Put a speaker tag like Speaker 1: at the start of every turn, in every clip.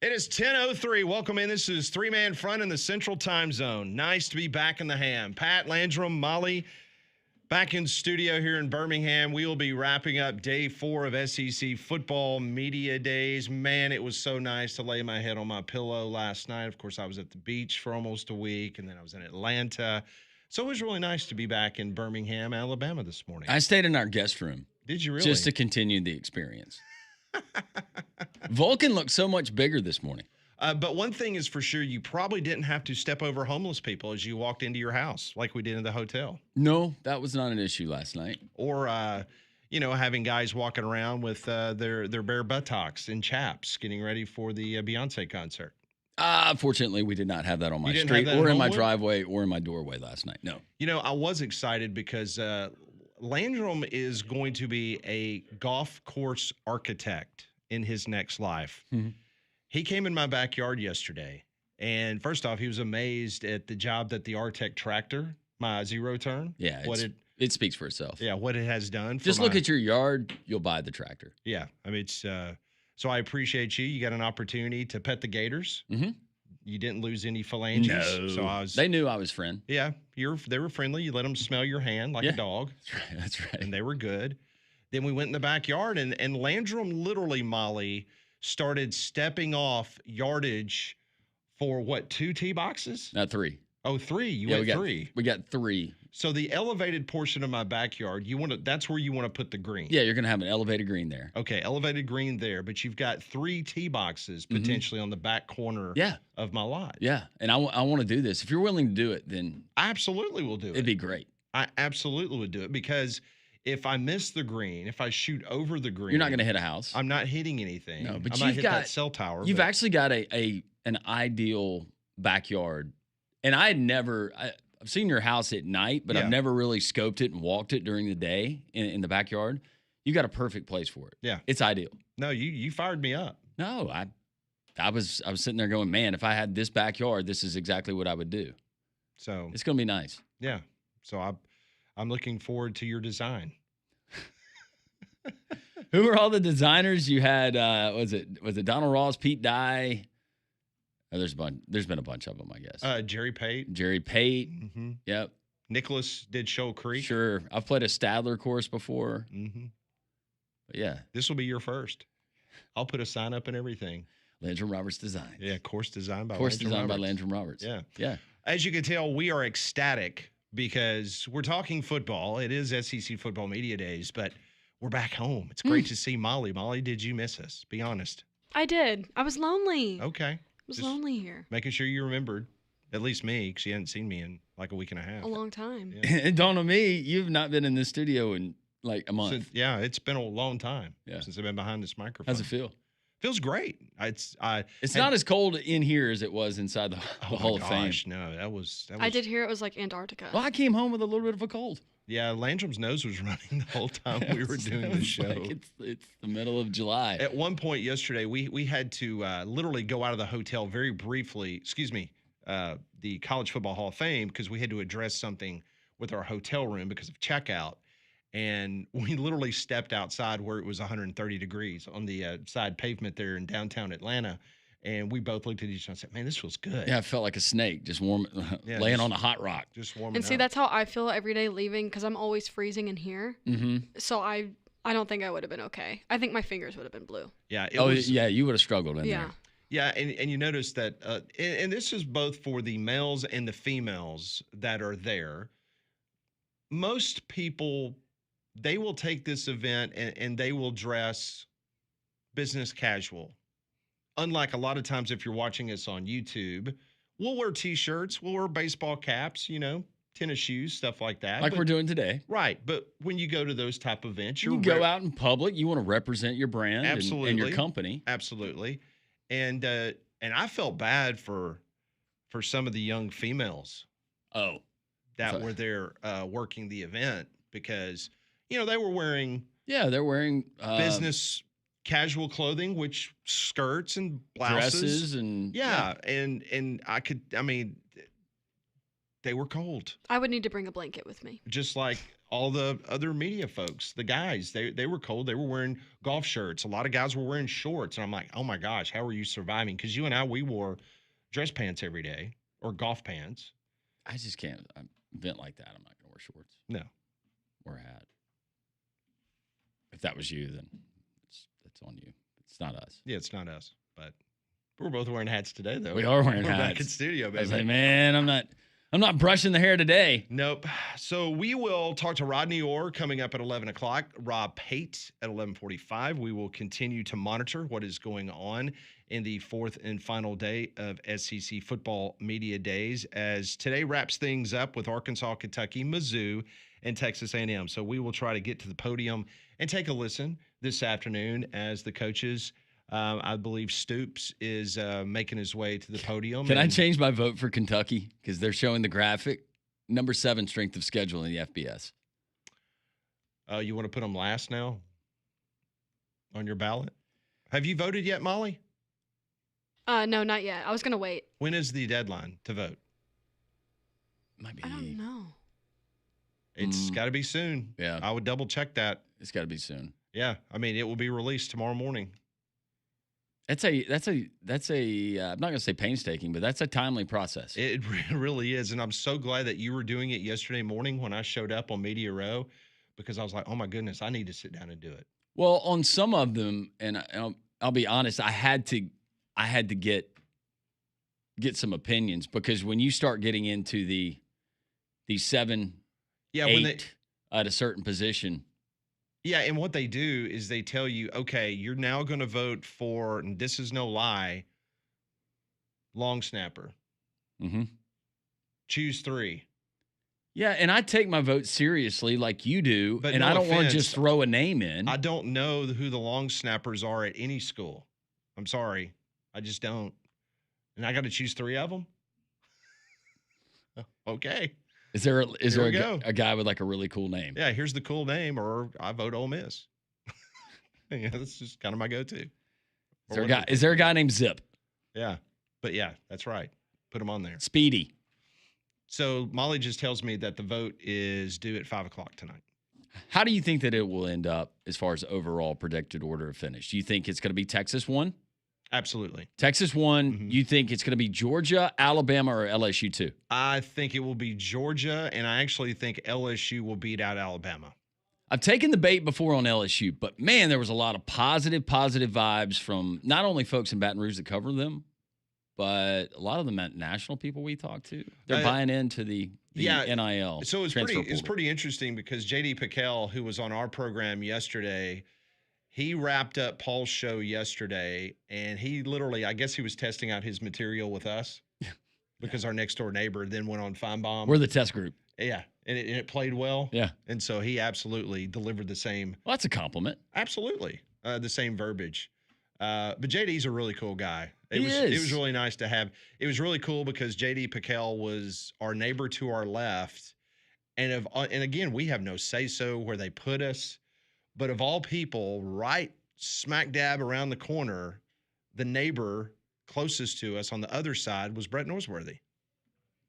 Speaker 1: It is 10:03. Welcome in. This is Three Man Front in the Central Time Zone. Nice to be back in the ham. Pat, Landrum, Molly, back in studio here in Birmingham. We will be wrapping up day 4 of SEC football media days. Man, it was so nice to lay my head on my pillow last night. Of course, I was at the beach for almost a week, and then I was in Atlanta. So it was really nice to be back in Birmingham, Alabama this morning.
Speaker 2: I stayed in our guest room.
Speaker 1: Did you really?
Speaker 2: Just to continue the experience. Vulcan looked so much bigger this morning.
Speaker 1: But one thing is for sure, you probably didn't have to step over homeless people as you walked into your house like we did in the hotel.
Speaker 2: No, that was not an issue last night.
Speaker 1: Or, having guys walking around with their bare buttocks and chaps getting ready for the Beyonce concert.
Speaker 2: Fortunately, we did not have that on my
Speaker 1: You didn't
Speaker 2: street
Speaker 1: have that
Speaker 2: or
Speaker 1: in
Speaker 2: in my
Speaker 1: Homewood?
Speaker 2: driveway or in my doorway last night. No.
Speaker 1: I was excited because Landrum is going to be a golf course architect in his next life.
Speaker 2: Mm-hmm.
Speaker 1: He came in my backyard yesterday, and first off, he was amazed at the job that the Artec tractor, my zero turn,
Speaker 2: Yeah, it speaks for itself.
Speaker 1: Yeah, what it has done.
Speaker 2: Just look at your yard, you'll buy the tractor.
Speaker 1: Yeah, I mean, it's so I appreciate you. You got an opportunity to pet the gators.
Speaker 2: Mm-hmm.
Speaker 1: You didn't lose any phalanges.
Speaker 2: No.
Speaker 1: So
Speaker 2: They knew I was friend.
Speaker 1: Yeah, they were friendly. You let them smell your hand like a dog.
Speaker 2: That's right.
Speaker 1: And they were good. Then we went in the backyard, and Landrum literally, Molly, started stepping off yardage for what, 2 tee boxes?
Speaker 2: Not 3.
Speaker 1: Oh, 3. You
Speaker 2: Yeah,
Speaker 1: went 3.
Speaker 2: We got 3.
Speaker 1: So the elevated portion of my backyard, that's where you want to put the green.
Speaker 2: Yeah, you're going to have an elevated green there.
Speaker 1: Okay, elevated green there, but you've got 3 tee boxes potentially on the back corner of my lot.
Speaker 2: Yeah, and I want to do this. If you're willing to do it, then
Speaker 1: I absolutely will do it.
Speaker 2: It'd be great.
Speaker 1: I absolutely would do it because if I miss the green, if I shoot over the green,
Speaker 2: You're not going to hit a house.
Speaker 1: I'm not hitting anything.
Speaker 2: No, but
Speaker 1: I might hit that cell tower.
Speaker 2: You've actually got an ideal backyard, and I've seen your house at night, but I've never really scoped it and walked it during the day in the backyard. You got a perfect place for it.
Speaker 1: Yeah,
Speaker 2: it's ideal.
Speaker 1: No, you fired me up.
Speaker 2: No, I was sitting there going, man, if I had this backyard, this is exactly what I would do.
Speaker 1: So
Speaker 2: it's going to be nice.
Speaker 1: Yeah. So I'm looking forward to your design.
Speaker 2: Who were all the designers you had? Was it Donald Ross, Pete Dye? Oh, there's been a bunch of them, I guess.
Speaker 1: Jerry Pate.
Speaker 2: Mm-hmm. Yep.
Speaker 1: Nicholas did Shoal Creek.
Speaker 2: Sure. I've played a Stadler course before.
Speaker 1: Mm-hmm.
Speaker 2: But yeah.
Speaker 1: This will be your first. I'll put a sign up and everything.
Speaker 2: Landrum Roberts Design.
Speaker 1: Yeah, course designed by
Speaker 2: Landrum Roberts.
Speaker 1: Yeah.
Speaker 2: Yeah.
Speaker 1: As you can tell, we are ecstatic because we're talking football. It is SEC Football Media Days, but we're back home. It's great to see Molly. Molly, did you miss us? Be honest.
Speaker 3: I did. I was lonely.
Speaker 1: Okay.
Speaker 3: I was lonely here.
Speaker 1: Making sure you remembered, at least me, because you hadn't seen me in like a week and a half.
Speaker 3: A long time.
Speaker 1: Yeah.
Speaker 2: And don't know me, you've not been in this studio in like a month.
Speaker 1: It's been a long time since I've been behind this microphone.
Speaker 2: How's it feel?
Speaker 1: Feels great. It's
Speaker 2: not as cold in here as it was inside the Hall of Fame.
Speaker 1: No, that was.
Speaker 3: I did hear it was like Antarctica.
Speaker 2: Well, I came home with a little bit of a cold.
Speaker 1: Yeah, Landrum's nose was running the whole time we were doing the show.
Speaker 2: Like it's the middle of July.
Speaker 1: At one point yesterday, we had to literally go out of the hotel very briefly. The College Football Hall of Fame, because we had to address something with our hotel room because of checkout. And we literally stepped outside where it was 130 degrees on the side pavement there in downtown Atlanta. And we both looked at each other and said, man, this feels good.
Speaker 2: Yeah, I felt like a snake just laying on a hot rock.
Speaker 1: Just warming
Speaker 3: And see, that's how I feel every day leaving because I'm always freezing in here.
Speaker 2: Mm-hmm.
Speaker 3: So I don't think I would have been okay. I think my fingers would have been blue.
Speaker 1: Yeah.
Speaker 2: You would have struggled in there.
Speaker 1: Yeah, and you notice that, and this is both for the males and the females that are there. Most people, they will take this event and they will dress business casual. Unlike a lot of times if you're watching us on YouTube, we'll wear T-shirts, we'll wear baseball caps, tennis shoes, stuff like that.
Speaker 2: Like we're doing today.
Speaker 1: Right, but when you go to those type of events,
Speaker 2: you go out in public, you want to represent your brand and your company.
Speaker 1: Absolutely. And I felt bad for some of the young females. That were there working the event because they were wearing
Speaker 2: they're wearing
Speaker 1: business casual clothing, which skirts and blouses,
Speaker 2: dresses, and
Speaker 1: and they were cold.
Speaker 3: I would need to bring a blanket with me.
Speaker 1: Just like all the other media folks, the guys, they were cold. They were wearing golf shirts. A lot of guys were wearing shorts. And I'm like, oh my gosh, how are you surviving? Because you and I, we wore dress pants every day or golf pants.
Speaker 2: I just can't vent like that. I'm not going to wear shorts.
Speaker 1: No.
Speaker 2: Or a hat. If that was you, then that's on you. It's not us.
Speaker 1: Yeah, it's not us. But we're both wearing hats today, though.
Speaker 2: We are wearing
Speaker 1: we're
Speaker 2: hats.
Speaker 1: Back in studio, baby.
Speaker 2: I was like, man, I'm not brushing the hair today.
Speaker 1: Nope. So we will talk to Rodney Orr coming up at 11 o'clock. Rob Pate at 11:45. We will continue to monitor what is going on in the fourth and final day of SEC football media days, as today wraps things up with Arkansas, Kentucky, Mizzou, and Texas A&M. So we will try to get to the podium and take a listen this afternoon as the coaches. I believe Stoops is making his way to the podium.
Speaker 2: Can I change my vote for Kentucky? Because they're showing the graphic. Number 7 strength of schedule in the FBS.
Speaker 1: You want to put them last now on your ballot? Have you voted yet, Molly?
Speaker 3: No, not yet. I was gonna wait.
Speaker 1: When is the deadline to vote?
Speaker 2: Might be.
Speaker 3: I don't know.
Speaker 1: It's got to be soon.
Speaker 2: Yeah.
Speaker 1: I would double check that.
Speaker 2: It's got to be soon.
Speaker 1: Yeah. I mean, it will be released tomorrow morning.
Speaker 2: That's a I'm not going to say painstaking, but that's a timely process.
Speaker 1: It really is. And I'm so glad that you were doing it yesterday morning when I showed up on Media Row, because I was like, oh my goodness, I need to sit down and do it.
Speaker 2: Well, on some of them, and I'll be honest, I had to get some opinions, because when you start getting into the 7, 8 at a certain position.
Speaker 1: Yeah, and what they do is they tell you, okay, you're now going to vote for, and this is no lie, long snapper.
Speaker 2: Mm-hmm.
Speaker 1: Choose 3.
Speaker 2: Yeah, and I take my vote seriously like you do,
Speaker 1: But
Speaker 2: and
Speaker 1: no
Speaker 2: I don't want
Speaker 1: offense,
Speaker 2: to just throw a name in.
Speaker 1: I don't know who the long snappers are at any school. I'm sorry. I just don't. And I got to choose 3 of them? Okay.
Speaker 2: Is there a guy with like a really cool name?
Speaker 1: Yeah, here's the cool name, or I vote Ole Miss. Yeah, that's just kind of my go-to.
Speaker 2: Is there a guy named Zip?
Speaker 1: Yeah, but yeah, that's right. Put him on there.
Speaker 2: Speedy.
Speaker 1: So Molly just tells me that the vote is due at 5 o'clock tonight.
Speaker 2: How do you think that it will end up as far as overall predicted order of finish? Do you think it's going to be Texas 1?
Speaker 1: Absolutely.
Speaker 2: Texas 1. You think it's going to be Georgia, Alabama, or LSU 2?
Speaker 1: I think it will be Georgia, and I actually think LSU will beat out Alabama.
Speaker 2: I've taken the bait before on LSU, but man, there was a lot of positive vibes from not only folks in Baton Rouge that cover them, but a lot of the national people we talked to. They're buying into the NIL.
Speaker 1: So it's pretty interesting, because J.D. Pickell, who was on our program yesterday, he wrapped up Paul's show yesterday, and he literally, I guess he was testing out his material with us because our next door neighbor then went on Feinbaum.
Speaker 2: We're the test group.
Speaker 1: Yeah, and it played well.
Speaker 2: Yeah.
Speaker 1: And so he absolutely delivered the same.
Speaker 2: Well, that's a compliment.
Speaker 1: Absolutely. The same verbiage. But JD's a really cool guy. It was really nice to have. It was really cool because JD Pickell was our neighbor to our left. And again, we have no say-so where they put us. But of all people, right smack dab around the corner, the neighbor closest to us on the other side was Brett Norsworthy.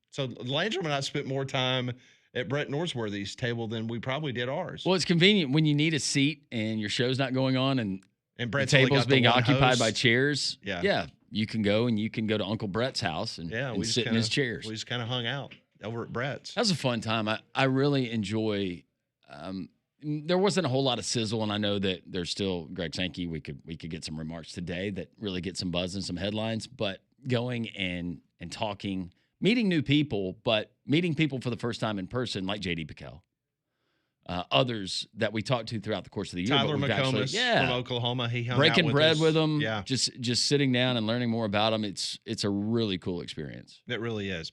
Speaker 1: So Landrum and I spent more time at Brett Norsworthy's table than we probably did ours.
Speaker 2: Well, it's convenient when you need a seat and your show's not going on and
Speaker 1: Brett's
Speaker 2: the table's being occupied
Speaker 1: host
Speaker 2: by chairs.
Speaker 1: Yeah.
Speaker 2: You can go to Uncle Brett's house and sit in his chairs.
Speaker 1: We just kind of hung out over at Brett's.
Speaker 2: That was a fun time. I really enjoy. There wasn't a whole lot of sizzle, and I know that there's still Greg Sankey. We could get some remarks today that really get some buzz and some headlines. But going and talking, meeting new people, but meeting people for the first time in person, like J.D. Pickell. Others that we talked to throughout the course of the year.
Speaker 1: Tyler McComas from Oklahoma. He hung
Speaker 2: breaking
Speaker 1: out with
Speaker 2: bread
Speaker 1: us.
Speaker 2: with them.
Speaker 1: Yeah.
Speaker 2: Just sitting down and learning more about them. It's a really cool experience.
Speaker 1: It really is.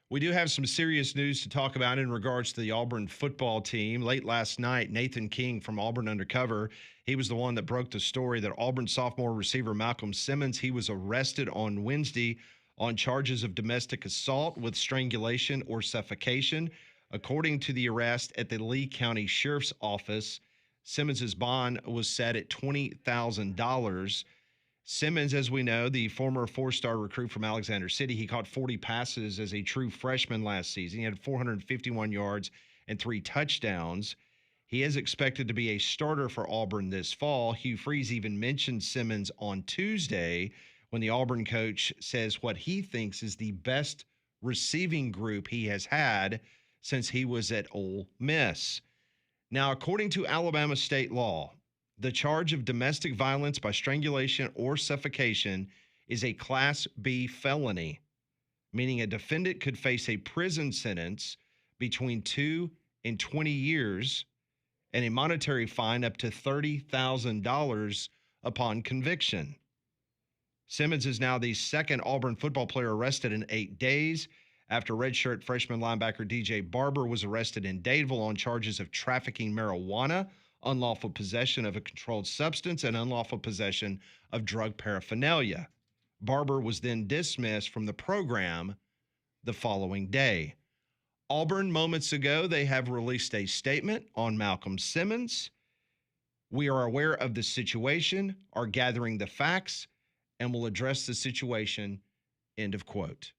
Speaker 1: We do have some serious news to talk about in regards to the Auburn football team. Late last night, Nathan King from Auburn Undercover, he was the one that broke the story that Auburn sophomore receiver Malcolm Simmons, he was arrested on Wednesday on charges of domestic assault with strangulation or suffocation. According to the arrest at the Lee County Sheriff's Office, Simmons's bond was set at $20,000. Simmons, as we know, the former four-star recruit from Alexander City, he caught 40 passes as a true freshman last season. He had 451 yards and 3 touchdowns. He is expected to be a starter for Auburn this fall. Hugh Freeze even mentioned Simmons on Tuesday when the Auburn coach says what he thinks is the best receiving group he has had since he was at Ole Miss. Now, according to Alabama state law, the charge of domestic violence by strangulation or suffocation is a Class B felony, meaning a defendant could face a prison sentence between 2 and 20 years and a monetary fine up to $30,000 upon conviction. Simmons is now the second Auburn football player arrested in 8 days after redshirt freshman linebacker DJ Barber was arrested in Dadeville on charges of trafficking marijuana, unlawful possession of a controlled substance, and unlawful possession of drug paraphernalia. Barber was then dismissed from the program the following day. Auburn, moments ago, they have released a statement on Malcolm Simmons. We are aware of the situation, are gathering the facts, and will address the situation, end of quote.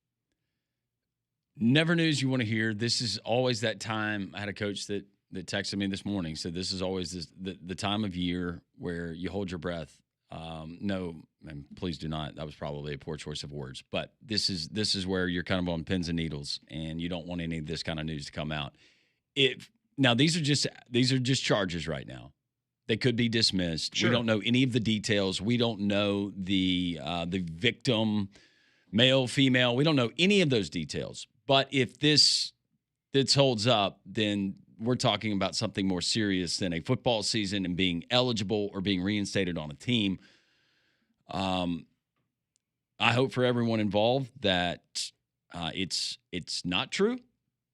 Speaker 2: Never news you want to hear. This is always that time. I had a coach that texted me this morning, said this is always the time of year where you hold your breath. No, and please do not. That was probably a poor choice of words. But this is where you're kind of on pins and needles, and you don't want any of this kind of news to come out. Now these are just charges right now. They could be dismissed.
Speaker 1: Sure.
Speaker 2: We don't know any of the details. We don't know the victim, male, female. We don't know any of those details. But if this holds up, then we're talking about something more serious than a football season and being eligible or being reinstated on a team. I hope for everyone involved that it's not true,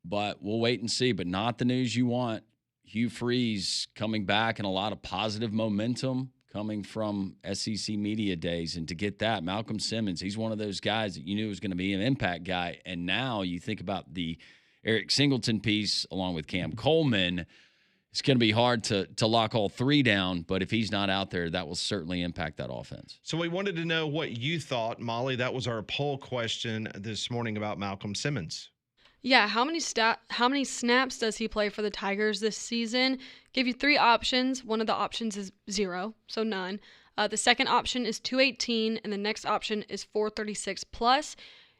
Speaker 2: but we'll wait and see. But not the news you want. Hugh Freeze coming back and a lot of positive momentum coming from SEC media days. And to get that, Malcolm Simmons, he's one of those guys that you knew was going to be an impact guy. And now you think about the Eric Singleton piece along with Cam Coleman. It's going to be hard to lock all three down, but if he's not out there, that will certainly impact that offense.
Speaker 1: So we wanted to know what you thought, Molly. That was our poll question this morning about Malcolm Simmons.
Speaker 3: Yeah, how many snaps does he play for the Tigers this season? Give you 3 options. One of the options is 0, so none. The second option is 218, and the next option is 436 plus.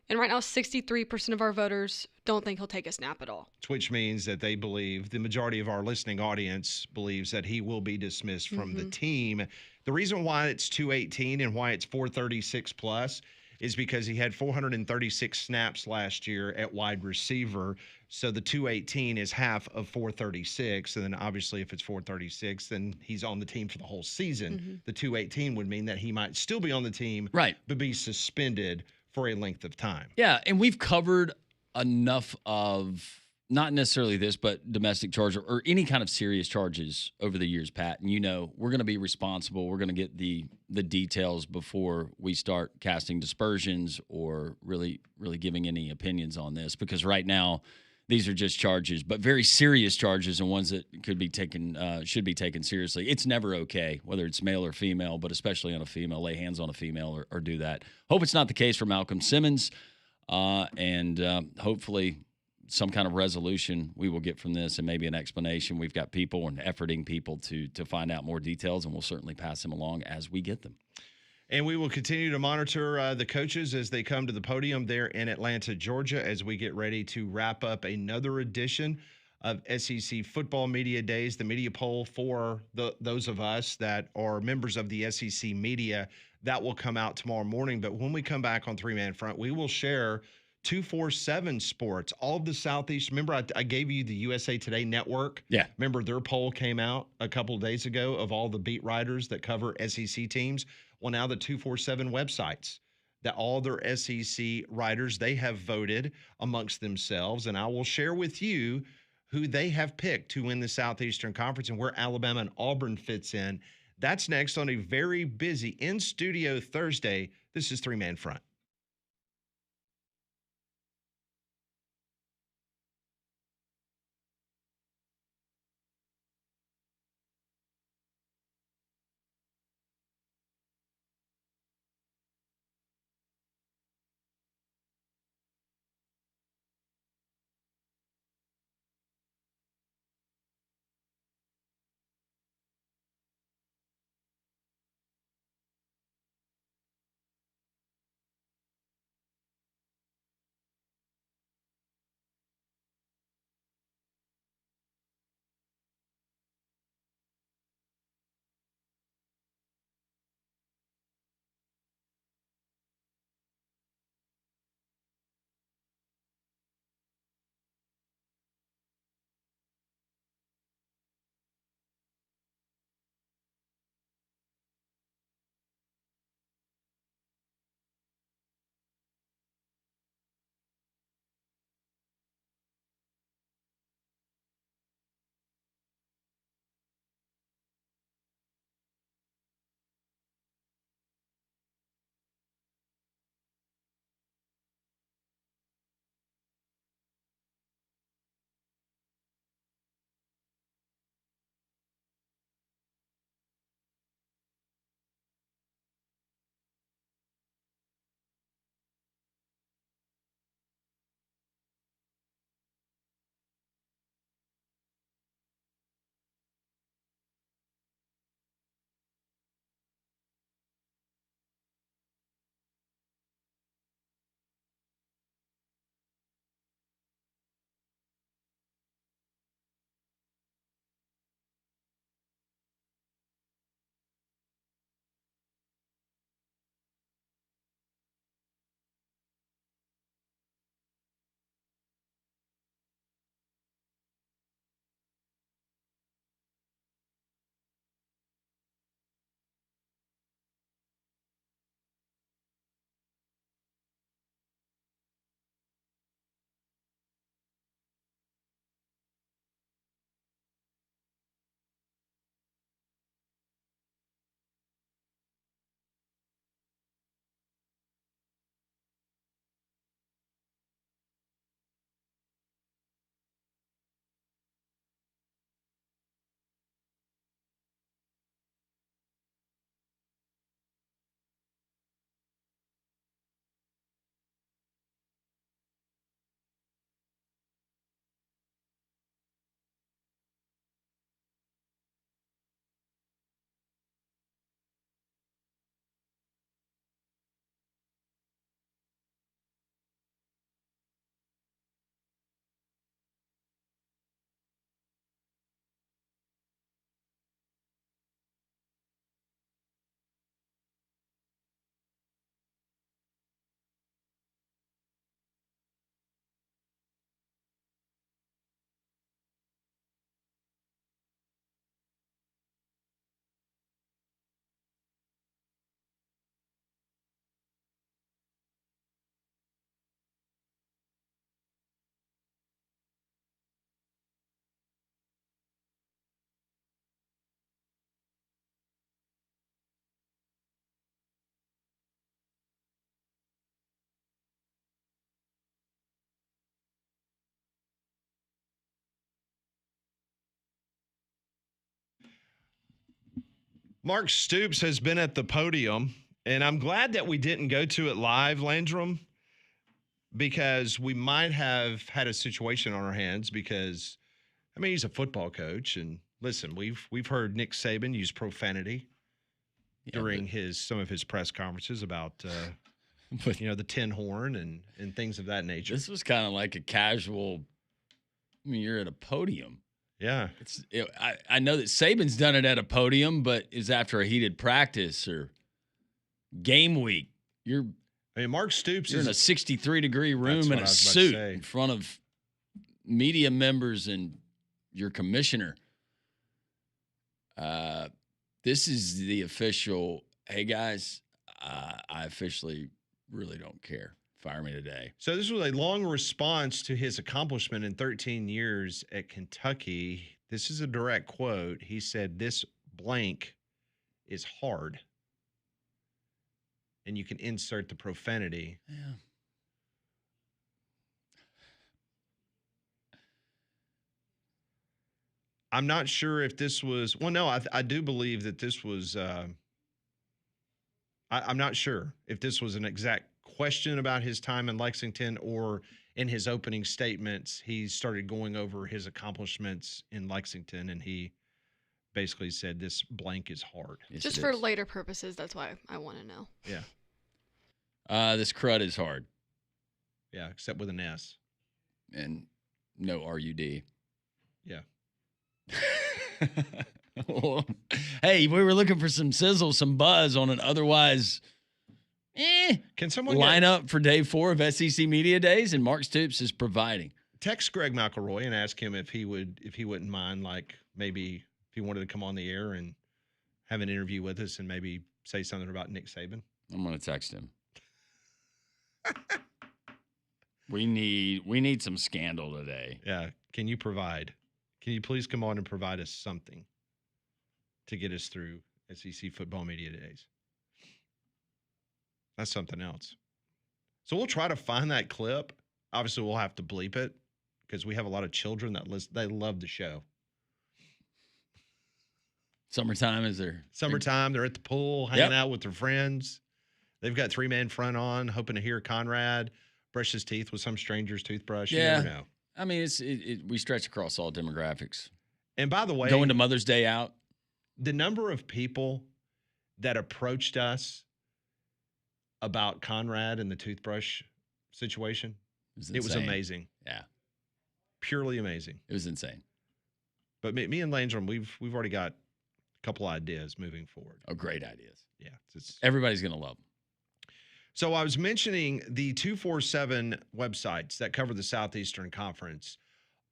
Speaker 3: And right now, 63% of our voters don't think he'll take a snap at all.
Speaker 1: Which means that they believe, the majority of our listening audience believes that he will be dismissed from the team. The reason why it's 218 and why it's 436 plus is because he had 436 snaps last year at wide receiver. So the 218 is half of 436. And then obviously if it's 436, then he's on the team for the whole season. The 218 would mean that he might still be on the team,
Speaker 2: right,
Speaker 1: but be suspended for a length of time.
Speaker 2: Yeah, and we've covered enough of not necessarily this, but domestic charge or any kind of serious charges over the years, Pat. And we're going to be responsible. We're going to get the details before we start casting dispersions or really giving any opinions on this, because right now these are just charges, but very serious charges and ones that could be taken, should be taken seriously. It's never okay, whether it's male or female, but especially on a female, lay hands on a female or do that. Hope it's not the case for Malcolm Simmons, and hopefully some kind of resolution we will get from this and maybe an explanation. We've got people and efforting people to find out more details, and we'll certainly pass them along as we get them.
Speaker 1: And we will continue to monitor the coaches as they come to the podium there in Atlanta, Georgia, as we get ready to wrap up another edition of SEC Football Media Days. The media poll for those of us that are members of the SEC media, that will come out tomorrow morning. But when we come back on Three Man Front, we will share 247 Sports, all of the Southeast. Remember, I gave you the USA Today Network.
Speaker 2: Yeah.
Speaker 1: Remember, their poll came out a couple of days ago of all the beat writers that cover SEC teams. Well, now the 247 websites, that all their SEC writers, they have voted amongst themselves. And I will share with you who they have picked to win the Southeastern Conference and where Alabama and Auburn fits in. That's next on a very busy in-studio Thursday. This is Three Man Front. Mark Stoops has been at the podium, and I'm glad that we didn't go to it live, Landrum, because we might have had a situation on our hands because, I mean, he's a football coach, and listen, we've heard Nick Saban use profanity during some of his press conferences about the tin horn and things of that nature.
Speaker 2: This was kind of like a casual. I mean, you're at a podium.
Speaker 1: Yeah.
Speaker 2: I know that Saban's done it at a podium, but is after a heated practice or game week.
Speaker 1: Mark Stoops
Speaker 2: is in a 63-degree room in a suit in front of media members and your commissioner. This is the official, hey, guys, I officially really don't care. Fire me today.
Speaker 1: So this was a long response to his accomplishment in 13 years at Kentucky. This is a direct quote. He said, "This blank is hard." And you can insert the profanity.
Speaker 2: Yeah.
Speaker 1: I'm not sure if this was, well, no, I do believe that this was, I'm not sure if this was an exact question about his time in Lexington, or in his opening statements, he started going over his accomplishments in Lexington, and he basically said this blank is hard.
Speaker 2: Yes,
Speaker 3: just for later purposes, that's why I want to know.
Speaker 1: Yeah.
Speaker 2: This crud is hard.
Speaker 1: Yeah, except with an S.
Speaker 2: And no RUD.
Speaker 1: Yeah.
Speaker 2: Hey, we were looking for some sizzle, some buzz on an otherwise
Speaker 1: Can someone
Speaker 2: line up for day 4 of SEC Media Days, and Mark Stoops is providing.
Speaker 1: Text Greg McElroy and ask him if he wouldn't mind, like, maybe if he wanted to come on the air and have an interview with us and maybe say something about Nick Saban.
Speaker 2: I'm going to text him. We need some scandal today.
Speaker 1: Yeah. Can you please come on and provide us something to get us through SEC Football Media Days? That's something else. So we'll try to find that clip. Obviously, we'll have to bleep it because we have a lot of children that they love the show.
Speaker 2: Summertime is there?
Speaker 1: Summertime, they're at the pool, hanging out with their friends. They've got 3-man front on, hoping to hear Conrad brush his teeth with some stranger's toothbrush. You never know.
Speaker 2: I mean, we stretch across all demographics.
Speaker 1: And by the way,
Speaker 2: going to Mother's Day out,
Speaker 1: the number of people that approached us about Conrad and the toothbrush situation, it was amazing.
Speaker 2: Yeah.
Speaker 1: Purely amazing.
Speaker 2: It was insane.
Speaker 1: But me and Landrum, we've already got a couple ideas moving forward.
Speaker 2: Oh, great ideas.
Speaker 1: Yeah.
Speaker 2: Everybody's going to love them.
Speaker 1: So I was mentioning the 247 websites that cover the Southeastern Conference.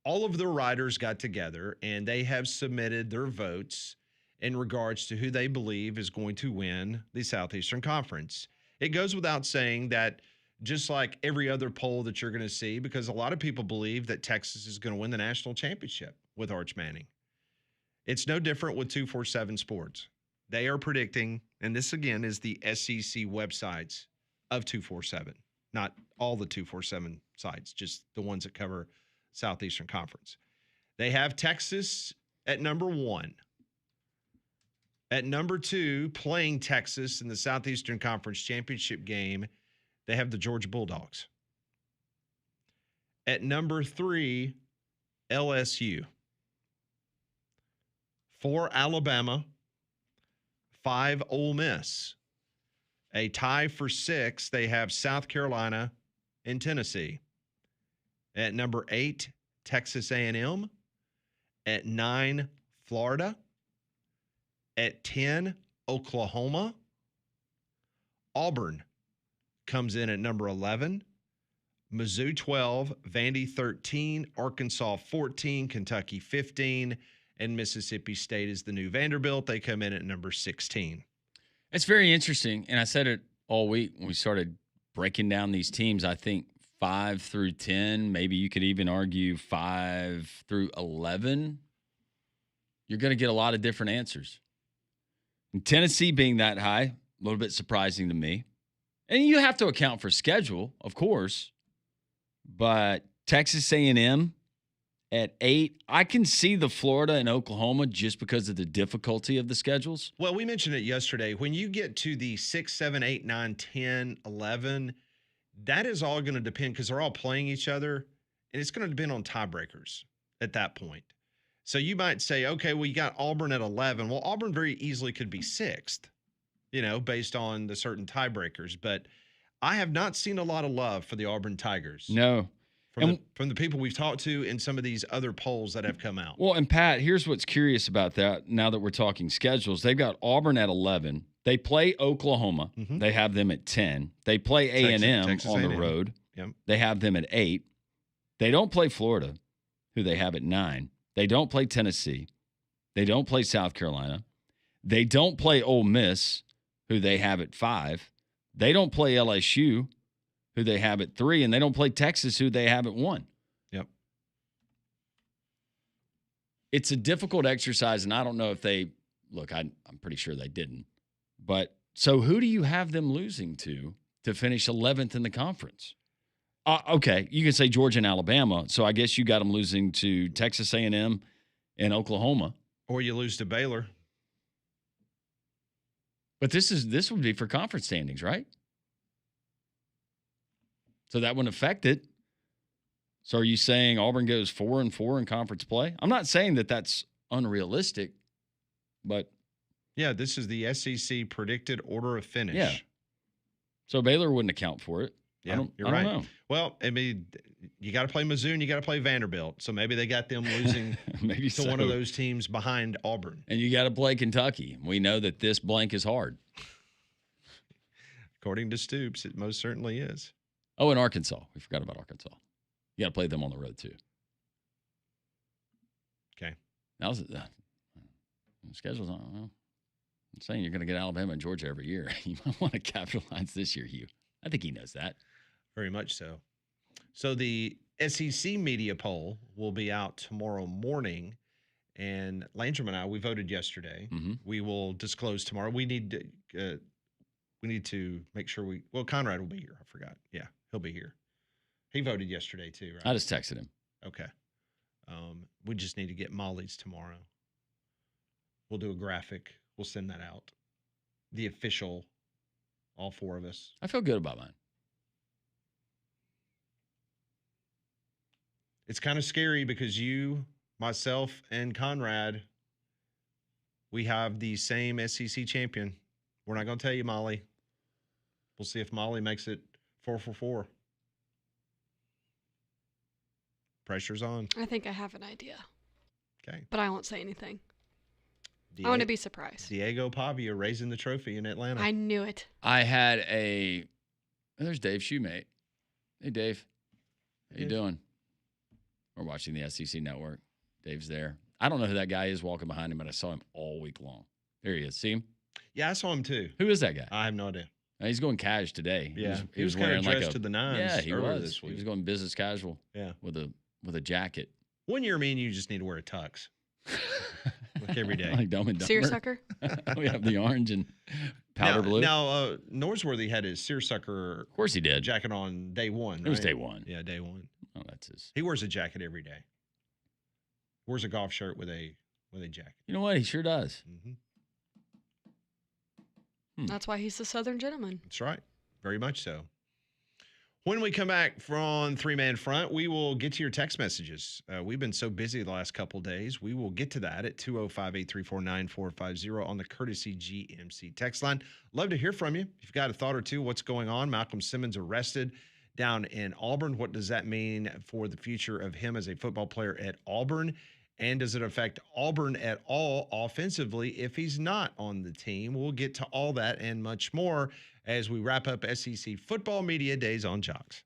Speaker 1: All of their writers got together and they have submitted their votes in regards to who they believe is going to win the Southeastern Conference. It goes without saying that just like every other poll that you're going to see, because a lot of people believe that Texas is going to win the national championship with Arch Manning. It's no different with 247 Sports. They are predicting, and this again is the SEC websites of 247, not all the 247 sites, just the ones that cover Southeastern Conference. They have Texas at number 1. At number 2, playing Texas in the Southeastern Conference championship game, they have the Georgia Bulldogs. At number 3, LSU. 4, Alabama. 5, Ole Miss. A tie for 6, they have South Carolina and Tennessee. At number 8, Texas A&M. At 9, Florida. At 10, Oklahoma. Auburn comes in at number 11. Mizzou 12, Vandy 13, Arkansas 14, Kentucky 15, and Mississippi State is the new Vanderbilt. They come in at number 16.
Speaker 2: It's very interesting, and I said it all week when we started breaking down these teams. I think 5 through 10, maybe you could even argue 5 through 11, you're going to get a lot of different answers. And Tennessee being that high, a little bit surprising to me. And you have to account for schedule, of course, but Texas A&M at 8. I can see the Florida and Oklahoma just because of the difficulty of the schedules.
Speaker 1: Well, we mentioned it yesterday. When you get to the 6, 7, 8, 9, 10, 11, that is all going to depend because they're all playing each other, and it's going to depend on tiebreakers at that point. So you might say, okay, well, you got Auburn at 11. Well, Auburn very easily could be 6th, based on the certain tiebreakers. But I have not seen a lot of love for the Auburn Tigers.
Speaker 2: No.
Speaker 1: From the people we've talked to in some of these other polls that have come out.
Speaker 2: Well, and Pat, here's what's curious about that now that we're talking schedules. They've got Auburn at 11. They play Oklahoma. Mm-hmm. They have them at 10. They play A&M on the road.
Speaker 1: Yep.
Speaker 2: They have them at 8. They don't play Florida, who they have at 9. They don't play Tennessee. They don't play South Carolina. They don't play Ole Miss, who they have at 5. They don't play LSU, who they have at 3. And they don't play Texas, who they have at 1.
Speaker 1: Yep.
Speaker 2: It's a difficult exercise, and I don't know if they – look, I'm pretty sure they didn't. But so who do you have them losing to finish 11th in the conference? Okay, you can say Georgia and Alabama. So I guess you got them losing to Texas A&M and Oklahoma.
Speaker 1: Or you lose to Baylor.
Speaker 2: But this would be for conference standings, right? So that wouldn't affect it. So are you saying Auburn goes 4-4 in conference play? I'm not saying that that's unrealistic, but
Speaker 1: yeah, this is the SEC predicted order of finish.
Speaker 2: Yeah. So Baylor wouldn't account for it.
Speaker 1: Yeah, you're right. Know. Well, I mean, you got to play Mizzou and you got to play Vanderbilt. So maybe they got them losing
Speaker 2: maybe
Speaker 1: to one of those teams behind Auburn.
Speaker 2: And you got to play Kentucky. We know that this blank is hard.
Speaker 1: According to Stoops, it most certainly is.
Speaker 2: Oh, and Arkansas. We forgot about Arkansas. You got to play them on the road, too.
Speaker 1: Okay.
Speaker 2: That was the schedule's on. Well, I'm saying you're going to get Alabama and Georgia every year. You might want to capitalize this year, Hugh. I think he knows that.
Speaker 1: Very much so. So the SEC media poll will be out tomorrow morning. And Landrum and I, we voted yesterday.
Speaker 2: Mm-hmm.
Speaker 1: We will disclose tomorrow. We need to make sure Conrad will be here. I forgot. Yeah, he'll be here. He voted yesterday too, right?
Speaker 2: I just texted him.
Speaker 1: Okay. We just need to get Molly's tomorrow. We'll do a graphic. We'll send that out. The official, all 4 of us.
Speaker 2: I feel good about mine.
Speaker 1: It's kind of scary because you, myself, and Conrad, we have the same SEC champion. We're not going to tell you, Molly. We'll see if Molly makes it 4 for 4. Pressure's on.
Speaker 3: I think I have an idea.
Speaker 1: Okay.
Speaker 3: But I won't say anything. I want to be surprised.
Speaker 1: Diego Pavia raising the trophy in Atlanta.
Speaker 3: I knew it.
Speaker 2: I had there's Dave Shoemate. Hey, Dave. How you doing? We're watching the SEC Network. Dave's there. I don't know who that guy is walking behind him, but I saw him all week long. There he is. See him?
Speaker 1: Yeah, I saw him too.
Speaker 2: Who is that guy?
Speaker 1: I have no idea.
Speaker 2: He's going cash today.
Speaker 1: Yeah,
Speaker 2: he was
Speaker 1: kind
Speaker 2: wearing
Speaker 1: of dressed to the nines.
Speaker 2: Yeah, he was.
Speaker 1: This week.
Speaker 2: He was going business casual.
Speaker 1: Yeah,
Speaker 2: with a jacket.
Speaker 1: One year, me and you just need to wear a tux. Like every day.
Speaker 2: Like Dumb and Dumber.
Speaker 3: Seersucker?
Speaker 2: We have the orange and powder blue.
Speaker 1: Now, Norsworthy had his seersucker.
Speaker 2: Of course he did.
Speaker 1: Jacket on day 1. Right?
Speaker 2: It was day 1.
Speaker 1: Yeah, day 1.
Speaker 2: Oh, that's his.
Speaker 1: He wears a jacket every day. Wears a golf shirt with a jacket.
Speaker 2: You know what? He sure does.
Speaker 1: Mm-hmm.
Speaker 3: That's why he's the Southern gentleman.
Speaker 1: That's right. Very much so. When we come back from 3-Man Front, we will get to your text messages. We've been so busy the last couple of days. We will get to that at 205-834-9450 on the courtesy GMC text line. Love to hear from you. If you've got a thought or two, what's going on? Malcolm Simmons arrested down in Auburn. What does that mean for the future of him as a football player at Auburn? And does it affect Auburn at all offensively if he's not on the team? We'll get to all that and much more as we wrap up SEC Football Media Days on Jox.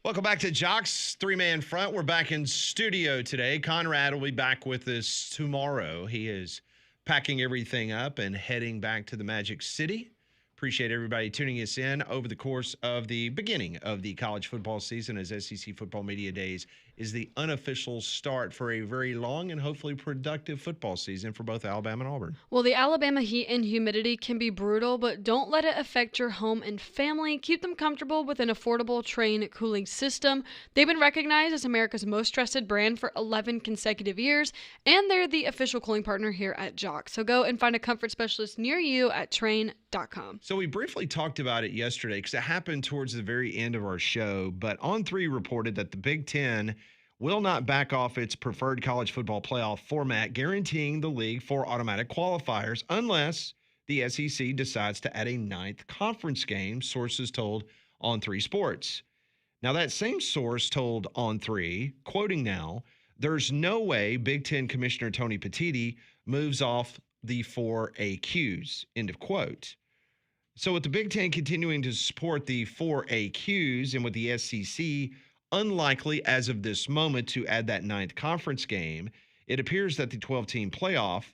Speaker 1: Welcome back to Jox Three-Man Front. We're back in studio today. Conrad will be back with us tomorrow. He is packing everything up and heading back to the Magic City. Appreciate everybody tuning us in over the course of the beginning of the college football season, as SEC Football Media Days is the unofficial start for a very long and hopefully productive football season for both Alabama and Auburn.
Speaker 3: Well, the Alabama heat and humidity can be brutal, but don't let it affect your home and family. Keep them comfortable with an affordable Trane cooling system. They've been recognized as America's most trusted brand for 11 consecutive years, and they're the official cooling partner here at Jox. So go and find a comfort specialist near you at Trane.com.
Speaker 1: So we briefly talked about it yesterday because it happened towards the very end of our show, but On3 reported that the Big Ten will not back off its preferred college football playoff format, guaranteeing the league 4 automatic qualifiers unless the SEC decides to add a 9th conference game, sources told On3 Sports. Now, that same source told On3, quoting now, there's no way Big Ten Commissioner Tony Petitti moves off the 4 AQs, end of quote. So with the Big Ten continuing to support the 4 AQs and with the SEC unlikely as of this moment to add that 9th conference game, it appears that the 12-team playoff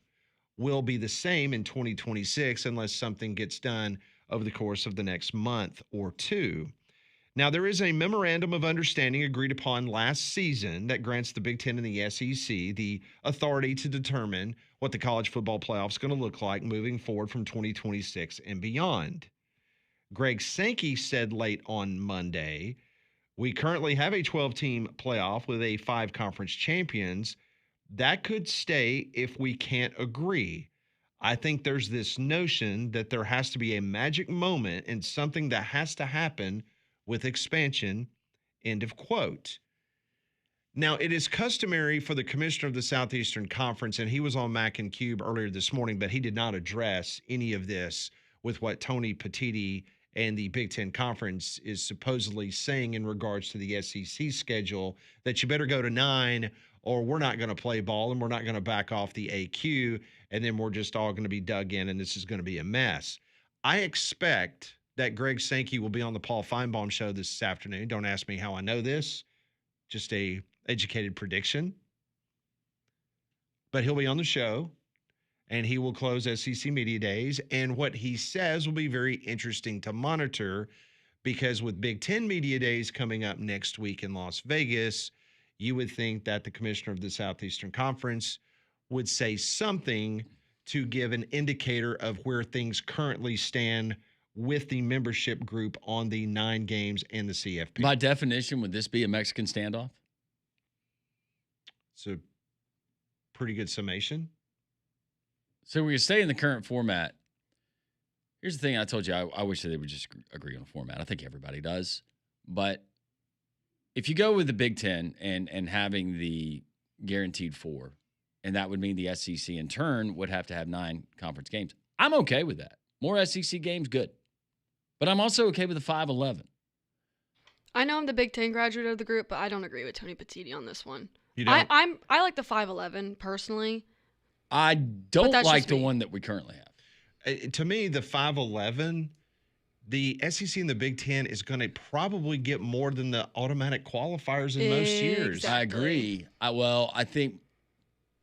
Speaker 1: will be the same in 2026 unless something gets done over the course of the next month or two. Now, there is a memorandum of understanding agreed upon last season that grants the Big Ten and the SEC the authority to determine what the college football playoff is going to look like moving forward from 2026 and beyond. Greg Sankey said late on Monday, we currently have a 12-team playoff with a 5 conference champions. That could stay if we can't agree. I think there's this notion that there has to be a magic moment and something that has to happen with expansion, end of quote. Now, it is customary for the commissioner of the Southeastern Conference, and he was on Mac and Cube earlier this morning, but he did not address any of this with what Tony Petitti and the Big Ten Conference is supposedly saying in regards to the SEC schedule, that you better go to 9 or we're not going to play ball and we're not going to back off the AQ, and then we're just all going to be dug in and this is going to be a mess. I expect that Greg Sankey will be on the Paul Feinbaum show this afternoon. Don't ask me how I know this. Just a educated prediction. But he'll be on the show, and he will close SEC Media Days. And what he says will be very interesting to monitor, because with Big Ten Media Days coming up next week in Las Vegas, you would think that the commissioner of the Southeastern Conference would say something to give an indicator of where things currently stand with the membership group on the 9 games and the CFP.
Speaker 2: By definition, would this be a Mexican standoff?
Speaker 1: It's a pretty good summation.
Speaker 2: So we stay in the current format. Here's the thing I told you. I wish that they would just agree on a format. I think everybody does. But if you go with the Big Ten and having the guaranteed 4, and that would mean the SEC in turn would have to have 9 conference games, I'm okay with that. More SEC games, good. But I'm also okay with the 5-11.
Speaker 3: I know I'm the Big Ten graduate of the group, but I don't agree with Tony Petitti on this one.
Speaker 1: You don't?
Speaker 3: I like the 5-11 personally.
Speaker 2: I don't like the one that we currently have.
Speaker 1: To me, the 5-11, the SEC and the Big Ten is going to probably get more than the automatic qualifiers in most years.
Speaker 3: Exactly.
Speaker 2: I agree. I think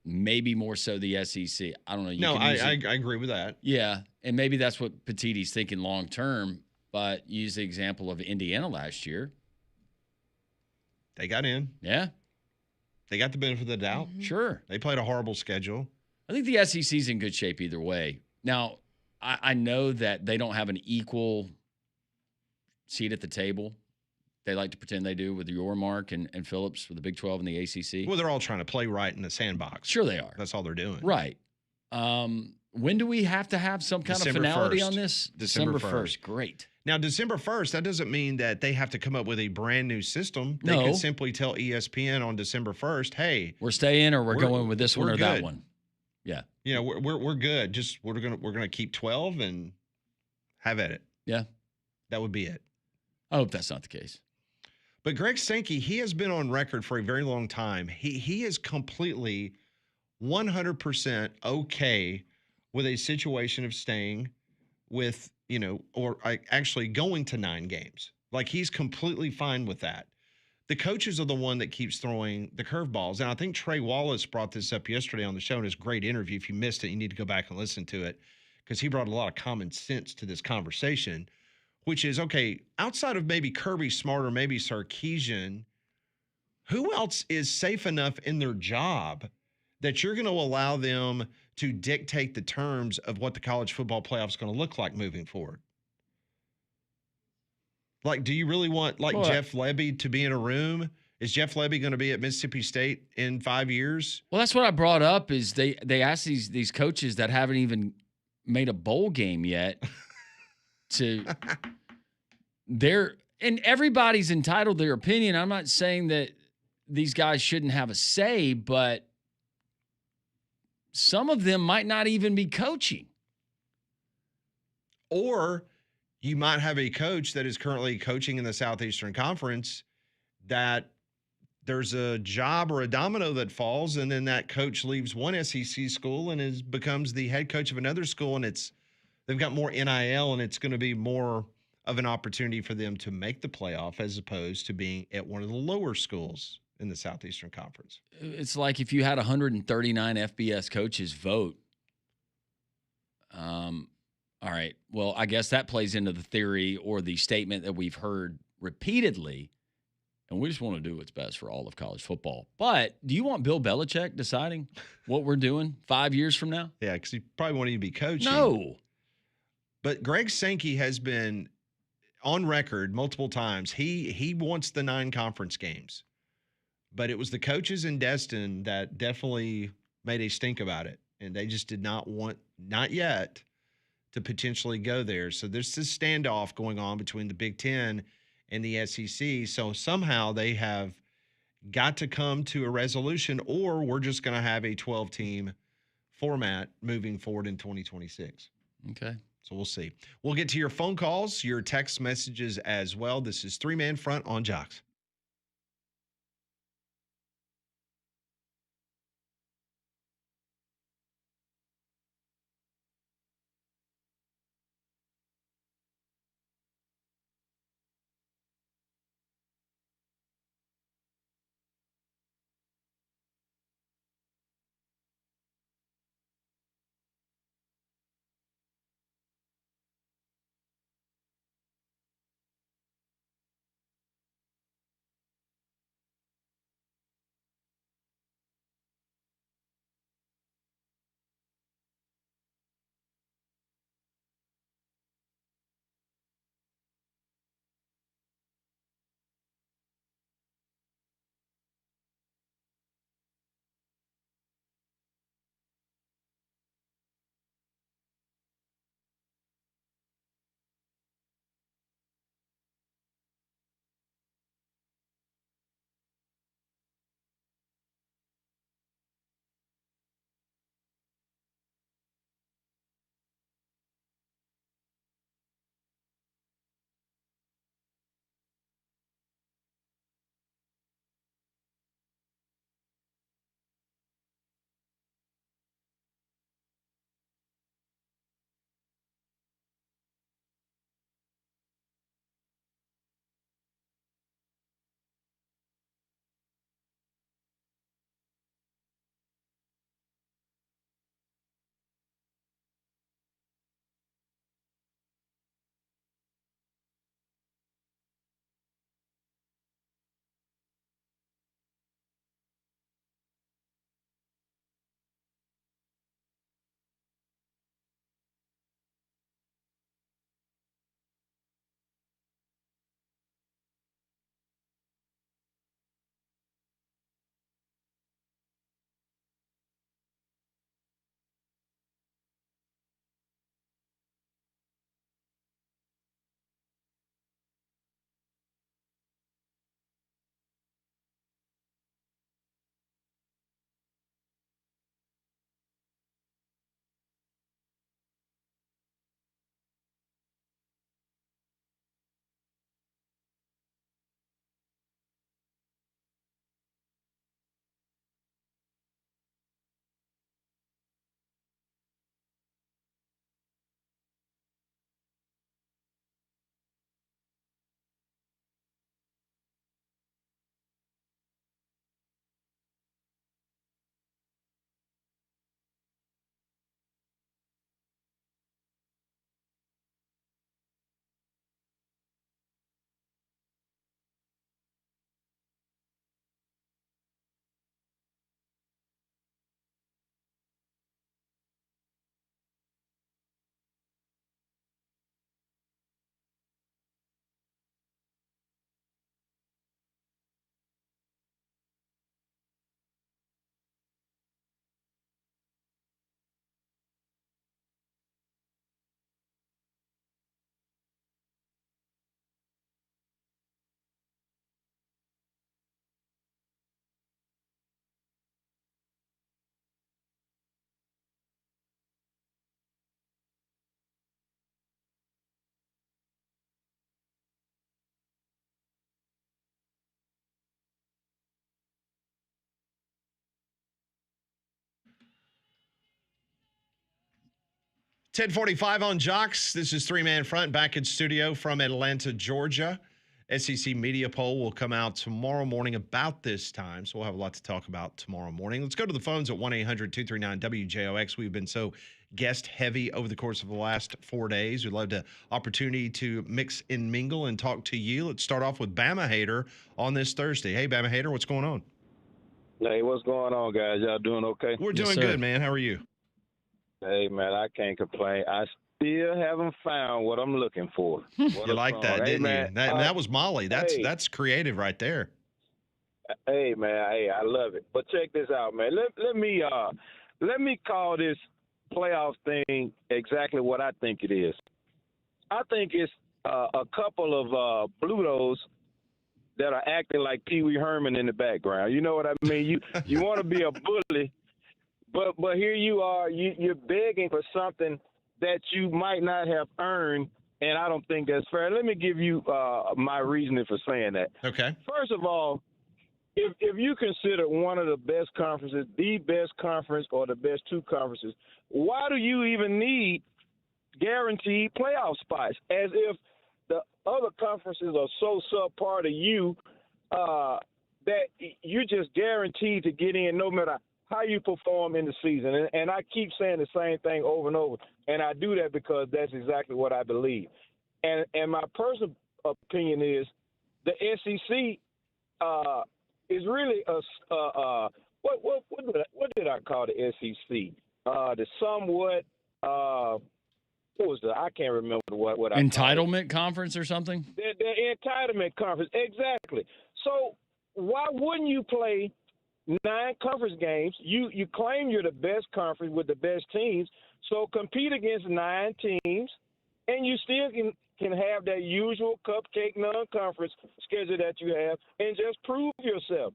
Speaker 2: maybe more so the SEC. I don't know.
Speaker 1: I agree with that.
Speaker 2: Yeah, and maybe that's what Petitti's thinking long term, but use the example of Indiana last year.
Speaker 1: They got in.
Speaker 2: Yeah.
Speaker 1: They got the benefit of the doubt.
Speaker 3: Mm-hmm.
Speaker 2: Sure.
Speaker 1: They played a horrible schedule.
Speaker 2: I think the SEC's in good shape either way. Now, I know that they don't have an equal seat at the table. They like to pretend they do with Yormark and Phillips for the Big 12 and the ACC.
Speaker 1: Well, they're all trying to play right in the sandbox.
Speaker 2: Sure they are.
Speaker 1: That's all they're doing.
Speaker 2: Right. When do we have to have some kind
Speaker 1: December
Speaker 2: of finality
Speaker 1: 1st.
Speaker 2: on this?
Speaker 1: December
Speaker 2: 1st. Great.
Speaker 1: Now, December 1st, that doesn't mean that they have to come up with a brand new system. They
Speaker 2: No.
Speaker 1: could simply tell ESPN on December 1st, hey,
Speaker 2: We're staying or we're going with this one
Speaker 1: we're
Speaker 2: or that
Speaker 1: good.
Speaker 2: one. Yeah.
Speaker 1: you know, we're good. Just we're gonna keep 12 and have at it.
Speaker 2: Yeah.
Speaker 1: That would be it.
Speaker 2: I hope that's not the case.
Speaker 1: But Greg Sankey, he has been on record for a very long time. He is completely 100% okay with a situation of staying with, or actually going to 9 games. Like, he's completely fine with that. the coaches are the one that keeps throwing the curveballs. And I think Trey Wallace brought this up yesterday on the show in his great interview. If you missed it, you need to go back and listen to it because he brought a lot of common sense to this conversation, which is, okay, outside of maybe Kirby Smart or maybe Sarkisian, who else is safe enough in their job that you're going to allow them to dictate the terms of what the college football playoff is going to look like moving forward? Like, do you really want Jeff Lebby to be in a room? Is Jeff Lebby going to be at Mississippi State in 5 years?
Speaker 2: Well, that's what I brought up is they asked these coaches that haven't even made a bowl game yet to and everybody's entitled to their opinion. I'm not saying that these guys shouldn't have a say, but some of them might not even be coaching.
Speaker 1: Or you might have a coach that is currently coaching in the Southeastern Conference that there's a job or a domino that falls, and then that coach leaves one SEC school and becomes the head coach of another school, and they've got more NIL, and it's going to be more of an opportunity for them to make the playoff as opposed to being at one of the lower schools in the Southeastern Conference.
Speaker 2: It's like if you had 139 FBS coaches vote. All right. Well, I guess that plays into the theory or the statement that we've heard repeatedly, and we just want to do what's best for all of college football. But do you want Bill Belichick deciding what we're doing 5 years from now?
Speaker 1: Yeah, because he probably won't even be coaching.
Speaker 2: No.
Speaker 1: But Greg Sankey has been on record multiple times. He wants the 9 conference games. But it was the coaches in Destin that definitely made a stink about it. And they just did not want, not yet, to potentially go there. So there's this standoff going on between the Big Ten and the SEC. So somehow they have got to come to a resolution, or we're just going to have a 12-team format moving forward in 2026.
Speaker 2: Okay.
Speaker 1: So we'll see. We'll get to your phone calls, your text messages as well. This is 3-Man Front on Jox. 10:45 on Jox. This is Three Man Front back in studio from Atlanta, Georgia. SEC Media Poll will come out tomorrow morning about this time, so we'll have a lot to talk about tomorrow morning. Let's go to the phones at 1-800-239-WJOX. We've been so guest heavy over the course of the last 4 days. We'd love the opportunity to mix and mingle and talk to you. Let's start off with Bama Hater on this Thursday. Hey, Bama Hater, what's going on?
Speaker 4: Hey, what's going on, guys? Y'all doing okay?
Speaker 1: We're doing good, man. How are you?
Speaker 4: Hey, man, I can't complain. I still haven't found what I'm looking for.
Speaker 1: You like that, didn't you? That was Molly. That's creative right there.
Speaker 4: Hey, man, I love it. But check this out, man. Let me call this playoff thing exactly what I think it is. I think it's a couple of Blutos that are acting like Pee Wee Herman in the background. You know what I mean? You want to be a bully, but here you are. You're begging for something that you might not have earned, and I don't think that's fair. Let me give you my reasoning for saying that.
Speaker 1: Okay.
Speaker 4: First of all, if you consider one of the best conferences, the best conference, or the best two conferences, why do you even need guaranteed playoff spots? As if the other conferences are so subpar to you that you're just guaranteed to get in no matter how you perform in the season. And I keep saying the same thing over and over, and I do that because that's exactly what I believe. And my personal opinion is the SEC is really what did I call the SEC? The somewhat what was I can't remember what I
Speaker 2: entitlement conference or something.
Speaker 4: The entitlement conference, exactly. So why wouldn't you play 9 conference games? You claim you're the best conference with the best teams, so compete against 9 teams, and you still can have that usual cupcake non-conference schedule that you have, and just prove yourself.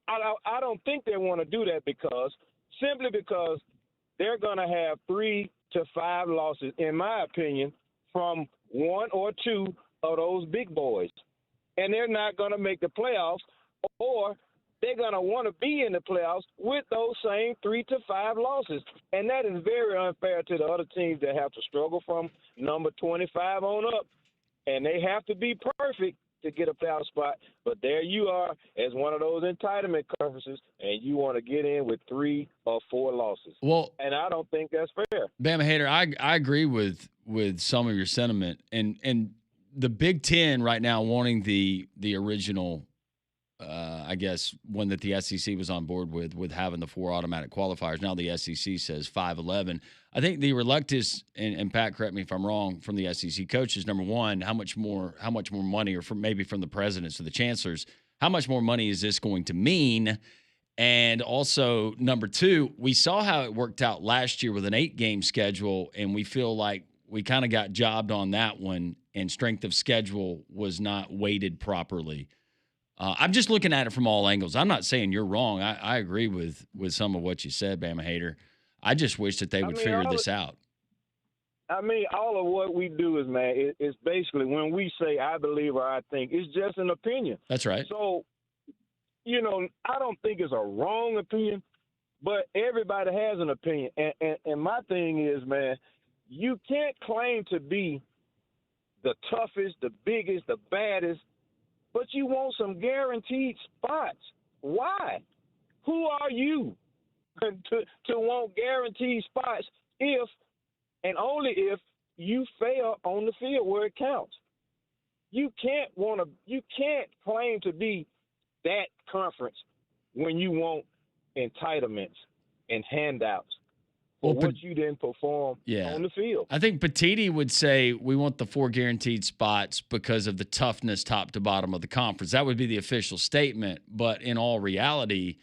Speaker 4: I don't think they want to do that simply because they're going to have 3 to 5 losses, in my opinion, from 1 or 2 of those big boys, and they're not going to make the playoffs, or they're going to want to be in the playoffs with those same 3 to 5 losses. And that is very unfair to the other teams that have to struggle from number 25 on up. And they have to be perfect to get a playoff spot. But there you are as one of those entitlement conferences, and you want to get in with 3 or 4 losses.
Speaker 2: Well,
Speaker 4: and I don't think that's fair.
Speaker 2: Bama Hater, I agree with some of your sentiment. And the Big Ten right now wanting the original I guess one that the SEC was on board with having the 4 automatic qualifiers. Now the SEC says 5-11. I think the reluctance, and Pat, correct me if I'm wrong, from the SEC coaches, number one, how much more money, or maybe from the presidents or the chancellors, how much more money is this going to mean? And also, number 2, we saw how it worked out last year with an 8-game schedule, and we feel like we kind of got jobbed on that one, and strength of schedule was not weighted properly. I'm just looking at it from all angles. I'm not saying you're wrong. I agree with some of what you said, Bama Hater. I just wish that they would figure this out.
Speaker 4: I mean, all of what we do is, man, it's basically when we say I believe or I think, it's just an opinion.
Speaker 2: That's right.
Speaker 4: So, I don't think it's a wrong opinion, but everybody has an opinion. And my thing is, man, you can't claim to be the toughest, the biggest, the baddest, but you want some guaranteed spots. Why? Who are you to want guaranteed spots if and only if you fail on the field where it counts? You can't claim to be that conference when you want entitlements and handouts for what you didn't perform on the field.
Speaker 2: I think Petiti would say we want the 4 guaranteed spots because of the toughness top to bottom of the conference. That would be the official statement. But in all reality,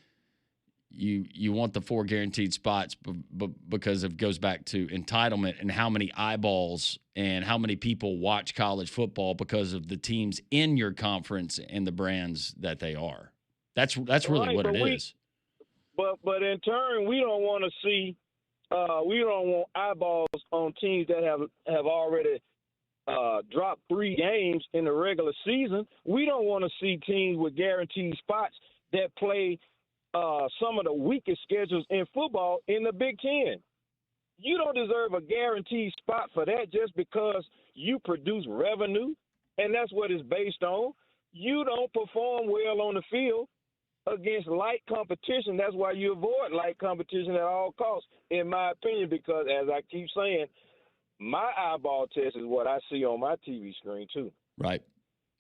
Speaker 2: you want the 4 guaranteed spots because it goes back to entitlement and how many eyeballs and how many people watch college football because of the teams in your conference and the brands that they are. That's really what it is.
Speaker 4: But in turn, we don't want to see. We don't want eyeballs on teams that have already dropped 3 games in the regular season. We don't want to see teams with guaranteed spots that play some of the weakest schedules in football in the Big Ten. You don't deserve a guaranteed spot for that just because you produce revenue, and that's what it's based on. You don't perform well on the field against light competition. That's why you avoid light competition at all costs, in my opinion, because, as I keep saying, my eyeball test is what I see on my TV screen, too.
Speaker 2: Right.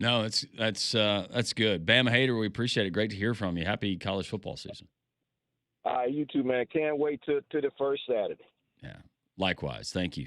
Speaker 2: No, that's good. Bama Hater, we appreciate it. Great to hear from you. Happy college football season.
Speaker 4: You too, man. Can't wait to the first Saturday.
Speaker 2: Yeah, likewise. Thank you.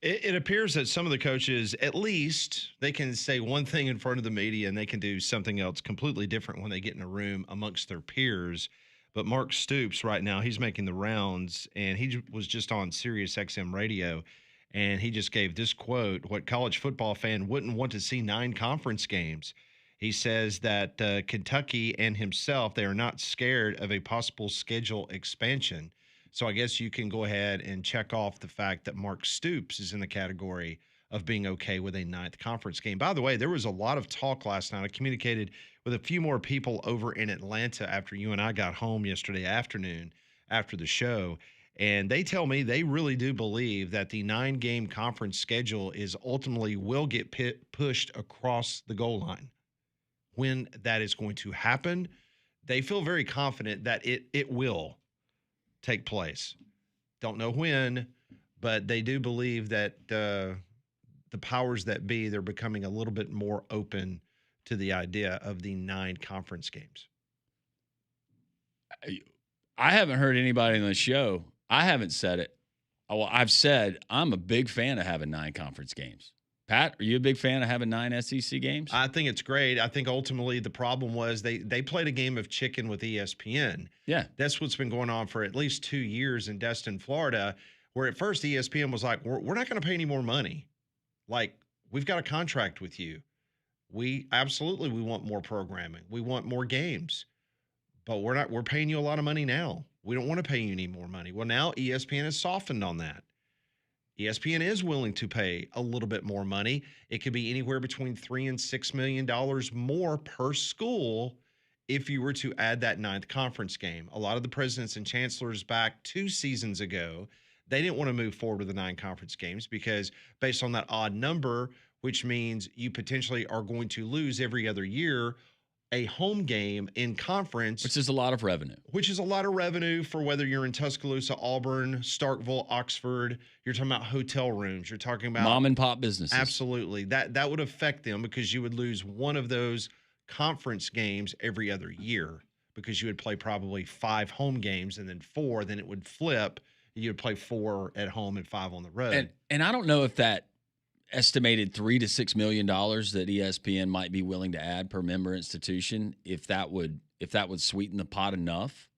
Speaker 1: It appears that some of the coaches, at least, they can say one thing in front of the media and they can do something else completely different when they get in a room amongst their peers. But Mark Stoops right now, he's making the rounds, and he was just on Sirius XM radio, and he just gave this quote: "What college football fan wouldn't want to see 9 conference games?" He says that Kentucky and himself, they are not scared of a possible schedule expansion. So I guess you can go ahead and check off the fact that Mark Stoops is in the category of being okay with a 9th conference game. By the way, there was a lot of talk last night. I communicated with a few more people over in Atlanta after you and I got home yesterday afternoon after the show. And they tell me they really do believe that the 9-game conference schedule is ultimately will get pushed across the goal line. When that is going to happen, they feel very confident that it will take place. Don't know when, but they do believe that the powers that be, they're becoming a little bit more open to the idea of the 9 conference games.
Speaker 2: I haven't heard anybody on the show. I haven't said it. Well, I've said I'm a big fan of having 9 conference games. Pat, are you a big fan of having 9 SEC games?
Speaker 1: I think it's great. I think ultimately the problem was they played a game of chicken with ESPN.
Speaker 2: Yeah.
Speaker 1: That's what's been going on for at least 2 years in Destin, Florida, where at first ESPN was like, we're not going to pay any more money. Like, we've got a contract with you. We want more programming. We want more games. But we're paying you a lot of money now. We don't want to pay you any more money. Well, now ESPN has softened on that. ESPN is willing to pay a little bit more money. It could be anywhere between $3 and $6 million more per school if you were to add that 9th conference game. A lot of the presidents and chancellors back 2 seasons ago, they didn't want to move forward with the 9 conference games because based on that odd number, which means you potentially are going to lose every other year a home game in conference.
Speaker 2: Which is a lot of revenue.
Speaker 1: Which is a lot of revenue for whether you're in Tuscaloosa, Auburn, Starkville, Oxford. You're talking about hotel rooms. You're talking about
Speaker 2: mom and pop businesses.
Speaker 1: Absolutely. That would affect them because you would lose one of those conference games every other year because you would play probably 5 home games and then 4. Then it would flip. You would play 4 at home and 5 on the road.
Speaker 2: And I don't know if that estimated $3 to $6 million that ESPN might be willing to add per member institution, if that would sweeten the pot enough.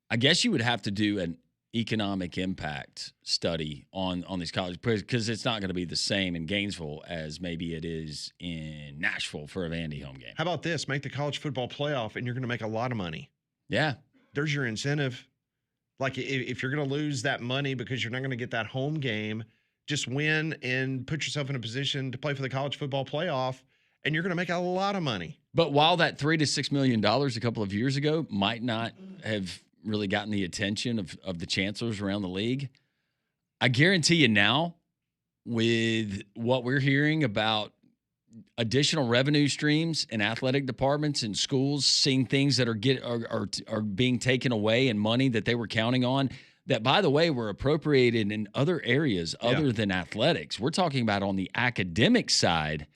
Speaker 2: I guess you would have to do an economic impact study on these colleges because it's not going to be the same in Gainesville as maybe it is in Nashville for a Vandy home game.
Speaker 1: How about this? Make the college football playoff and you're going to make a lot of money.
Speaker 2: Yeah.
Speaker 1: There's your incentive. Like if you're going to lose that money because you're not going to get that home game, just win and put yourself in a position to play for the college football playoff, and you're going to make a lot of money.
Speaker 2: But while that $3 to $6 million a couple of years ago might not have really gotten the attention of the chancellors around the league, I guarantee you now, with what we're hearing about additional revenue streams in athletic departments and schools, seeing things that are being taken away and money that they were counting on, that, by the way, were appropriated in other areas other than athletics. We're talking about on the academic side.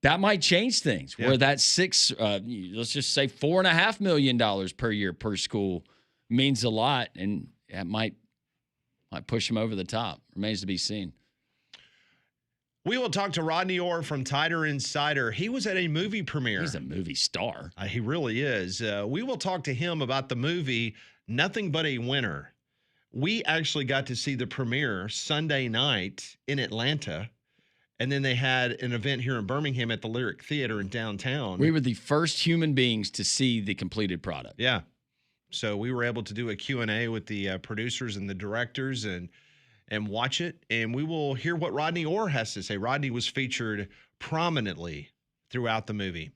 Speaker 2: That might change things where that let's just say $4.5 million per year per school means a lot, and that might push them over the top. Remains to be seen.
Speaker 1: We will talk to Rodney Orr from Tighter Insider. He was at a movie premiere.
Speaker 2: He's a movie star.
Speaker 1: He really is. We will talk to him about the movie Nothing But a Winner. We actually got to see the premiere Sunday night in Atlanta, and then they had an event here in Birmingham at the Lyric Theater in downtown.
Speaker 2: We were the first human beings to see the completed product.
Speaker 1: Yeah. So we were able to do a Q&A with the producers and the directors and watch it, and we will hear what Rodney Orr has to say. Rodney was featured prominently throughout the movie.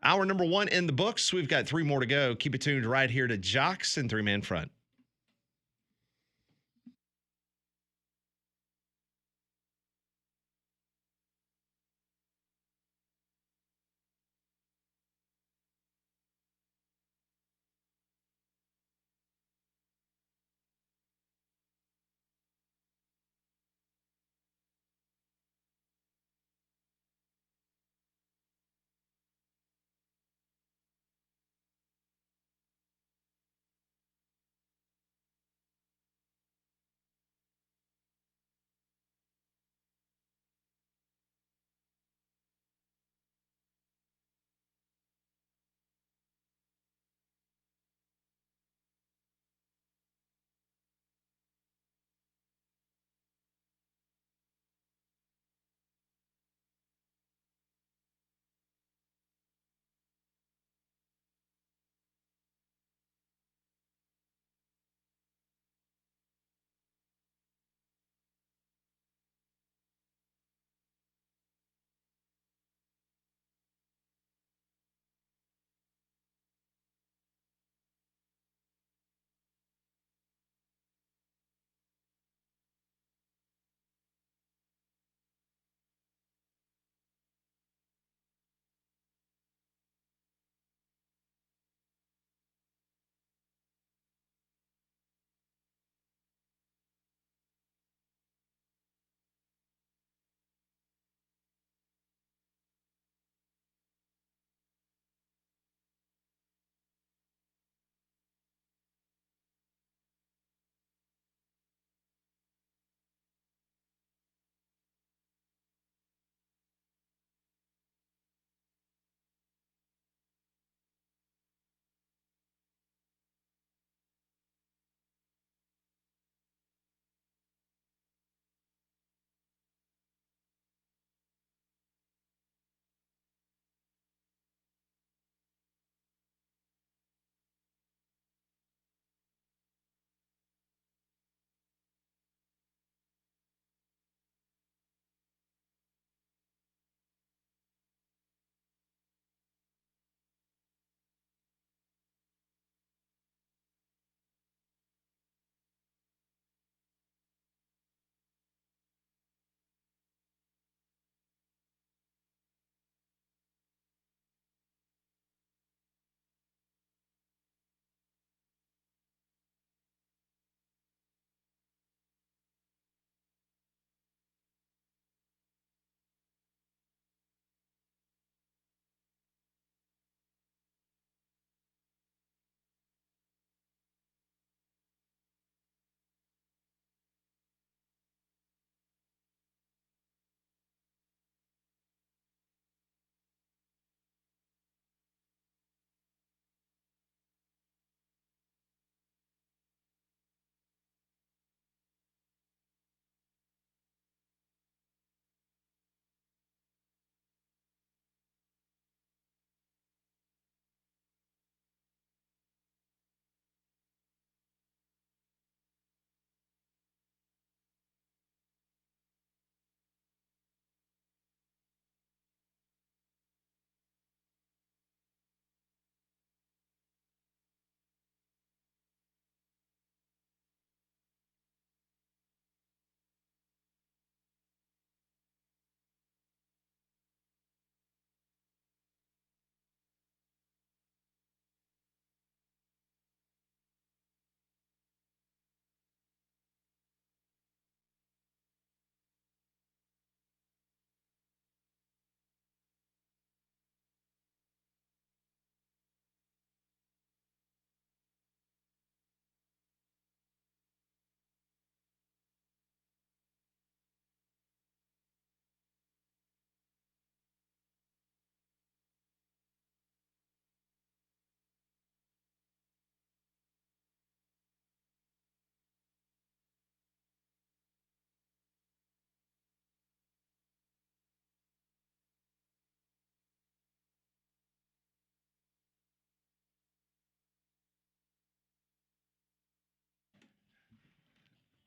Speaker 1: Hour number 1 in the books. We've got 3 more to go. Keep it tuned right here to Jox and 3 Man Front.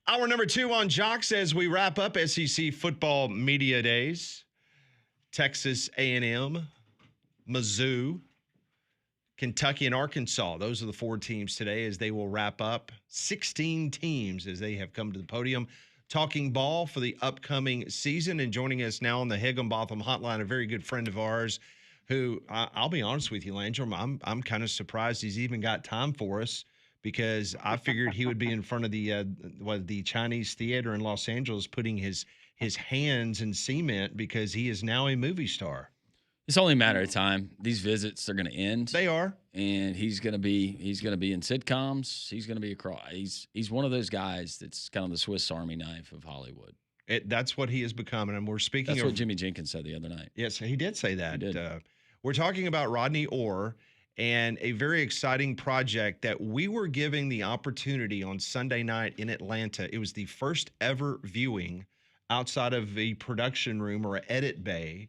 Speaker 1: Hour number 2 on Jox as we wrap up SEC football media days. Texas A&M, Mizzou, Kentucky, and Arkansas. Those are the 4 teams today as they will wrap up 16 teams as they have come to the podium talking ball for the upcoming season. And joining us now on the Higginbotham Hotline, a very good friend of ours who, I'll be honest with you, Landrum, I'm kind of surprised he's even got time for us because I figured he would be in front of the Chinese Theater in Los Angeles putting his hands in cement because he is now a movie star.
Speaker 2: It's only a matter of time. These visits are going to end.
Speaker 1: They are,
Speaker 2: and he's going to be in sitcoms. He's going to be he's one of those guys that's kind of the Swiss Army knife of Hollywood.
Speaker 1: That's what he is becoming, and we're speaking.
Speaker 2: That's what Jimmy Jenkins said the other night.
Speaker 1: Yes, he did say that.
Speaker 2: He did.
Speaker 1: We're talking about Rodney Orr and a very exciting project that we were giving the opportunity on Sunday night in Atlanta. It was the first ever viewing outside of a production room or an edit bay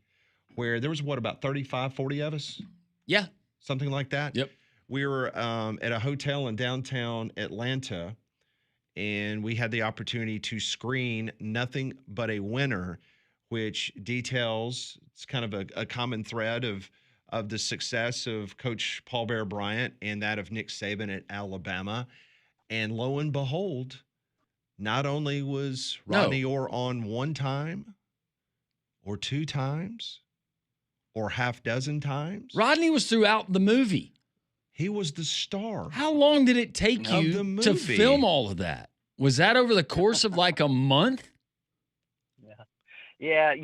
Speaker 1: where there was, about 35, 40 of us?
Speaker 2: Yeah.
Speaker 1: Something like that?
Speaker 2: Yep.
Speaker 1: We were at a hotel in downtown Atlanta, and we had the opportunity to screen Nothing But a Winner, which details, it's kind of a common thread of the success of Coach Paul Bear Bryant and that of Nick Saban at Alabama. And lo and behold, not only was Rodney Orr on 1 time or 2 times or half dozen times.
Speaker 2: Rodney was throughout the movie.
Speaker 1: He was the star.
Speaker 2: How long did it take you to film all of that? Was that over the course of like a month?
Speaker 5: Yeah.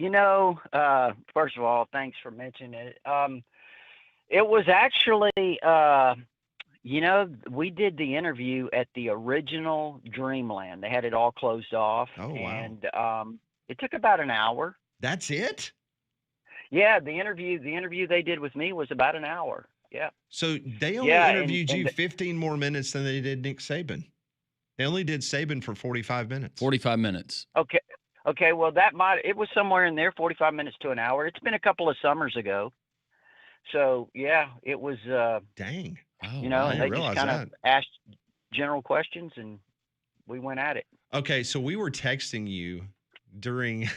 Speaker 5: First of all, thanks for mentioning it. It was actually, we did the interview at the original Dreamland. They had it all closed off.
Speaker 1: Oh, wow.
Speaker 5: And it took about an hour.
Speaker 1: That's it?
Speaker 5: Yeah, the interview they did with me was about an hour. Yeah.
Speaker 1: So they only interviewed you 15 more minutes than they did Nick Saban. They only did Saban for 45 minutes. 45 minutes.
Speaker 5: Okay. Well, it was somewhere in there, 45 minutes to an hour. It's been a couple of summers ago. So yeah, it was.
Speaker 1: Dang.
Speaker 2: Oh,
Speaker 5: and they just kind of asked general questions, and we went at it.
Speaker 1: Okay, so we were texting you during.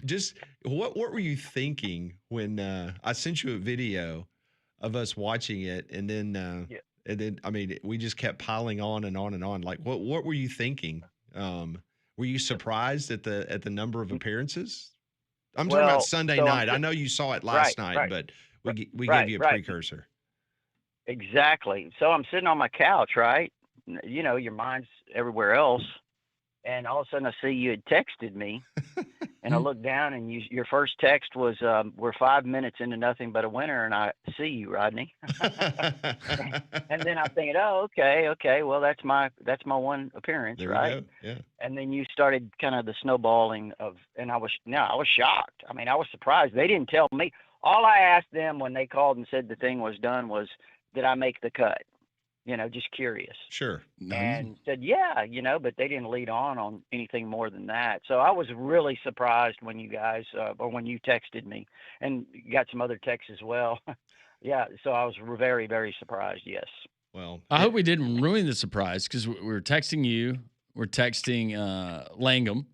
Speaker 1: Just what were you thinking when I sent you a video of us watching it, and then I mean we just kept piling on and on and on. Like what were you thinking? Were you surprised at the number of appearances? I'm talking about Sunday night. I know you saw it last night, but we gave you a precursor.
Speaker 5: Exactly. So I'm sitting on my couch, right? Your mind's everywhere else. And all of a sudden I see you had texted me and I look down and your first text was, we're 5 minutes into Nothing But a Winner and I see you, Rodney. And then I'm thinking, oh, okay. Well, that's my one appearance,
Speaker 1: there
Speaker 5: right?
Speaker 1: Yeah.
Speaker 5: And then you started kind of the snowballing and I was shocked. I mean, I was surprised. They didn't tell me. All I asked them when they called and said the thing was done was, did I make the cut? Just curious.
Speaker 1: Sure.
Speaker 5: And said, yeah, but they didn't lead on anything more than that. So I was really surprised when you guys, or when you texted me and got some other texts as well. Yeah. So I was very, very surprised. Yes.
Speaker 2: Well, I hope we didn't ruin the surprise because we were texting you. We're texting Langham,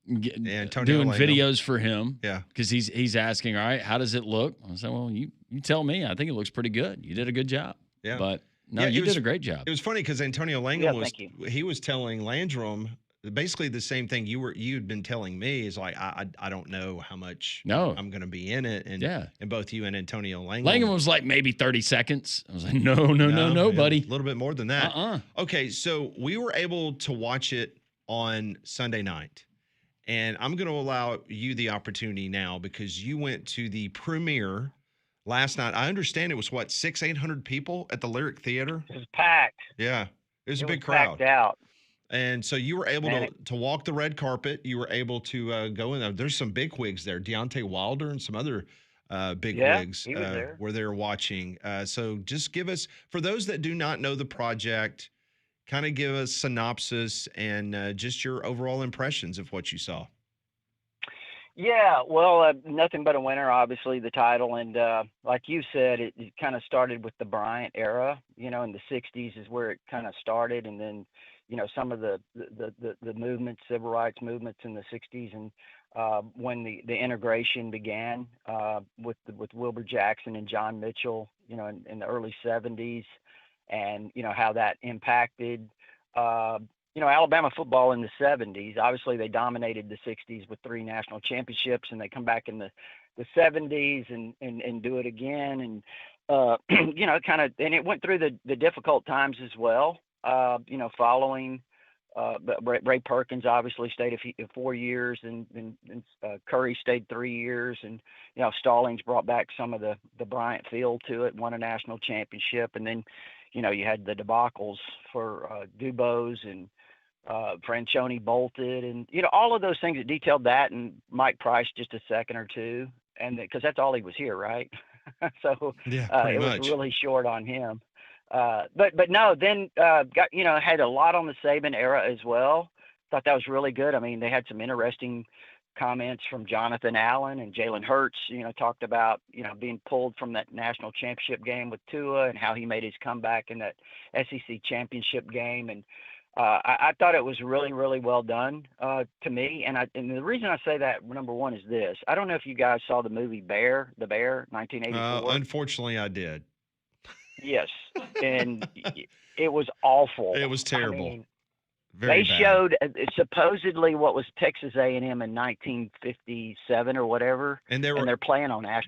Speaker 2: doing videos for him.
Speaker 1: Yeah.
Speaker 2: Because he's asking, all right, how does it look? I said, well, you tell me. I think it looks pretty good. You did a good job.
Speaker 1: Yeah.
Speaker 2: But no, you did a great job.
Speaker 1: It was funny because Antonio Langham was telling Landrum basically the same thing you'd been telling me is like I don't know how much I'm going to be in it, and both you and Antonio Langham
Speaker 2: was like maybe 30 seconds. I was like no, buddy,
Speaker 1: a little bit more than that. Okay, so we were able to watch it on Sunday night, and I'm going to allow you the opportunity now because you went to the premiere last night. I understand it was 600-800 people at the Lyric Theater.
Speaker 5: It was packed.
Speaker 1: Yeah, it was a big crowd.
Speaker 5: Packed out.
Speaker 1: And so you were able to walk the red carpet. You were able to go in there. There's some big wigs there. Deontay Wilder and some other big wigs were there watching. So just give us, for those that do not know the project, kind of give us synopsis and just your overall impressions of what you saw.
Speaker 5: Yeah, well, Nothing But a Winner, obviously the title, and like you said, it kind of started with the Bryant era. In the '60s is where it kind of started, and then some of the movements, civil rights movements in the 60s, and when the integration began with Wilbur Jackson and John Mitchell, in the early 70s, and how that impacted Alabama football in the 70s. Obviously, they dominated the 60s with 3 national championships, and they come back in the 70s and do it again, and and it went through the difficult times as well. Following. Ray Perkins obviously stayed 4 years, and Curry stayed 3 years, and Stallings brought back some of the Bryant feel to it, won a national championship, and then you had the debacles for Dubose, and Franchione bolted, and all of those things that detailed that, and Mike Price just a second or two, and because that's all he was here, right? So
Speaker 1: Yeah,
Speaker 5: it
Speaker 1: pretty much.
Speaker 5: was really short on him. But no, then got had a lot on the Saban era as well. Thought that was really good. I mean, they had some interesting comments from Jonathan Allen, and Jalen Hurts. Talked about being pulled from that national championship game with Tua, and how he made his comeback in that SEC championship game. And I thought it was really, really well done to me. And the reason I say that, number one, is this: I don't know if you guys saw the movie The Bear, 1984.
Speaker 1: Unfortunately, I did.
Speaker 5: Yes, and it was awful.
Speaker 1: It was terrible.
Speaker 5: I mean,
Speaker 1: Very
Speaker 5: they
Speaker 1: bad.
Speaker 5: showed supposedly what was Texas A&M in 1957 or whatever,
Speaker 1: And
Speaker 5: they're playing on
Speaker 1: Yes.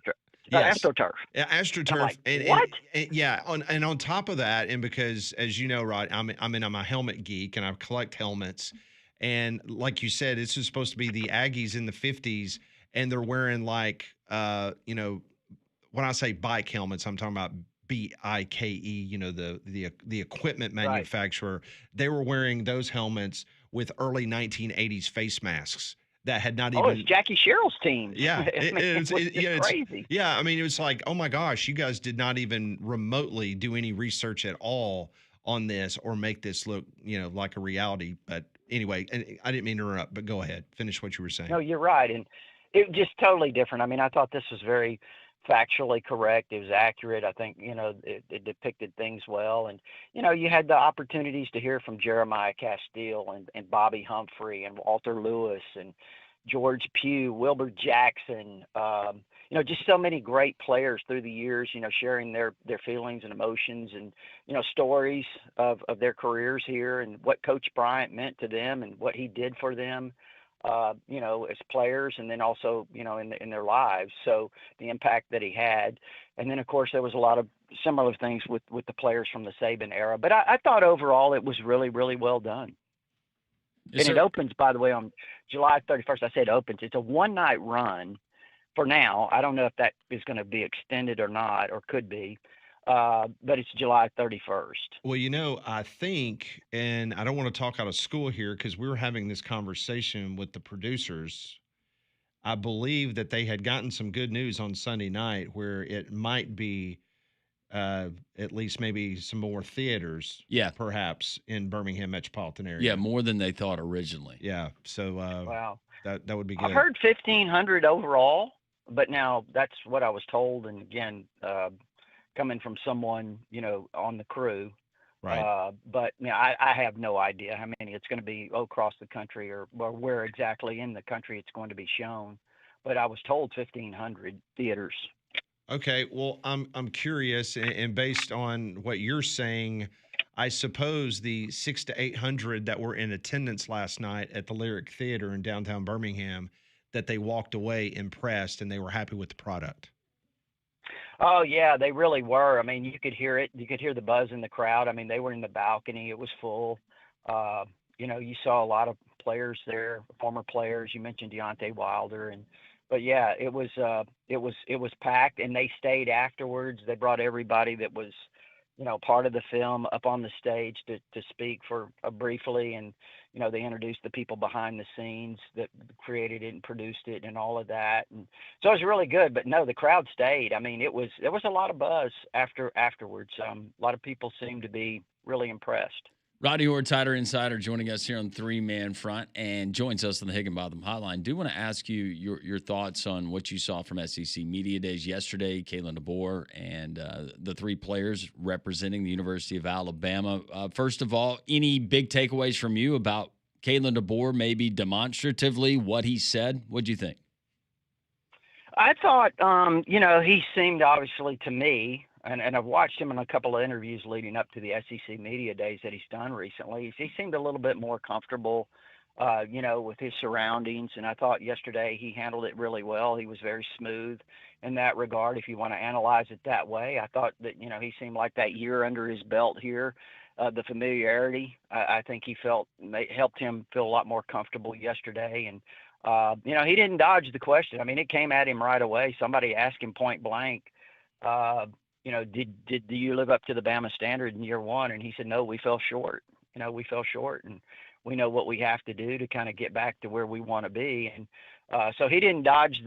Speaker 5: AstroTurf.
Speaker 1: Yeah, AstroTurf.
Speaker 5: like,
Speaker 1: and,
Speaker 5: what?
Speaker 1: And on top of that, and because, as you know, Rod, I'm a helmet geek, and I collect helmets. And like you said, this is supposed to be the Aggies in the 50s, and they're wearing when I say bike helmets, I'm talking about BIKE, the equipment manufacturer. Right. They were wearing those helmets with early 1980s face masks that had not even.
Speaker 5: Oh, it's Jackie Sherrill's team.
Speaker 1: Yeah,
Speaker 5: it's crazy.
Speaker 1: Yeah, I mean, it was like, oh my gosh, you guys did not even remotely do any research at all on this or make this look, like a reality. But anyway, and I didn't mean to interrupt, but go ahead, finish what you were saying.
Speaker 5: No, you're right, and it just totally different. I mean, I thought this was very factually correct. It was accurate. I think, it depicted things well. And, you had the opportunities to hear from Jeremiah Castile and Bobby Humphrey and Walter Lewis and George Pugh, Wilbur Jackson, just so many great players through the years, sharing their feelings and emotions and, stories of their careers here, and what Coach Bryant meant to them and what he did for them. As players, and then also, in their lives. So the impact that he had. And then, of course, there was a lot of similar things with the players from the Saban era. But I thought overall it was really, really well done. It opens, by the way, on July 31st. I said opens. It's a one-night run for now. I don't know if that is going to be extended or not, or could be. But it's July 31st.
Speaker 1: Well, I think, and I don't want to talk out of school here because we were having this conversation with the producers. I believe that they had gotten some good news on Sunday night where it might be at least maybe some more theaters, perhaps in Birmingham metropolitan area.
Speaker 2: Yeah, more than they thought originally.
Speaker 1: Yeah, so
Speaker 5: wow,
Speaker 1: that would be good.
Speaker 5: I've heard 1,500 overall, but now that's what I was told, and again, coming from someone, on the crew.
Speaker 1: Right.
Speaker 5: But I have no idea how many it's going to be across the country or where exactly in the country it's going to be shown. But I was told 1,500 theaters.
Speaker 1: Okay. Well, I'm curious, and based on what you're saying, I suppose the 600 to 800 that were in attendance last night at the Lyric Theater in downtown Birmingham, that they walked away impressed and they were happy with the product.
Speaker 5: Oh, yeah, they really were. I mean, you could hear it. You could hear the buzz in the crowd. I mean, they were in the balcony. It was full. You saw a lot of players there, former players. You mentioned Deontay Wilder. But, yeah, it was packed, and they stayed afterwards. They brought everybody that was, part of the film up on the stage to speak for briefly. And, they introduced the people behind the scenes that created it and produced it and all of that. And so it was really good. But no, the crowd stayed. I mean, there was a lot of buzz afterwards. A lot of people seemed to be really impressed.
Speaker 2: Rodney Orr, Tighter Insider, joining us here on Three Man Front and joins us on the Higginbotham Hotline. Do want to ask you your thoughts on what you saw from SEC Media Days yesterday, Kalen DeBoer, and the three players representing the University of Alabama. First of all, any big takeaways from you about Kalen DeBoer, maybe demonstratively what he said? What'd you think?
Speaker 5: I thought, he seemed obviously to me, and I've watched him in a couple of interviews leading up to the SEC Media Days that he's done recently. He seemed a little bit more comfortable, with his surroundings. And I thought yesterday he handled it really well. He was very smooth in that regard, if you want to analyze it that way. I thought that, he seemed like that year under his belt here, the familiarity, I think he helped him feel a lot more comfortable yesterday. And, he didn't dodge the question. I mean, it came at him right away. Somebody asked him point blank, do you live up to the Bama standard in year one? And he said, no, we fell short. We fell short, and we know what we have to do to kind of get back to where we want to be. And so he didn't dodge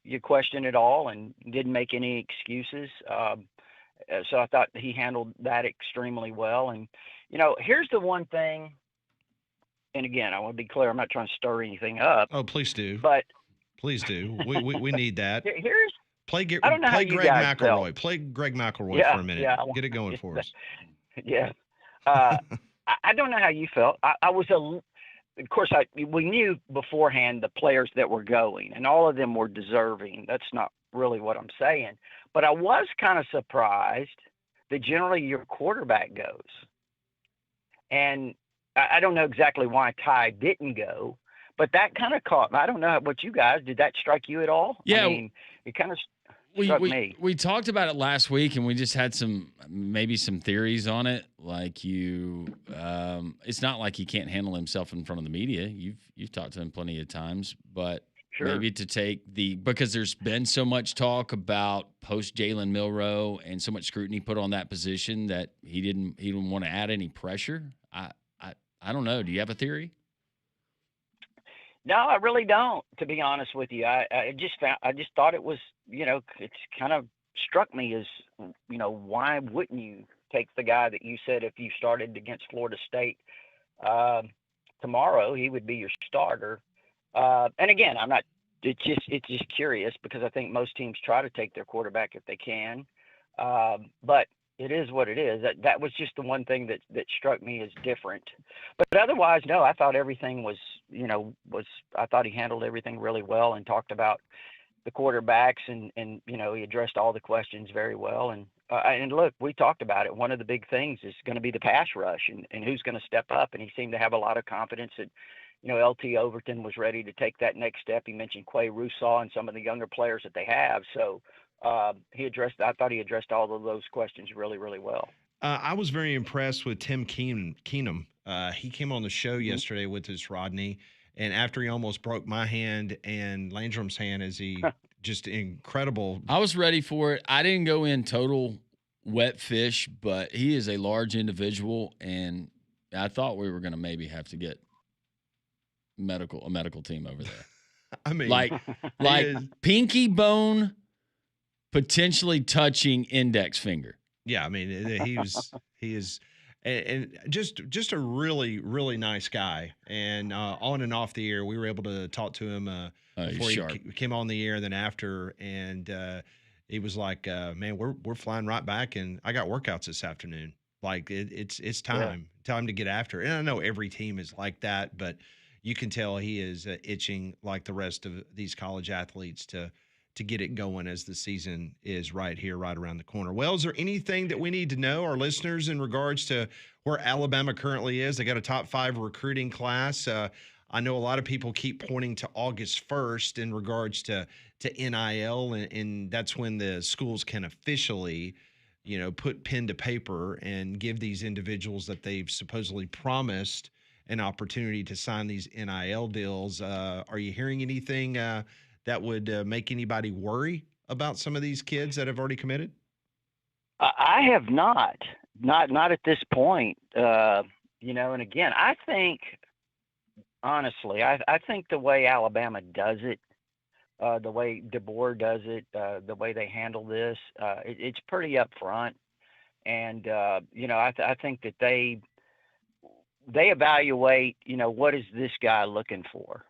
Speaker 5: your question at all and didn't make any excuses. So I thought he handled that extremely well. And, here's the one thing. And again, I want to be clear, I'm not trying to stir anything up.
Speaker 1: Oh, please do.
Speaker 5: But
Speaker 1: please do. We need that. Play Greg McElroy. Play Greg McElroy for a minute.
Speaker 5: Yeah,
Speaker 1: get it going for us.
Speaker 5: Yeah. I don't know how you felt. I was of course, we knew beforehand the players that were going, and all of them were deserving. That's not really what I'm saying. But I was kind of surprised that generally your quarterback goes. And I don't know exactly why Ty didn't go, but that kind of caught me. I don't know about you guys. Did that strike you at all?
Speaker 2: Yeah.
Speaker 5: I mean, it kind of struck me.
Speaker 2: We talked about it last week, and we just had some theories on it. Like it's not like he can't handle himself in front of the media. You've talked to him plenty of times, but
Speaker 5: sure.
Speaker 2: Maybe to take because there's been so much talk about post Jalen Milroe and so much scrutiny put on that position that he didn't want to add any pressure. I don't know. Do you have a theory?
Speaker 5: No, I really don't, to be honest with you. I just thought it was, it's kind of struck me as, why wouldn't you take the guy that you said if you started against Florida State tomorrow, he would be your starter. And again, it's just curious because I think most teams try to take their quarterback if they can. But it is what it is. That was just the one thing that struck me as different. But otherwise, no, I thought everything was I thought he handled everything really well and talked about the quarterbacks and he addressed all the questions very well. And look, we talked about it. One of the big things is going to be the pass rush and who's going to step up. And he seemed to have a lot of confidence that, LT Overton was ready to take that next step. He mentioned Quay Rousseau and some of the younger players that they have. So, I thought he addressed all of those questions really, really well.
Speaker 1: I was very impressed with Tim Keenum. He came on the show yesterday with us, Rodney, and after he almost broke my hand and Landrum's hand, just incredible.
Speaker 2: I was ready for it. I didn't go in total wet fish, but he is a large individual, and I thought we were going to maybe have to get a medical team over there.
Speaker 1: I mean,
Speaker 2: like pinky bone potentially touching index finger.
Speaker 1: Yeah, I mean, he is, and just a really, really nice guy. And on and off the air, we were able to talk to him before he came on the air, and then after, and he was like, "Man, we're flying right back, and I got workouts this afternoon. Like it's time to get after it." And I know every team is like that, but you can tell he is itching like the rest of these college athletes to get it going as the season is right here, right around the corner. Well, is there anything that we need to know, our listeners, in regards to where Alabama currently is? They got a top 5 recruiting class. I know a lot of people keep pointing to August 1st in regards to NIL, and that's when the schools can officially, put pen to paper and give these individuals that they've supposedly promised an opportunity to sign these NIL deals. Are you hearing anything that would make anybody worry about some of these kids that have already committed?
Speaker 5: I have not at this point. And again, I think, honestly, I think the way Alabama does it, the way DeBoer does it, the way they handle this, it's pretty upfront. And, I think that they they evaluate, what is this guy looking for?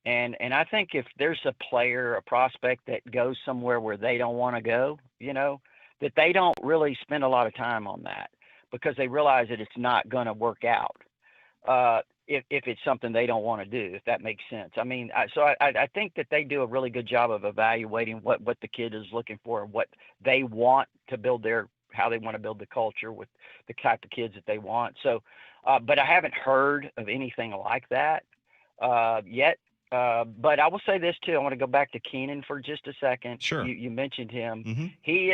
Speaker 5: And I think if there's a player, a prospect that goes somewhere where they don't want to go, that they don't really spend a lot of time on that because they realize that it's not going to work out if it's something they don't want to do, if that makes sense. I mean, I think that they do a really good job of evaluating what the kid is looking for and what they want to build how they want to build the culture with the type of kids that they want. So, but I haven't heard of anything like that yet. But I will say this too. I want to go back to Keenan for just a second.
Speaker 1: Sure.
Speaker 5: You mentioned him.
Speaker 1: Mm-hmm.
Speaker 5: He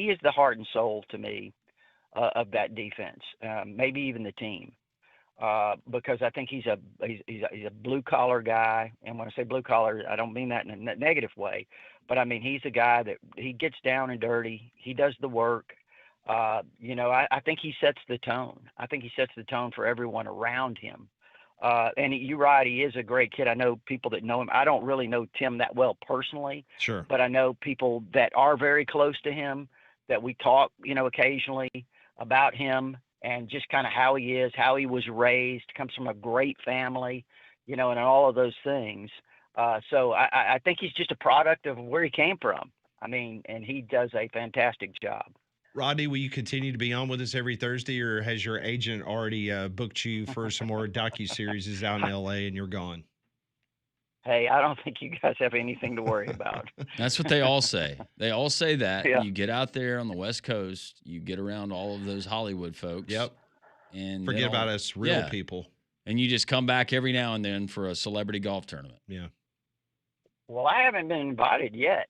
Speaker 5: is the heart and soul to me of that defense. Maybe even the team, because I think he's a blue collar guy. And when I say blue collar, I don't mean that in a negative way, but I mean he's a guy that he gets down and dirty. He does the work. I think he sets the tone. I think he sets the tone for everyone around him. And you're right, he is a great kid. I know people that know him. I don't really know Tim that well personally.
Speaker 1: Sure.
Speaker 5: But I know people that are very close to him that we talk, occasionally about him and just kind of how he is, how he was raised, comes from a great family, and all of those things. So I think he's just a product of where he came from. I mean, and he does a fantastic job.
Speaker 1: Rodney, will you continue to be on with us every Thursday, or has your agent already booked you for some more docuseries out in L.A. and you're gone?
Speaker 5: Hey, I don't think you guys have anything to worry about.
Speaker 2: That's what they all say. They all say that.
Speaker 5: Yeah.
Speaker 2: You get out there on the West Coast, you get around all of those Hollywood folks.
Speaker 1: Yep.
Speaker 2: And
Speaker 1: forget about us real people.
Speaker 2: And you just come back every now and then for a celebrity golf tournament.
Speaker 1: Yeah.
Speaker 5: Well, I haven't been invited yet.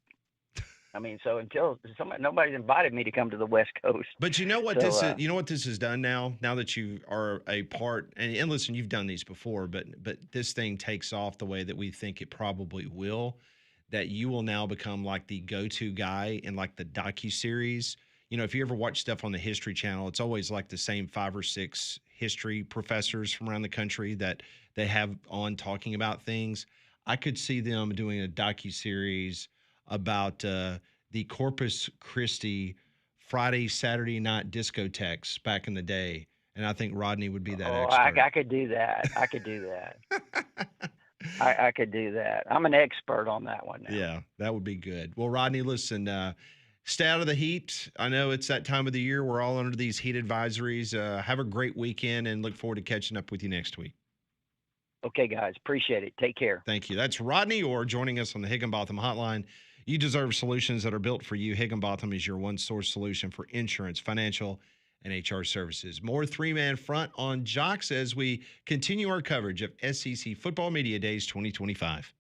Speaker 5: I mean, so until nobody's invited me to come to the West Coast.
Speaker 1: But you know what this has done now that you are a part, and listen, you've done these before, but this thing takes off the way that we think it probably will, that you will now become like the go-to guy in like the docuseries. If you ever watch stuff on the History Channel, it's always like the same 5 or 6 history professors from around the country that they have on talking about things. I could see them doing a docuseries about the Corpus Christi Friday, Saturday night discotheques back in the day. And I think Rodney would be that expert.
Speaker 5: I could do that. I could do that. I could do that. I'm an expert on that one now.
Speaker 1: Yeah, that would be good. Well, Rodney, listen, stay out of the heat. I know it's that time of the year. We're all under these heat advisories. Have a great weekend and look forward to catching up with you next week.
Speaker 5: Okay, guys. Appreciate it. Take care.
Speaker 1: Thank you. That's Rodney Orr joining us on the Higginbotham Hotline. You deserve solutions that are built for you. Higginbotham is your one-source solution for insurance, financial, and HR services. More three-man front on Jox as we continue our coverage of SEC Football Media Days 2025.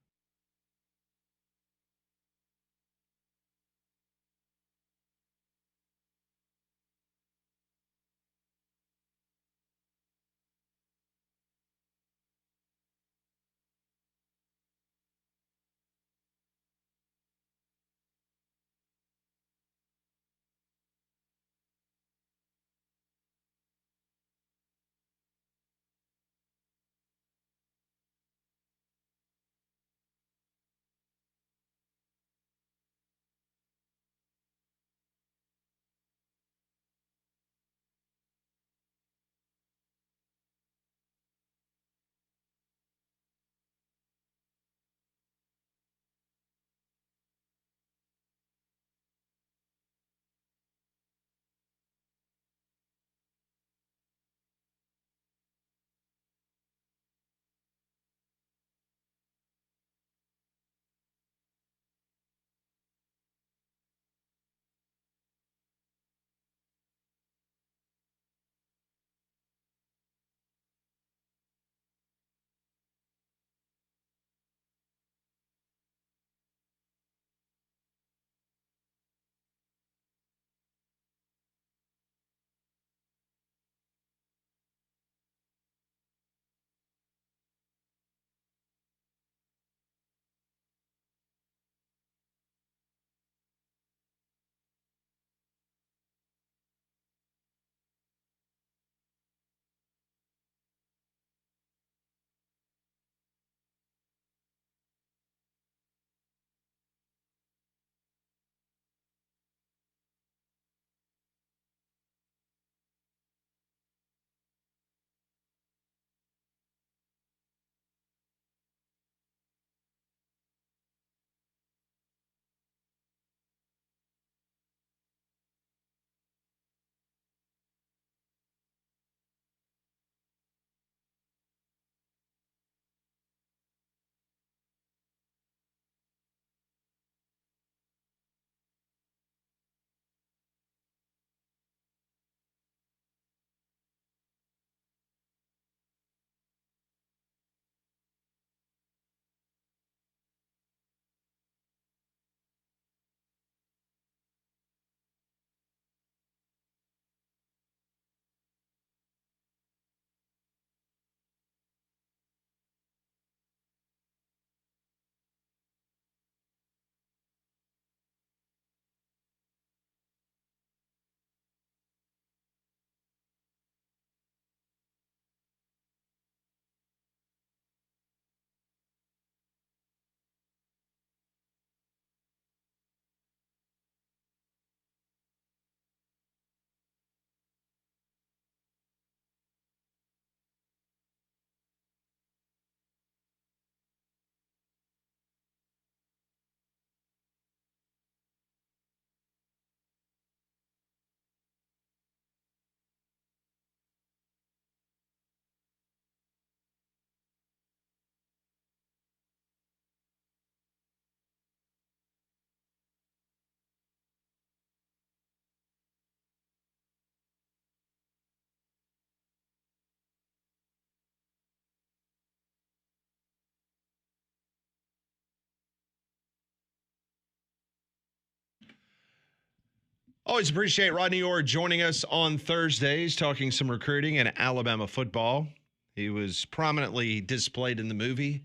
Speaker 1: Always appreciate Rodney Orr joining us on Thursdays, talking some recruiting and Alabama football. He was prominently displayed in the movie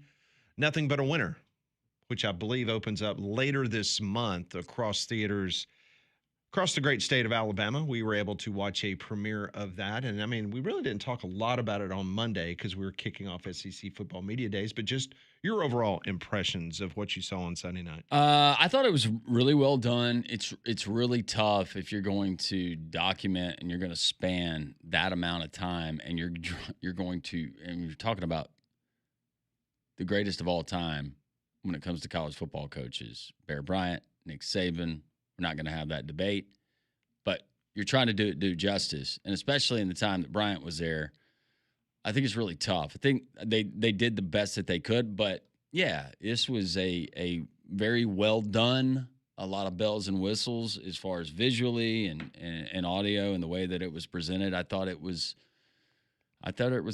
Speaker 1: Nothing But a Winner, which I believe opens up later this month across theaters across the great state of Alabama. We were able to watch a premiere of that. And I mean, we really didn't talk a lot about it on Monday because we were kicking off SEC Football Media Days, but just your overall impressions of what you saw on Sunday night.
Speaker 2: I thought it was really well done. It's really tough if you're going to document and you're going to span that amount of time, and you're going to, and you're talking about the greatest of all time when it comes to college football coaches, Bear Bryant, Nick Saban. We're not going to have that debate, but you're trying to do justice, and especially in the time that Bryant was there, I think it's really tough. I think they did the best that they could, but yeah, this was a very well done, a lot of bells and whistles as far as visually and audio and the way that it was presented. I thought it was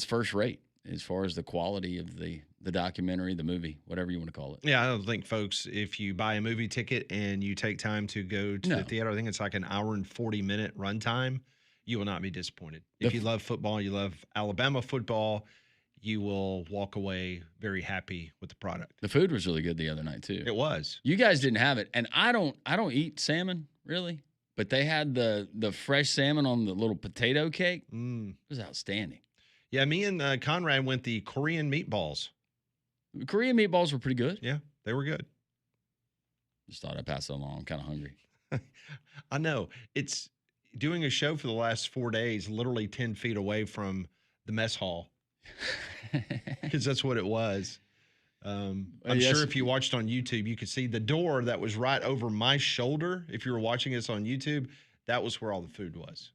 Speaker 2: first rate as far as the quality of the documentary, the movie, whatever you want to call it.
Speaker 1: Yeah, I don't think, folks, if you buy a movie ticket and you take time to go to the theater, I think it's like an hour and 40-minute runtime, you will not be disappointed. If you love football, you love Alabama football, you will walk away very happy with the product.
Speaker 2: The food was really good the other night too.
Speaker 1: It was.
Speaker 2: You guys didn't have it, and I don't eat salmon really, but they had the fresh salmon on the little potato cake. It was outstanding.
Speaker 1: Yeah, me and Conrad went the Korean meatballs.
Speaker 2: The Korean meatballs were pretty good.
Speaker 1: Yeah, they were good.
Speaker 2: Just thought I'd pass it along. I'm kind of hungry.
Speaker 1: I know. It's doing a show for the last 4 days, literally 10 feet away from the mess hall, because that's what it was. I'm sure if you watched on YouTube, you could see the door that was right over my shoulder. If you were watching us on YouTube, that was where all the food was.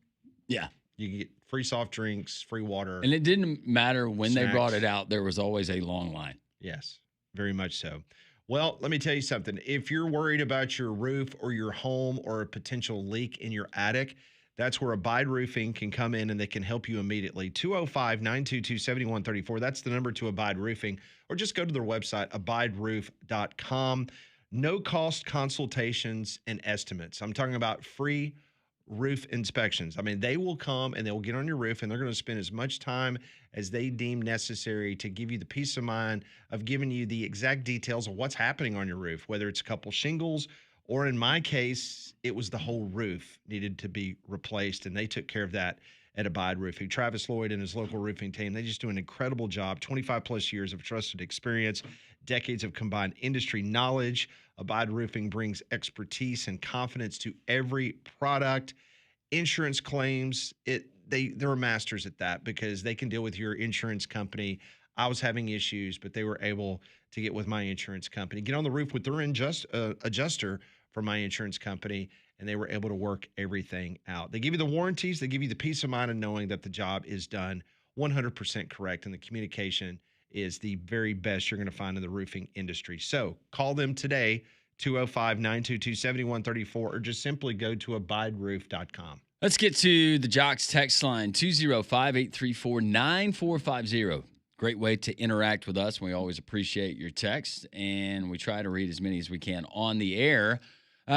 Speaker 2: Yeah.
Speaker 1: You could get free soft drinks, free water.
Speaker 2: And it didn't matter when
Speaker 1: snacks.
Speaker 2: they brought it out, there was always a long line.
Speaker 1: Yes, very much so. Well, let me tell you something. If you're worried about your roof or your home or a potential leak in your attic, that's where Abide Roofing can come in and they can help you immediately. 205-922-7134. That's the number to Abide Roofing. Or just go to their website, abideroof.com. No cost consultations and estimates. I'm talking about free roof inspections. I mean, they will come and they will get on your roof and they're going to spend as much time as they deem necessary to give you the peace of mind of giving you the exact details of what's happening on your roof, whether it's a couple shingles or in my case, it was the whole roof needed to be replaced, and they took care of that at Abide Roofing. Travis Lloyd and his local roofing team, they just do an incredible job. 25 plus years of trusted experience, decades of combined industry knowledge. Abide Roofing brings expertise and confidence to every product. Insurance claims, they're masters at that because they can deal with your insurance company. I was having issues, but they were able to get with my insurance company, get on the roof with their adjuster for my insurance company, and they were able to work everything out. They give you the warranties. They give you the peace of mind of knowing that the job is done 100% correct, and the communication is the very best you're going to find in the roofing industry. So call them today, 205-922-7134, or just simply go to abideroof.com.
Speaker 2: Let's get to the Jox text line, 205-834-9450. Great way to interact with us. We always appreciate your text, and we try to read as many as we can on the air.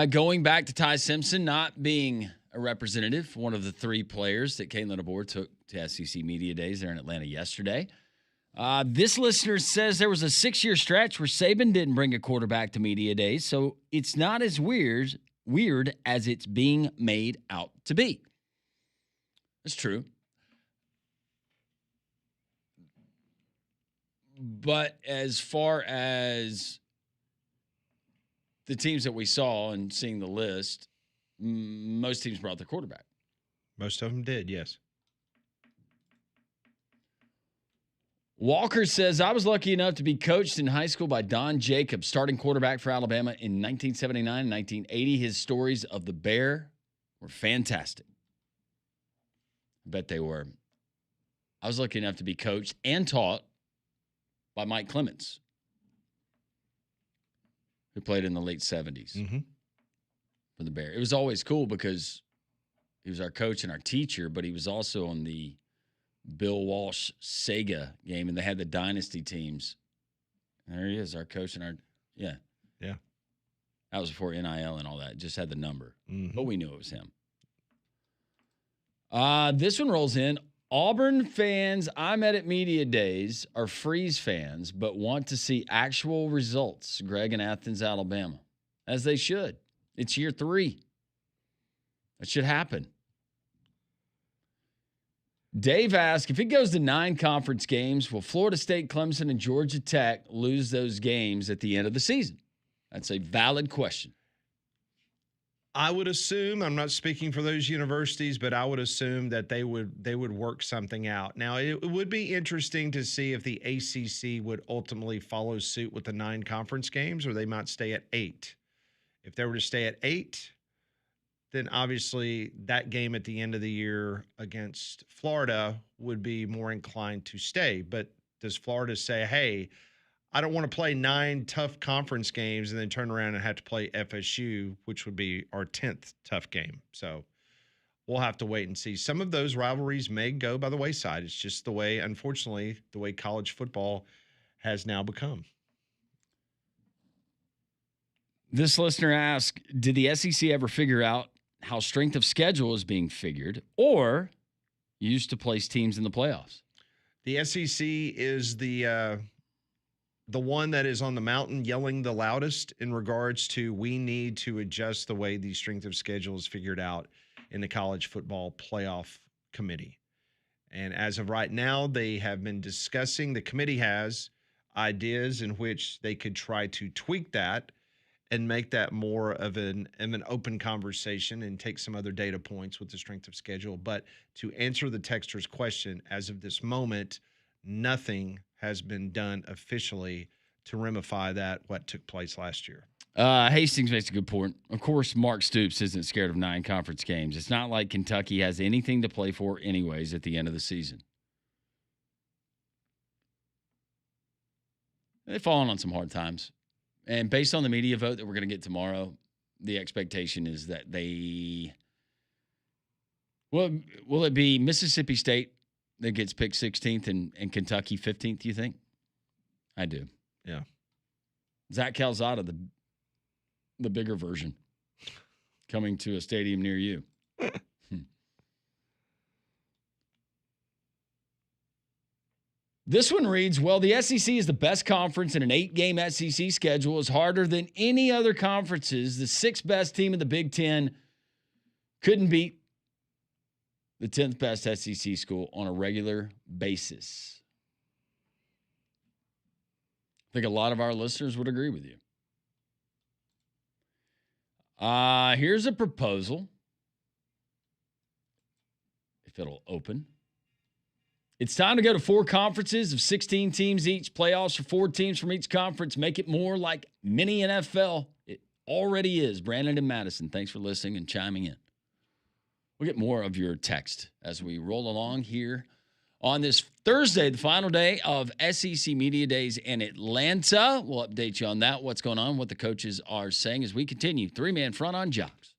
Speaker 2: Going back to Ty Simpson not being a representative, one of the three players that Caitlin DeBoer took to SEC Media Days there in Atlanta yesterday. This listener says there was a 6-year stretch where Saban didn't bring a quarterback to Media Days, so it's not as weird as it's being made out to be. That's true. But as far as the teams that we saw and seeing the list, most teams brought their quarterback.
Speaker 1: Most of them did, yes.
Speaker 2: Walker says, I was lucky enough to be coached in high school by Don Jacobs, starting quarterback for Alabama in 1979 and 1980. His stories of the Bear were fantastic. I bet they were. I was lucky enough to be coached and taught by Mike Clements, who played in the late 70s for the Bear. It was always cool because he was our coach and our teacher, but he was also on the Bill Walsh Sega game, and they had the dynasty teams. And there he is, our coach and our yeah. That was before NIL and all that. Just had the number, but we knew it was him. This one rolls in. Auburn fans I met at media days are Freeze fans, but want to see actual results. Greg in Athens, Alabama. As they should. It's year 3. That should happen. Dave asked, if it goes to 9 conference games, will Florida State, Clemson, and Georgia Tech lose those games at the end of the season? That's a valid question.
Speaker 1: I would assume, I'm not speaking for those universities, but I would assume that they would work something out. Now, it would be interesting to see if the ACC would ultimately follow suit with the 9 conference games, or they might stay at 8. If they were to stay at 8, then obviously that game at the end of the year against Florida would be more inclined to stay. But does Florida say, hey, I don't want to play 9 tough conference games and then turn around and have to play FSU, which would be our 10th tough game. So we'll have to wait and see. Some of those rivalries may go by the wayside. It's just the way, unfortunately, the way college football has now become.
Speaker 2: This listener asked, did the SEC ever figure out how strength of schedule is being figured or used to place teams in the playoffs?
Speaker 1: The SEC is the one that is on the mountain yelling the loudest in regards to we need to adjust the way the strength of schedule is figured out in the college football playoff committee. And as of right now, they have been discussing, the committee has ideas in which they could try to tweak that and make that more of an open conversation and take some other data points with the strength of schedule. But to answer the texter's question, as of this moment, nothing has been done officially to ramify that what took place last year.
Speaker 2: Hastings makes a good point. Of course, Mark Stoops isn't scared of 9 conference games. It's not like Kentucky has anything to play for anyways at the end of the season. They've fallen on some hard times. And based on the media vote that we're going to get tomorrow, the expectation is that they will it be Mississippi State that gets picked 16th and Kentucky 15th, you think? I do.
Speaker 1: Yeah.
Speaker 2: Zach Calzada, the bigger version, coming to a stadium near you. This one reads, well, the SEC is the best conference, and an 8-game SEC schedule is harder than any other conferences. The 6th best team in the Big Ten couldn't beat the 10th best SEC school on a regular basis. I think a lot of our listeners would agree with you. Here's a proposal, if it'll open. It's time to go to 4 conferences of 16 teams each, playoffs for 4 teams from each conference. Make it more like mini NFL. It already is. Brandon and Madison, thanks for listening and chiming in. We'll get more of your text as we roll along here on this Thursday, the final day of SEC Media Days in Atlanta. We'll update you on that, what's going on, what the coaches are saying as we continue. 3-man front on Jox.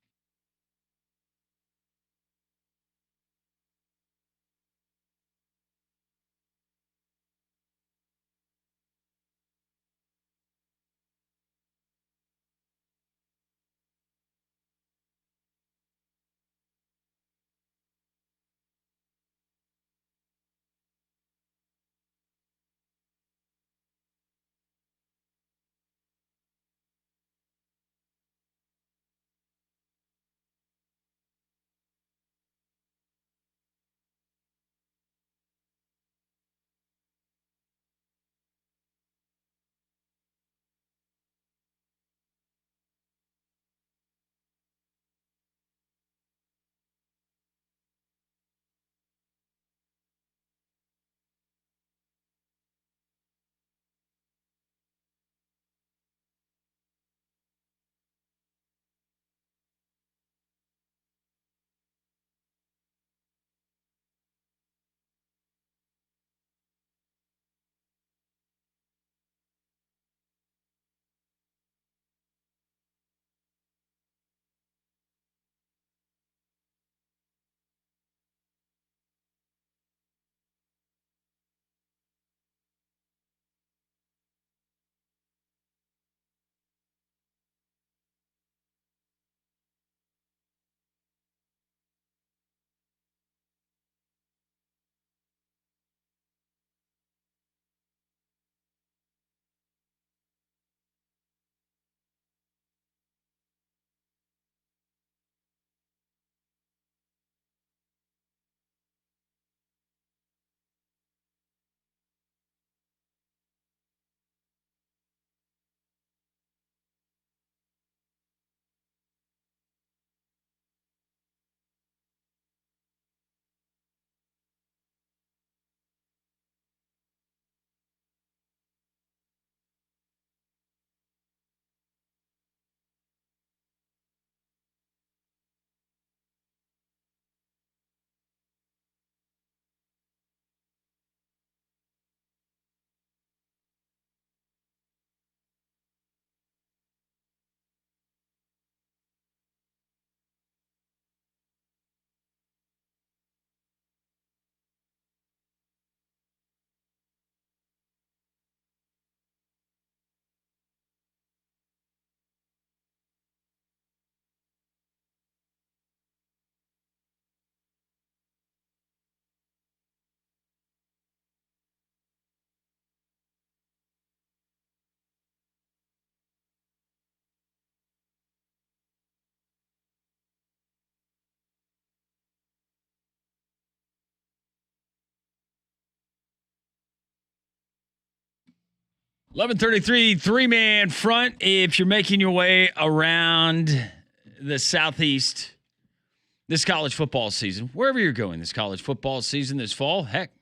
Speaker 2: 11:33, three-man front. If you're making your way around the Southeast this college football season, wherever you're going this college football season this fall, heck,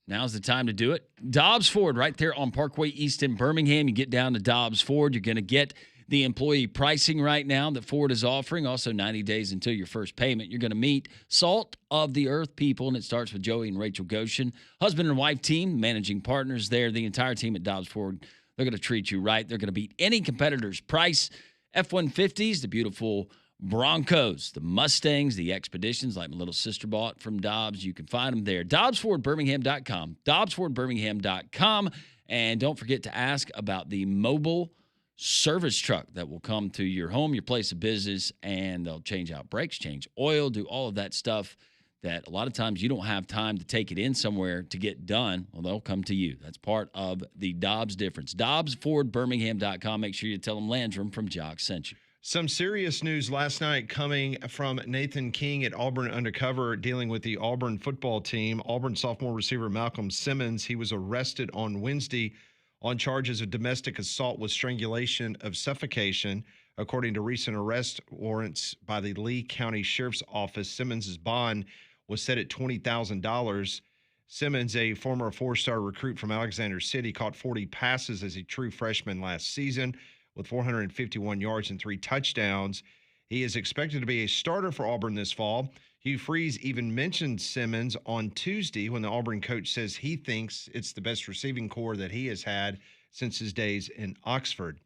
Speaker 2: now's the time to do it. Dobbs Ford, right there on Parkway East in Birmingham. You get down to Dobbs Ford, you're going to get the employee pricing right now that Ford is offering. Also 90 days until your first payment. You're going to meet Salt of the Earth people, and it starts with Joey and Rachel Goshen. Husband and wife team, managing partners there. The entire team at Dobbs Ford, they're going to treat you right. They're going to beat any competitor's price. F-150s, the beautiful Broncos, the Mustangs, the Expeditions, like my little sister bought from Dobbs. You can find them there. DobbsFordBirmingham.com. DobbsFordBirmingham.com. And don't forget to ask about the mobile service truck that will come to your home, your place of business, and they'll change out brakes, change oil, do all of that stuff that a lot of times you don't have time to take it in somewhere to get done. Well, they'll come to you. That's part of the Dobbs difference. DobbsFordBirmingham.com. Make sure you tell them Landrum from Jox sent you.
Speaker 1: Some serious news last night coming from Nathan King at Auburn Undercover, dealing with the Auburn football team. Auburn sophomore receiver Malcolm Simmons, he was arrested on Wednesday on charges of domestic assault with strangulation of suffocation. According to recent arrest warrants by the Lee County Sheriff's Office, Simmons' bond was set at $20,000. Simmons, a former four-star recruit from Alexander City, caught 40 passes as a true freshman last season with 451 yards and 3 touchdowns. He is expected to be a starter for Auburn this fall. Hugh Freeze even mentioned Simmons on Tuesday when the Auburn coach says he thinks it's the best receiving corps that he has had since his days in Oxford.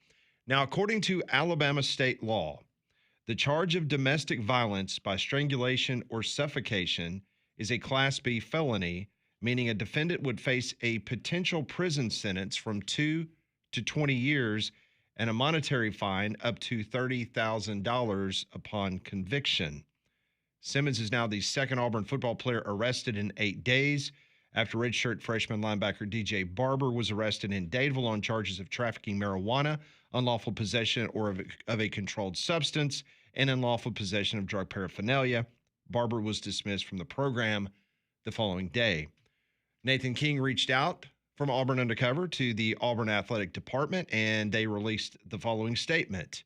Speaker 1: Now, according to Alabama state law, the charge of domestic violence by strangulation or suffocation is a Class B felony, meaning a defendant would face a potential prison sentence from 2 to 20 years and a monetary fine up to $30,000 upon conviction. Simmons is now the second Auburn football player arrested in 8 days after redshirt freshman linebacker DJ Barber was arrested in Dadeville on charges of trafficking marijuana, unlawful possession of a controlled substance, and unlawful possession of drug paraphernalia. Barber was dismissed from the program the following day. Nathan King reached out from Auburn Undercover to the Auburn Athletic Department, and they released the following statement.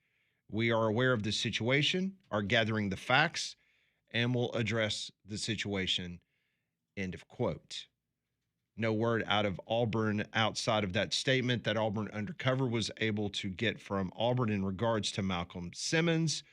Speaker 1: We are aware of this situation, are gathering the facts, and will address the situation, end of quote. No word out of Auburn outside of that statement that Auburn Undercover was able to get from Auburn in regards to Malcolm Simmons.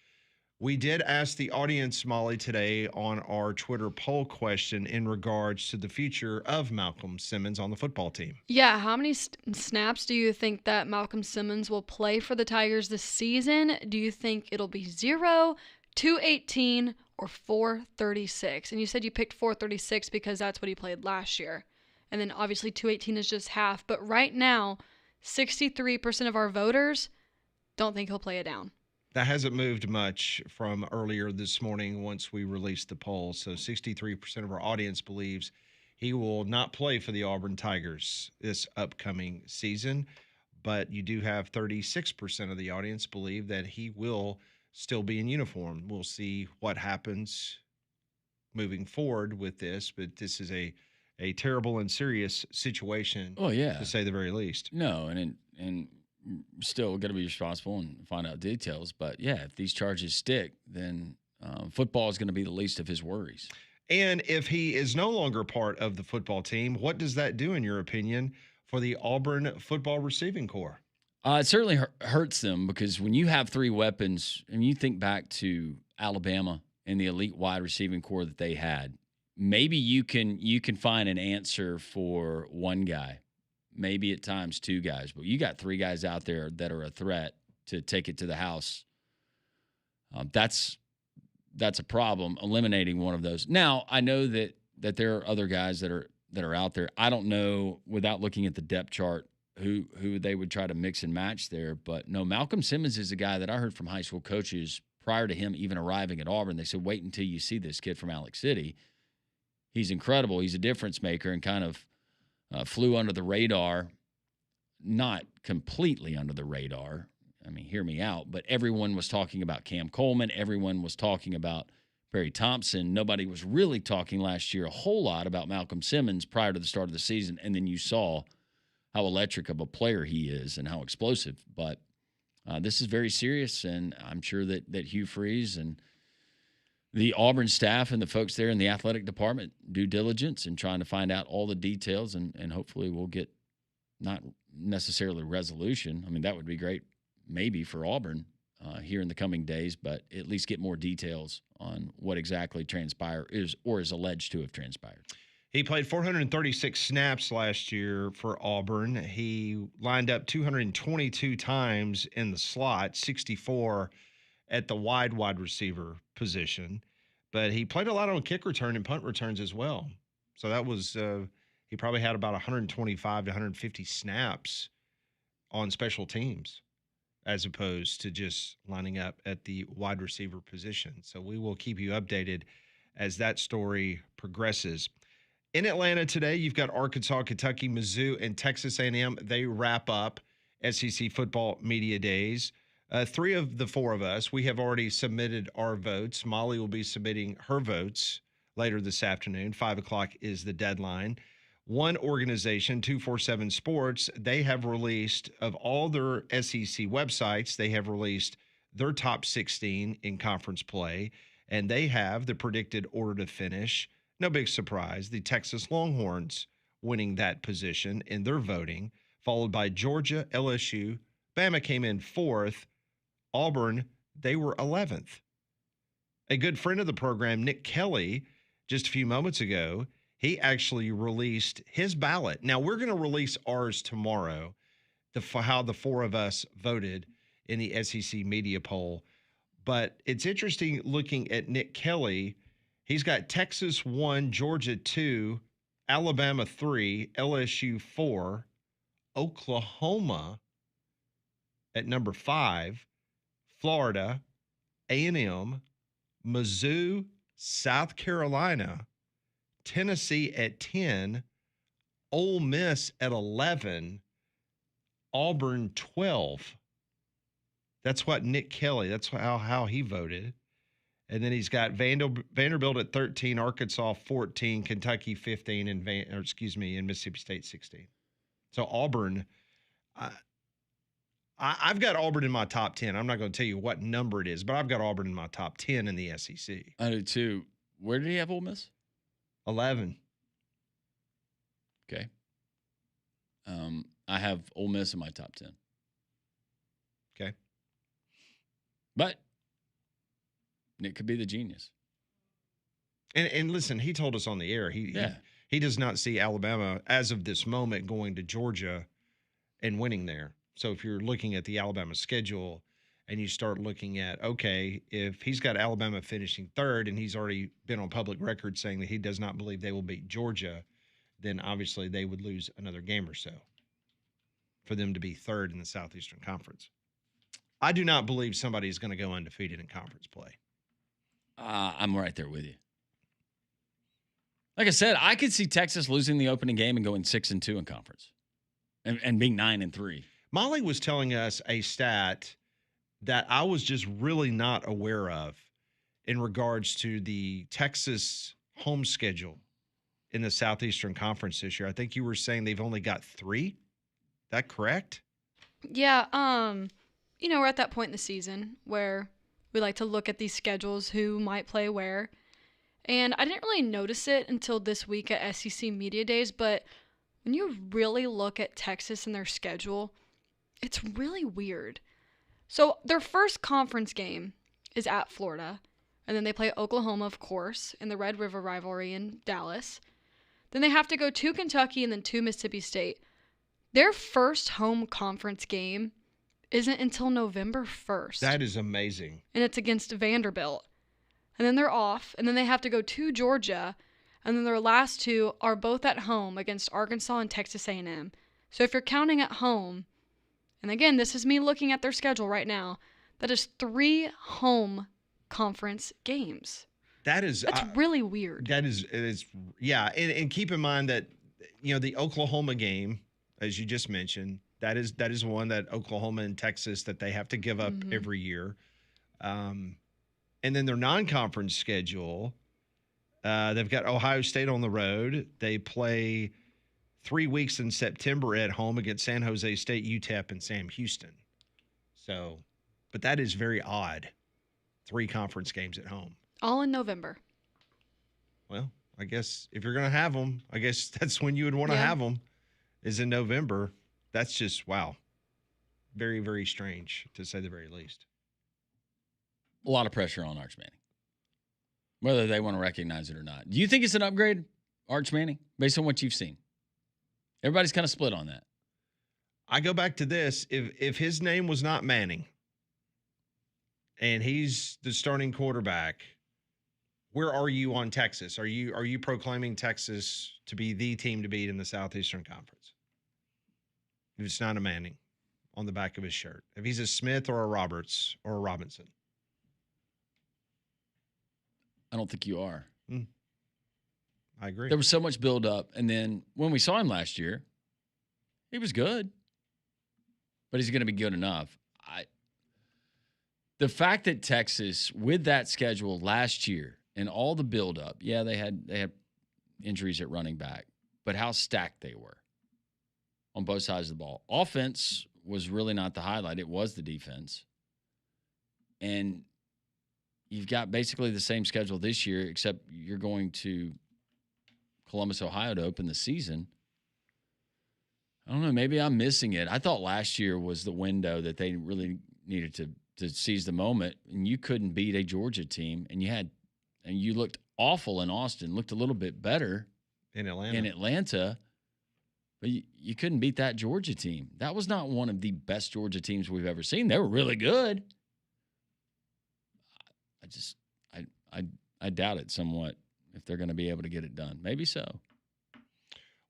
Speaker 1: We did ask the audience, Molly, today on our Twitter poll question in regards to the future of Malcolm Simmons on the football team.
Speaker 3: Yeah, how many snaps do you think that Malcolm Simmons will play for the Tigers this season? Do you think it'll be 0, 218, or 436? And you said you picked 436 because that's what he played last year. And then obviously 218 is just half. But right now, 63% of our voters don't think he'll play it down.
Speaker 1: That hasn't moved much from earlier this morning once we released the poll. So 63% of our audience believes he will not play for the Auburn Tigers this upcoming season. But you do have 36% of the audience believe that he will still be in uniform. We'll see what happens moving forward with this, but this is a terrible and serious situation, to say the very least.
Speaker 2: No, and still got to be responsible and find out details. But, yeah, if these charges stick, then football is going to be the least of his worries.
Speaker 1: And if he is no longer part of the football team, what does that do, in your opinion, for the Auburn football receiving corps?
Speaker 2: It certainly hurts them because when you have 3 weapons, and you think back to Alabama and the elite wide receiving corps that they had, maybe you can find an answer for one guy, maybe at times 2 guys, but you got 3 guys out there that are a threat to take it to the house. That's a problem, eliminating one of those. Now, I know that there are other guys that are out there. I don't know, without looking at the depth chart, who they would try to mix and match there. But no, Malcolm Simmons is a guy that I heard from high school coaches prior to him even arriving at Auburn. They said, wait until you see this kid from Alex City. He's incredible. He's a difference maker, and kind of flew under the radar, not completely under the radar. I mean, hear me out, but everyone was talking about Cam Coleman. Everyone was talking about Barry Thompson. Nobody was really talking last year a whole lot about Malcolm Simmons prior to the start of the season, and then you saw how electric of a player he is and how explosive. But this is very serious, and I'm sure that Hugh Freeze and the Auburn staff and the folks there in the athletic department do diligence in trying to find out all the details, and hopefully we'll get not necessarily resolution. I mean, that would be great maybe for Auburn here in the coming days, but at least get more details on what exactly transpired is alleged to have transpired.
Speaker 1: He played 436 snaps last year for Auburn. He lined up 222 times in the slot, 64 at the wide receiver position. But he played a lot on kick return and punt returns as well. So that was he probably had about 125 to 150 snaps on special teams as opposed to just lining up at the wide receiver position. So we will keep you updated as that story progresses. In Atlanta today, you've got Arkansas, Kentucky, Mizzou, and Texas A&M. They wrap up SEC football media days. 3 of the 4 of us, we have already submitted our votes. Molly will be submitting her votes later this afternoon. 5 o'clock is the deadline. One organization, 247 Sports, they have released, of all their SEC websites, they have released their top 16 in conference play, and they have the predicted order to finish. No big surprise, the Texas Longhorns winning that position in their voting, followed by Georgia, LSU. Bama came in 4th. Auburn, they were 11th. A good friend of the program, Nick Kelly, just a few moments ago, he actually released his ballot. Now, we're going to release ours tomorrow, how the 4 of us voted in the SEC media poll. But it's interesting looking at Nick Kelly. He's got Texas 1, Georgia 2, Alabama 3, LSU 4, Oklahoma at number 5, Florida, A&M, Mizzou, South Carolina, Tennessee at 10, Ole Miss at 11, Auburn 12. That's what Nick Kelly, that's how he voted. And then he's got Vanderbilt at 13, Arkansas 14, Kentucky 15, and Mississippi State 16. So Auburn, I've got Auburn in my top 10. I'm not going to tell you what number it is, but I've got Auburn in my top 10 in the SEC.
Speaker 2: I do too. Where did he have Ole Miss?
Speaker 1: 11.
Speaker 2: Okay. I have Ole Miss in my top 10.
Speaker 1: Okay.
Speaker 2: But Nick could be the genius.
Speaker 1: And listen, he told us on the air, he does not see Alabama as of this moment going to Georgia and winning there. So if you're looking at the Alabama schedule and you start looking at, okay, if he's got Alabama finishing 3rd and he's already been on public record saying that he does not believe they will beat Georgia, then obviously they would lose another game or so for them to be 3rd in the Southeastern Conference. I do not believe somebody is going to go undefeated in conference play.
Speaker 2: I'm right there with you. Like I said, I could see Texas losing the opening game and going 6-2 in conference and being 9-3.
Speaker 1: Molly was telling us a stat that I was just really not aware of in regards to the Texas home schedule in the Southeastern Conference this year. I think you were saying they've only got 3. That correct?
Speaker 3: Yeah. We're at that point in the season where we like to look at these schedules, who might play where. And I didn't really notice it until this week at SEC Media Days, but when you really look at Texas and their schedule, it's really weird. So their first conference game is at Florida, and then they play Oklahoma, of course, in the Red River rivalry in Dallas. Then they have to go to Kentucky and then to Mississippi State. Their first home conference game isn't until November 1st.
Speaker 1: That is amazing.
Speaker 3: And it's against Vanderbilt. And then they're off, and then they have to go to Georgia, and then their last 2 are both at home against Arkansas and Texas A&M. So if you're counting at home, and again, this is me looking at their schedule right now, that is 3 home conference games. That's really weird.
Speaker 1: That is, yeah. And keep in mind that, the Oklahoma game, as you just mentioned, that is one that Oklahoma and Texas that they have to give up every year. And then their non-conference schedule, they've got Ohio State on the road. They play 3 weeks in September at home against San Jose State, UTEP, and Sam Houston. So, but that is very odd. 3 conference games at home.
Speaker 3: All in November.
Speaker 1: Well, I guess if you're going to have them, I guess that's when you would want to have them, is in November. That's just, wow. Very, very strange, to say the very least.
Speaker 2: A lot of pressure on Arch Manning, whether they want to recognize it or not. Do you think it's an upgrade, Arch Manning, based on what you've seen? Everybody's kind of split on that.
Speaker 1: I go back to this. If his name was not Manning and he's the starting quarterback, where are you on Texas? Are you proclaiming Texas to be the team to beat in the Southeastern Conference? If it's not a Manning on the back of his shirt. If he's a Smith or a Roberts or a Robinson.
Speaker 2: I don't think you are.
Speaker 1: I agree.
Speaker 2: There was so much buildup. And then when we saw him last year, he was good. But he's going to be good enough. The fact that Texas, with that schedule last year and all the buildup, they had injuries at running back, but how stacked they were on both sides of the ball. Offense was really not the highlight. It was the defense. And you've got basically the same schedule this year, except you're going to Columbus, Ohio to open the season. I don't know. Maybe I'm missing it. I thought last year was the window that they really needed to seize the moment, and you couldn't beat a Georgia team, and you looked awful in Austin, looked a little bit better
Speaker 1: in Atlanta,
Speaker 2: but you couldn't beat that Georgia team. That was not one of the best Georgia teams we've ever seen. They were really good. I doubt it somewhat if they're going to be able to get it done. Maybe so.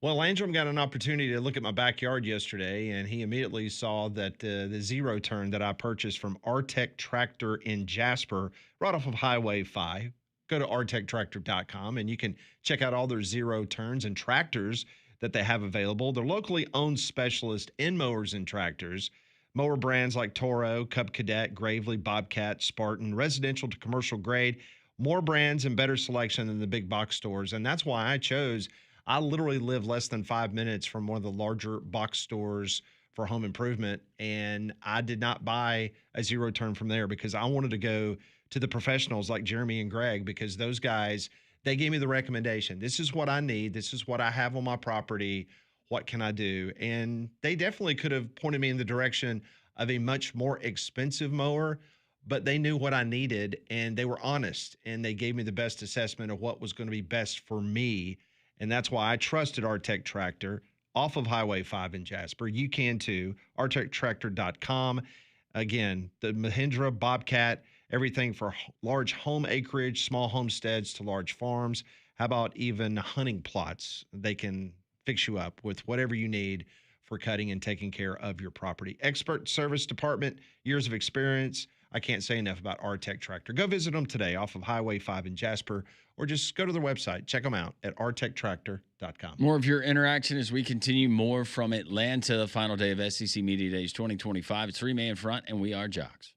Speaker 1: Well, Landrum got an opportunity to look at my backyard yesterday, and he immediately saw that the zero turn that I purchased from Artec Tractor in Jasper, right off of Highway 5. Go to artectractor.com, and you can check out all their zero turns and tractors that they have available. They're locally owned specialist in mowers and tractors. Mower brands like Toro, Cub Cadet, Gravely, Bobcat, Spartan, residential to commercial grade. More brands and better selection than the big box stores, and that's why I literally live less than 5 minutes from one of the larger box stores for home improvement, and I did not buy a zero turn from there because I wanted to go to the professionals like Jeremy and Greg, because those guys, they gave me the recommendation. This is what I need. This is what I have on my property. What can I do? And they definitely could have pointed me in the direction of a much more expensive mower, but they knew what I needed, and they were honest, and they gave me the best assessment of what was going to be best for me. And that's why I trusted Artec Tractor off of Highway 5 in Jasper. You can too. artectractor.com. Again, the Mahindra, Bobcat, everything for large home acreage, small homesteads to large farms. How about even hunting plots? They can fix you up with whatever you need for cutting and taking care of your property. Expert service department, years of experience. I can't say enough about Artec Tractor. Go visit them today off of Highway 5 in Jasper, or just go to their website. Check them out at artectractor.com.
Speaker 2: More of your interaction as we continue more from Atlanta, the final day of SEC Media Days 2025. It's 3-Man Front, and we are Jox.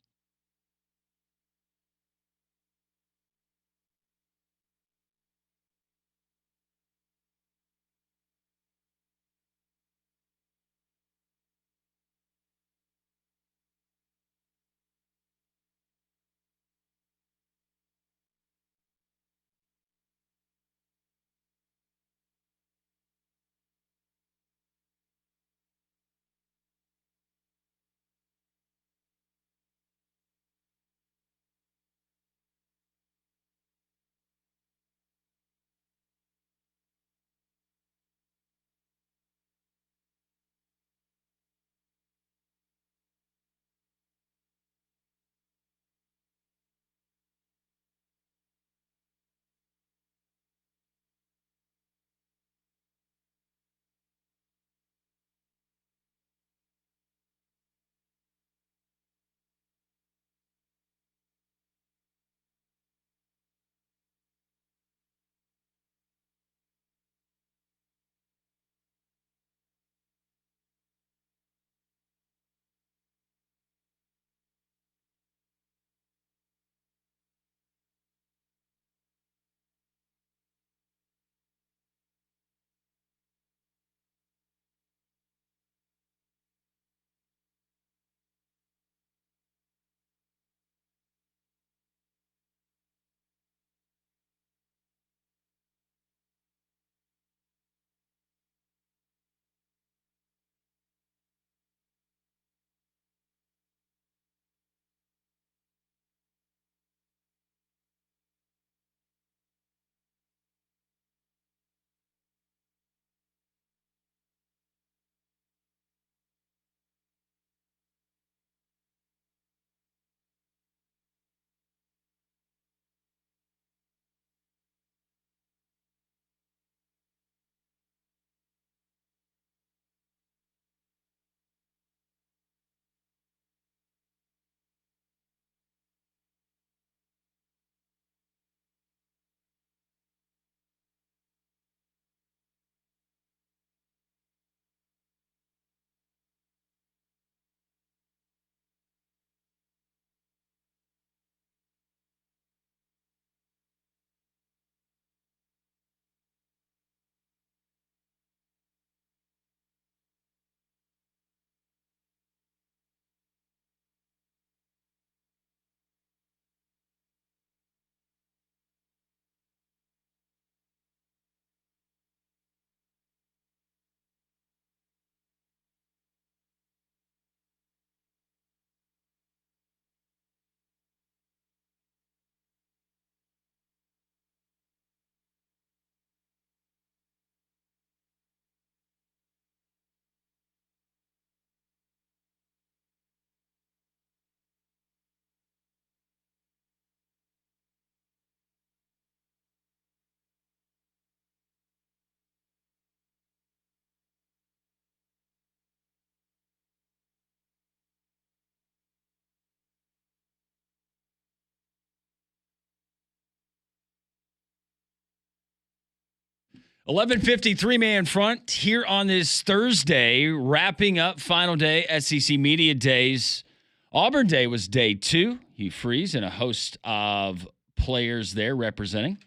Speaker 2: 11:53 man front here on this Thursday, wrapping up final day SEC Media Days. Auburn Day was day 2. Hugh Freeze and a host of players there representing.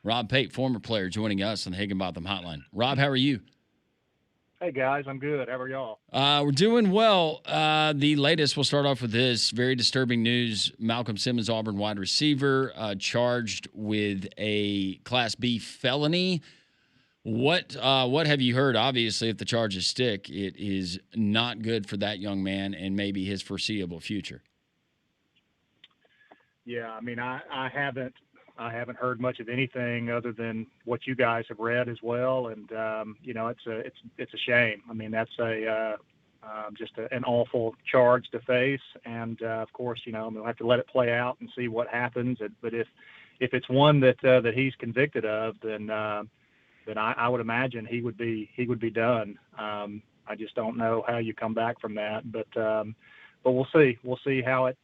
Speaker 2: Rob Pate, former player, joining us on the Higginbotham Hotline. Rob, how are you?
Speaker 6: Hey, guys. I'm good. How are y'all?
Speaker 2: We're doing well. The latest, we'll start off with this. Very disturbing news. Malcolm Simmons, Auburn wide receiver, charged with a Class B felony. What have you heard? Obviously, if the charges stick, it is not good for that young man and maybe his foreseeable future.
Speaker 6: Yeah, I mean, I haven't heard much of anything other than what you guys have read as well, and it's a shame. I mean, that's an awful charge to face, and of course, we'll have to let it play out and see what happens. But if it's one that he's convicted of, then I would imagine he would be done. I just don't know how you come back from that, but we'll see. We'll see how it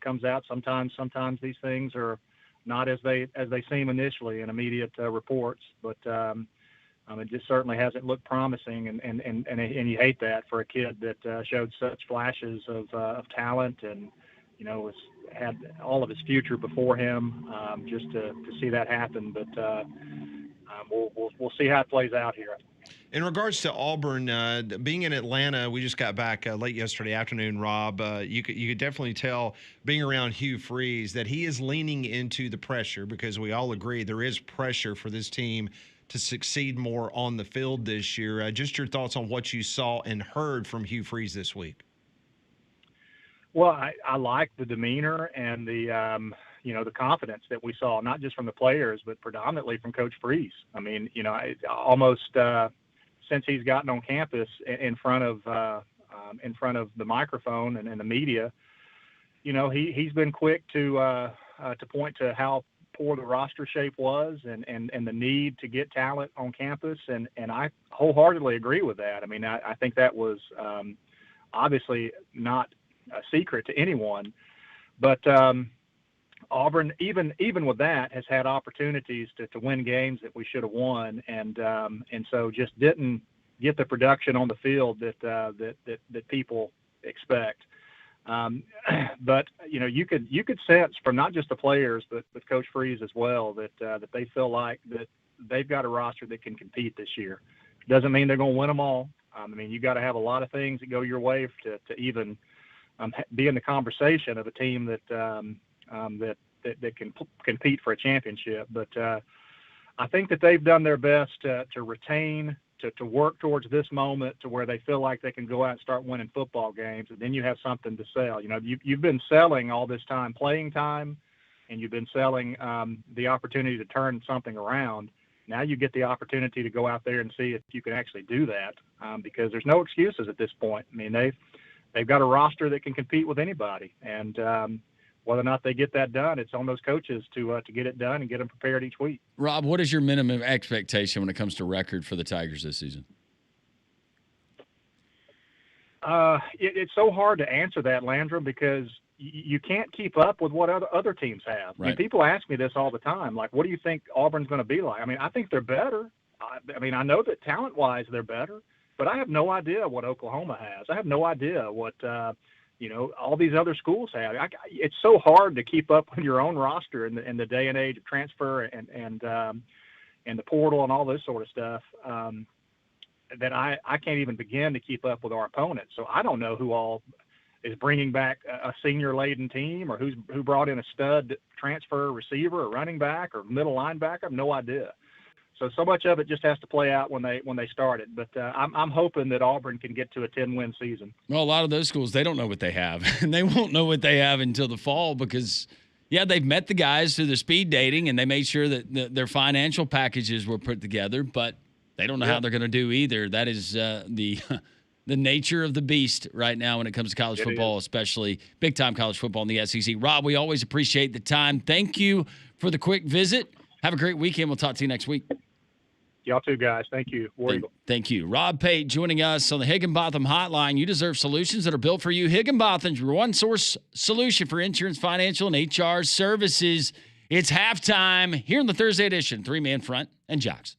Speaker 6: comes out. Sometimes these things are not as they seem initially in immediate reports, but it just certainly hasn't looked promising, and you hate that for a kid that showed such flashes of talent and had all of his future before him. Just to see that happen, but. We'll see how it plays out here.
Speaker 1: In regards to Auburn, being in Atlanta, we just got back late yesterday afternoon, Rob. You could definitely tell, being around Hugh Freeze, that he is leaning into the pressure, because we all agree there is pressure for this team to succeed more on the field this year. Just your thoughts on what you saw and heard from Hugh Freeze this week.
Speaker 6: Well, I like the demeanor and the confidence that we saw, not just from the players, but predominantly from Coach Freeze. I mean, almost since he's gotten on campus in front of the microphone and the media, he's been quick to point to how poor the roster shape was and the need to get talent on campus, and I wholeheartedly agree with that. I mean, I think that was obviously not a secret to anyone, but Auburn, even with that, has had opportunities to win games that we should have won, and so just didn't get the production on the field that people expect. But you could sense from not just the players, but with Coach Freeze as well, that they feel like that they've got a roster that can compete this year. Doesn't mean they're going to win them all. I mean, you got to have a lot of things that go your way to even be in the conversation of a team that can compete for a championship. But I think that they've done their best to retain, to work towards this moment to where they feel like they can go out and start winning football games, and then you have something to sell. You've been selling all this time playing time, and you've been selling the opportunity to turn something around. Now you get the opportunity to go out there and see if you can actually do that, because there's no excuses at this point. I mean, they've got a roster that can compete with anybody, and whether or not they get that done, it's on those coaches to get it done and get them prepared each week.
Speaker 2: Rob, what is your minimum expectation when it comes to record for the Tigers this season?
Speaker 6: It's so hard to answer that, Landrum, because you can't keep up with what other teams have.
Speaker 2: Right.
Speaker 6: I mean, people ask me this all the time, like, what do you think Auburn's going to be like? I mean, I think they're better. I mean, I know that talent-wise they're better, but I have no idea what Oklahoma has. I have no idea what all these other schools have. It's so hard to keep up with your own roster in the day and age of transfer and the portal and all this sort of stuff, that I can't even begin to keep up with our opponents. So I don't know who all is bringing back a senior-laden team, or who brought in a stud transfer receiver or running back or middle linebacker. I have no idea. So much of it just has to play out when they start it. But I'm hoping that Auburn can get to a 10-win season.
Speaker 2: Well, a lot of those schools, they don't know what they have. And they won't know what they have until the fall because, yeah, they've met the guys through the speed dating, and they made sure that their financial packages were put together, but they don't know how they're going to do either. That is the nature of the beast right now when it comes to college football, especially big-time college football in the SEC. Rob, we always appreciate the time. Thank you for the quick visit. Have a great weekend. We'll talk to you next week.
Speaker 6: Y'all too, guys. Thank you.
Speaker 2: Thank you. Rob Pate joining us on the Higginbotham Hotline. You deserve solutions that are built for you. Higginbotham's your one-source solution for insurance, financial, and HR services. It's halftime here in the Thursday edition. 3-man front and Jox.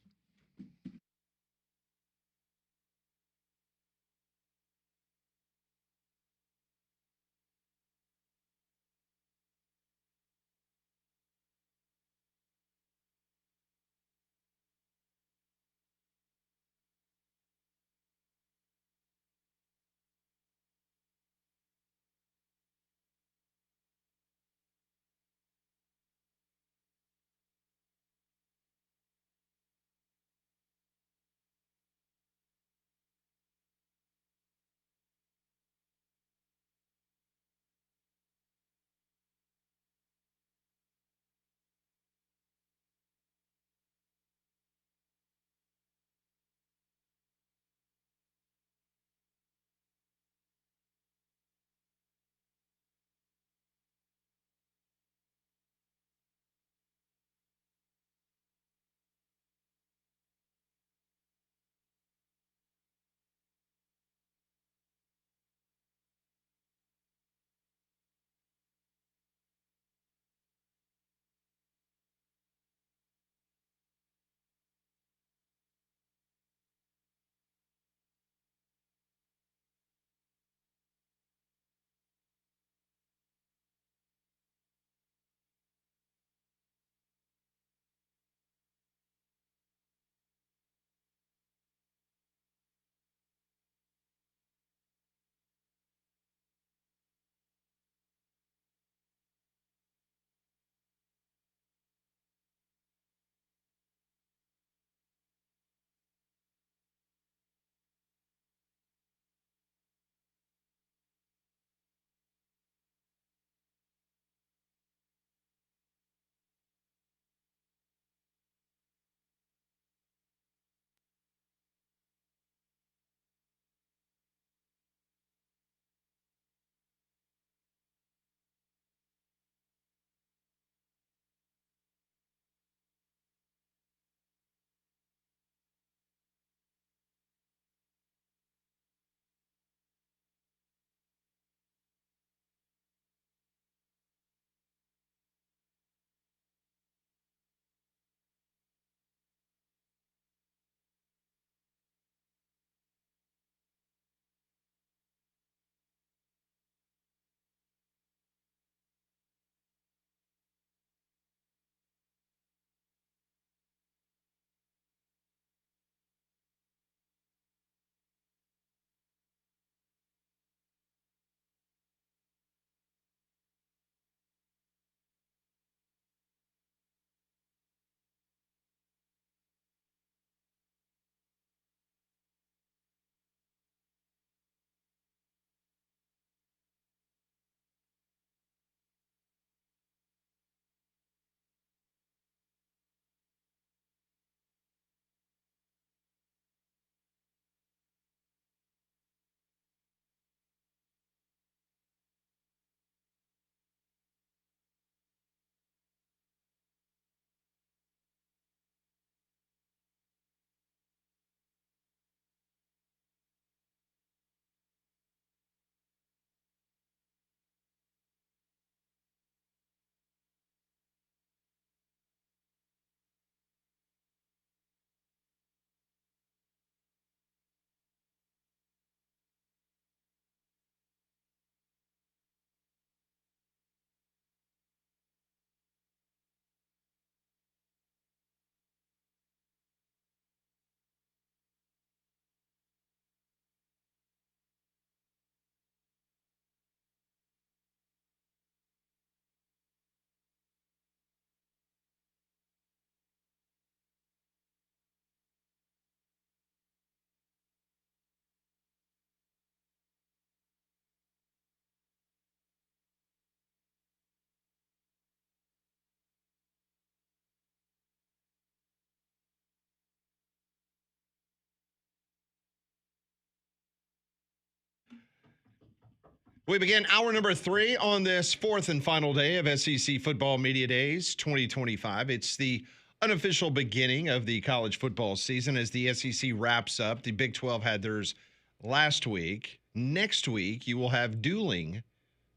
Speaker 1: We begin hour number 3 on this fourth and final day of SEC Football Media Days 2025. It's the unofficial beginning of the college football season as the SEC wraps up. The Big 12 had theirs last week. Next week, you will have dueling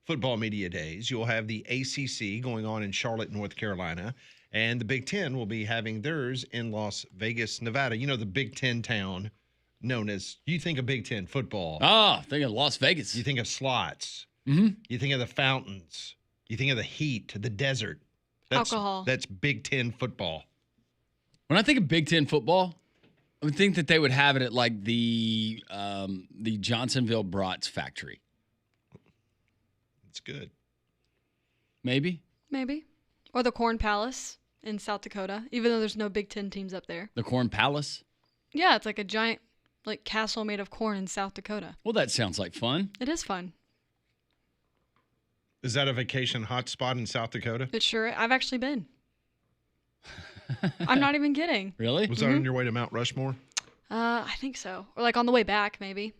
Speaker 1: Football Media Days. You'll have the ACC going on in Charlotte, North Carolina, and the Big 10 will be having theirs in Las Vegas, Nevada. You know, the Big 10 town known as, you think of Big 10 football.
Speaker 2: Think of Las Vegas.
Speaker 1: You think of slots.
Speaker 2: Mm-hmm.
Speaker 1: You think of the fountains. You think of the heat, the desert.
Speaker 3: Alcohol.
Speaker 1: That's Big 10 football.
Speaker 2: When I think of Big 10 football, I would think that they would have it at like the Johnsonville Brats factory.
Speaker 1: It's good.
Speaker 2: Maybe.
Speaker 3: Or the Corn Palace in South Dakota, even though there's no Big 10 teams up there.
Speaker 2: The Corn Palace?
Speaker 3: Yeah, it's like a giant castle made of corn in South Dakota.
Speaker 2: Well, that sounds like fun.
Speaker 3: It is fun.
Speaker 1: Is that a vacation hotspot in South Dakota?
Speaker 3: It sure. I've actually been. I'm not even kidding.
Speaker 2: Really?
Speaker 1: Was that on your way to Mount Rushmore?
Speaker 3: I think so. Or on the way back, maybe.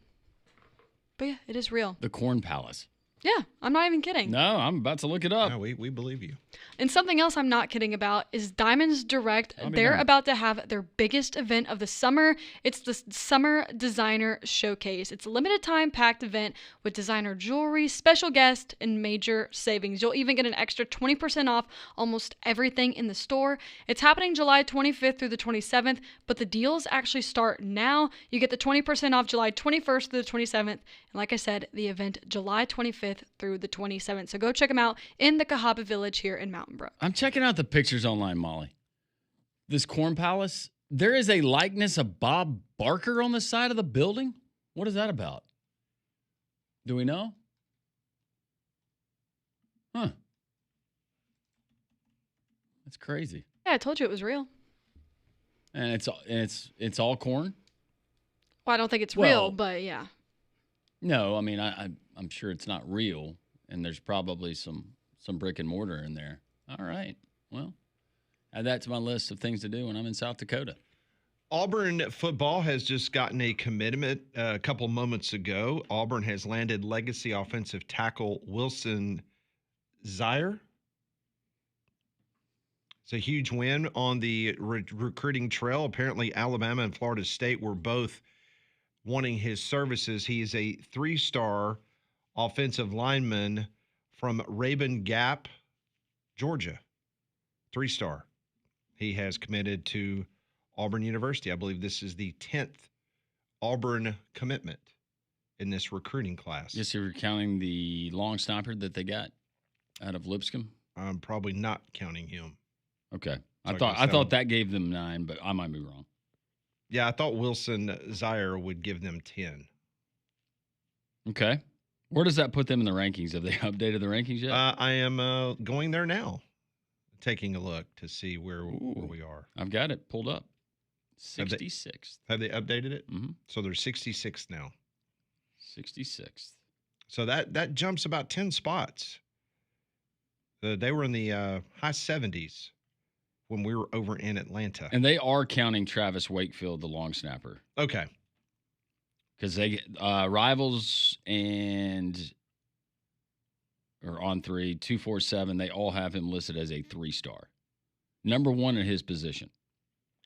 Speaker 3: But yeah, it is real.
Speaker 2: The Corn Palace.
Speaker 3: Yeah, I'm not even kidding.
Speaker 2: No, I'm about to look it up.
Speaker 1: No, we believe you.
Speaker 3: And something else I'm not kidding about is Diamonds Direct. They're about to have their biggest event of the summer. It's the Summer Designer Showcase. It's a limited time packed event with designer jewelry, special guests, and major savings. You'll even get an extra 20% off almost everything in the store. It's happening July 25th through the 27th, but the deals actually start now. You get the 20% off July 21st through the 27th. And like I said, the event July 25th through the 27th. So go check them out in the Cahaba Village here in Mountain Brook.
Speaker 2: I'm checking out the pictures online, Molly. This Corn Palace, there is a likeness of Bob Barker on the side of the building. What is that about? Do we know? Huh. That's crazy.
Speaker 3: Yeah, I told you it was real.
Speaker 2: And it's all corn?
Speaker 3: Well, I don't think it's
Speaker 2: Well,
Speaker 3: real, but yeah.
Speaker 2: No, I mean I'm sure it's not real, and there's probably some brick and mortar in there. All right. Well, add that to my list of things to do when I'm in South Dakota.
Speaker 1: Auburn football has just gotten a commitment a couple moments ago. Auburn has landed legacy offensive tackle Wilson Zaire. It's a huge win on the recruiting trail. Apparently, Alabama and Florida State were both wanting his services. He is a 3-star offensive lineman from Rabun Gap, Georgia. 3-star. He has committed to Auburn University. I believe this is the 10th Auburn commitment in this recruiting class.
Speaker 2: Yes, you're counting the long snapper that they got out of Lipscomb?
Speaker 1: I'm probably not counting him.
Speaker 2: Okay.
Speaker 1: So
Speaker 2: I thought that gave them 9, but I might be wrong.
Speaker 1: Yeah, I thought Wilson Zaire would give them 10.
Speaker 2: Okay. Where does that put them in the rankings? Have they updated the rankings yet?
Speaker 1: I am going there now, taking a look to see where we are.
Speaker 2: I've got it pulled up. 66th.
Speaker 1: Have they updated it?
Speaker 2: Mm-hmm.
Speaker 1: So they're 66th now.
Speaker 2: 66th.
Speaker 1: So that jumps about 10 spots. They were in the high 70s when we were over in Atlanta.
Speaker 2: And they are counting Travis Wakefield, the long snapper.
Speaker 1: Okay.
Speaker 2: Because they Rivals and or On 3, 247, they all have him listed as a 3-star. Number 1 in his position.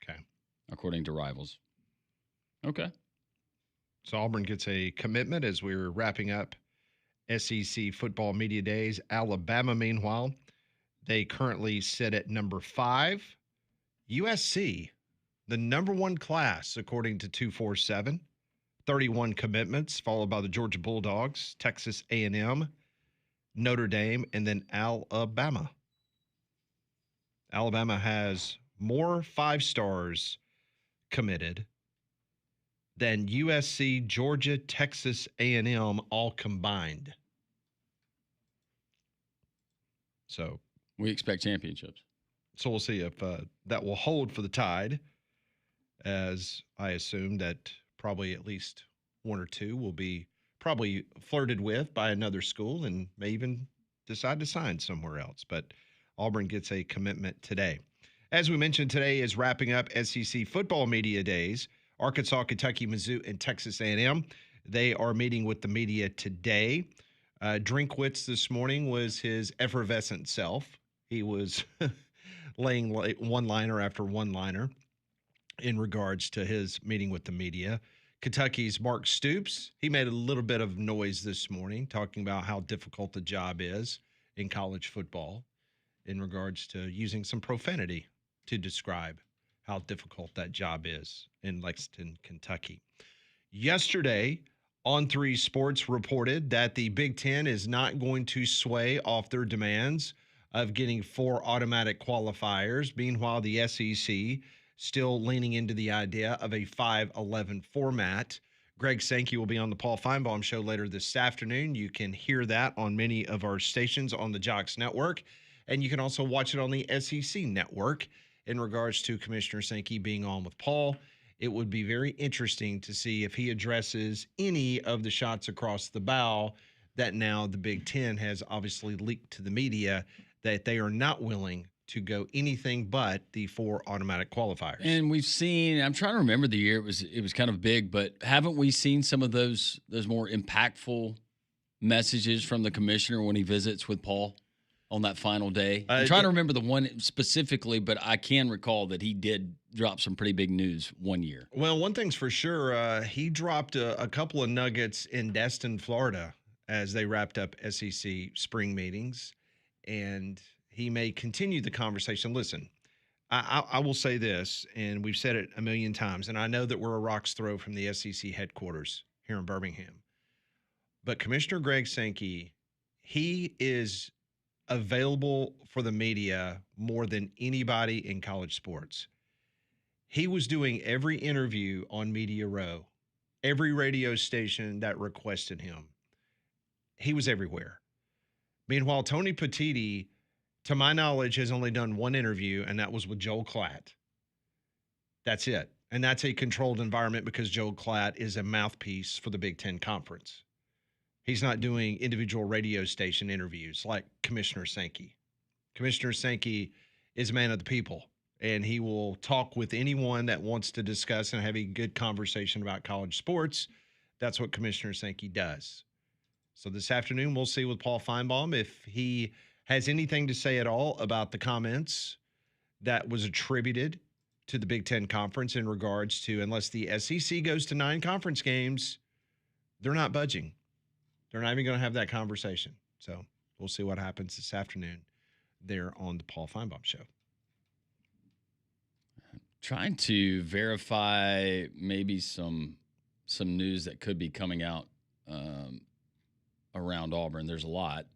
Speaker 1: Okay.
Speaker 2: According to Rivals. Okay.
Speaker 1: So Auburn gets a commitment as we're wrapping up SEC Football Media Days. Alabama, meanwhile, they currently sit at number 5. USC, the number 1 class, according to 247. 31 commitments, followed by the Georgia Bulldogs, Texas A&M, Notre Dame, and then Alabama. Alabama has more 5-stars committed than USC, Georgia, Texas A&M all combined. So
Speaker 2: we expect championships.
Speaker 1: So we'll see if that will hold for the Tide, as I assume that probably at least 1 or 2 will be probably flirted with by another school and may even decide to sign somewhere else. But Auburn gets a commitment today. As we mentioned, today is wrapping up SEC Football Media Days. Arkansas, Kentucky, Mizzou, and Texas A&M. They are meeting with the media today. Drinkwitz this morning was his effervescent self. He was laying one-liner after one-liner in regards to his meeting with the media. Kentucky's Mark Stoops, he made a little bit of noise this morning talking about how difficult the job is in college football in regards to using some profanity to describe how difficult that job is in Lexington, Kentucky. Yesterday, On3 Sports reported that the Big Ten is not going to sway off their demands of getting 4 automatic qualifiers. Meanwhile, the SEC still leaning into the idea of a 5-11 format. Greg Sankey will be on the Paul Feinbaum Show later this afternoon. You can hear that on many of our stations on the Jox Network, and you can also watch it on the SEC Network in regards to Commissioner Sankey being on with Paul. It would be very interesting to see if he addresses any of the shots across the bow that now the Big Ten has obviously leaked to the media that they are not willing to go anything but the 4 automatic qualifiers.
Speaker 2: And we've seen, I'm trying to remember the year, it was kind of big, but haven't we seen some of those more impactful messages from the commissioner when he visits with Paul on that final day? I'm trying to remember the one specifically, but I can recall that he did drop some pretty big news one year.
Speaker 1: Well, one thing's for sure, he dropped a couple of nuggets in Destin, Florida, as they wrapped up SEC spring meetings, and he may continue the conversation. Listen, I will say this, and we've said it a million times, and I know that we're a rock's throw from the SEC headquarters here in Birmingham, but Commissioner Greg Sankey, he is available for the media more than anybody in college sports. He was doing every interview on Media Row, every radio station that requested him. He was everywhere. Meanwhile, Tony Petitti, to my knowledge, has only done one interview, and that was with Joel Klatt. That's it. And that's a controlled environment because Joel Klatt is a mouthpiece for the Big Ten Conference. He's not doing individual radio station interviews like Commissioner Sankey. Commissioner Sankey is a man of the people, and he will talk with anyone that wants to discuss and have a good conversation about college sports. That's what Commissioner Sankey does. So this afternoon, we'll see with Paul Feinbaum if he has anything to say at all about the comments that was attributed to the Big Ten Conference in regards to, unless the SEC goes to 9 conference games, they're not budging. They're not even going to have that conversation. So we'll see what happens this afternoon there on the Paul Feinbaum Show.
Speaker 2: Trying to verify maybe some news that could be coming out around Auburn. There's a lot.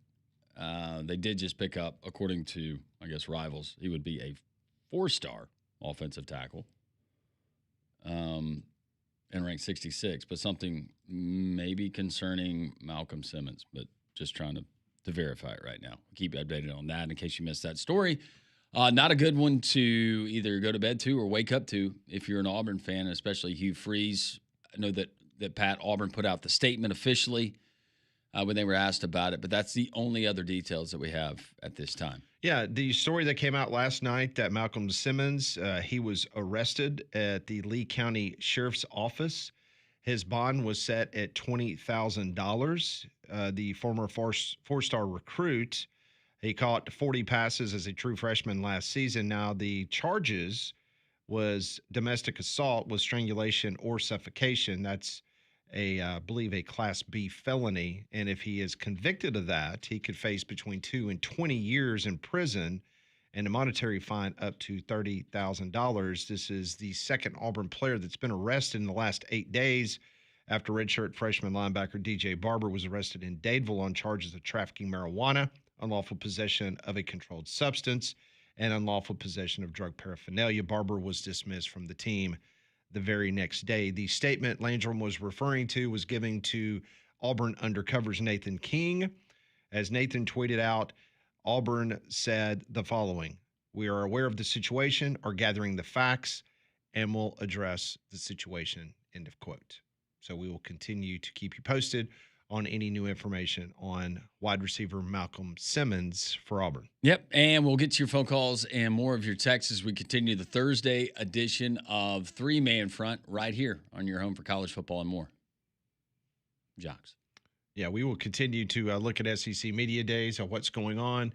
Speaker 2: They did just pick up, according to, I guess, Rivals, he would be a 4-star offensive tackle and ranked 66, but something maybe concerning Malcolm Simmons, but just trying to verify it right now. Keep you updated on that in case you missed that story. Not a good one to either go to bed to or wake up to if you're an Auburn fan, especially Hugh Freeze. I know that Pat Auburn put out the statement officially when they were asked about it, but that's the only other details that we have at this time.
Speaker 1: Yeah, the story that came out last night that Malcolm Simmons, he was arrested at the Lee County Sheriff's Office. His bond was set at $20,000. The former four-star recruit, he caught 40 passes as a true freshman last season. Now, the charges was domestic assault with strangulation or suffocation. That's I believe a Class B felony. And if he is convicted of that, he could face between 2 and 20 years in prison and a monetary fine up to $30,000. This is the second Auburn player that's been arrested in the last 8 days after redshirt freshman linebacker DJ Barber was arrested in Dadeville on charges of trafficking marijuana, unlawful possession of a controlled substance, and unlawful possession of drug paraphernalia. Barber was dismissed from the team the very next day. The statement Landrum was referring to was given to Auburn Undercover's Nathan King. As Nathan tweeted out, Auburn said the following: "We are aware of the situation, are gathering the facts, and will address the situation," end of quote. So we will continue to keep you posted on any new information on wide receiver Malcolm Simmons for Auburn.
Speaker 2: Yep, and we'll get to your phone calls and more of your texts as we continue the Thursday edition of Three Man Front right here on your home for college football and more. Jox.
Speaker 1: Yeah, we will continue to look at SEC Media Days and what's going on.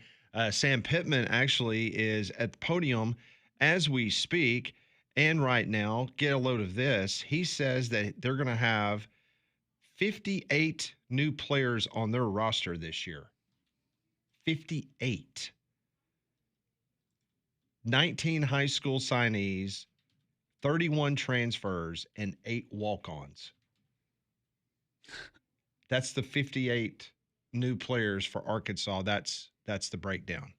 Speaker 1: Sam Pittman actually is at the podium as we speak. And right now, get a load of this. He says that they're going to have 58 new players on their roster this year. 58. 19 high school signees, 31 transfers, and 8 walk-ons. That's the 58 new players for Arkansas. That's the breakdown.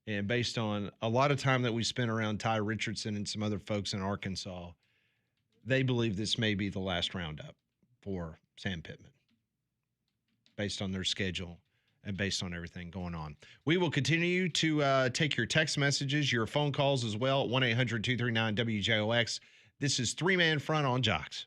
Speaker 1: And based on a lot of time that we spent around Ty Richardson and some other folks in Arkansas, they believe this may be the last roundup for Sam Pittman based on their schedule and based on everything going on. We will continue to take your text messages, your phone calls as well at 1-800-239-WJOX. This is Three Man Front on Jox.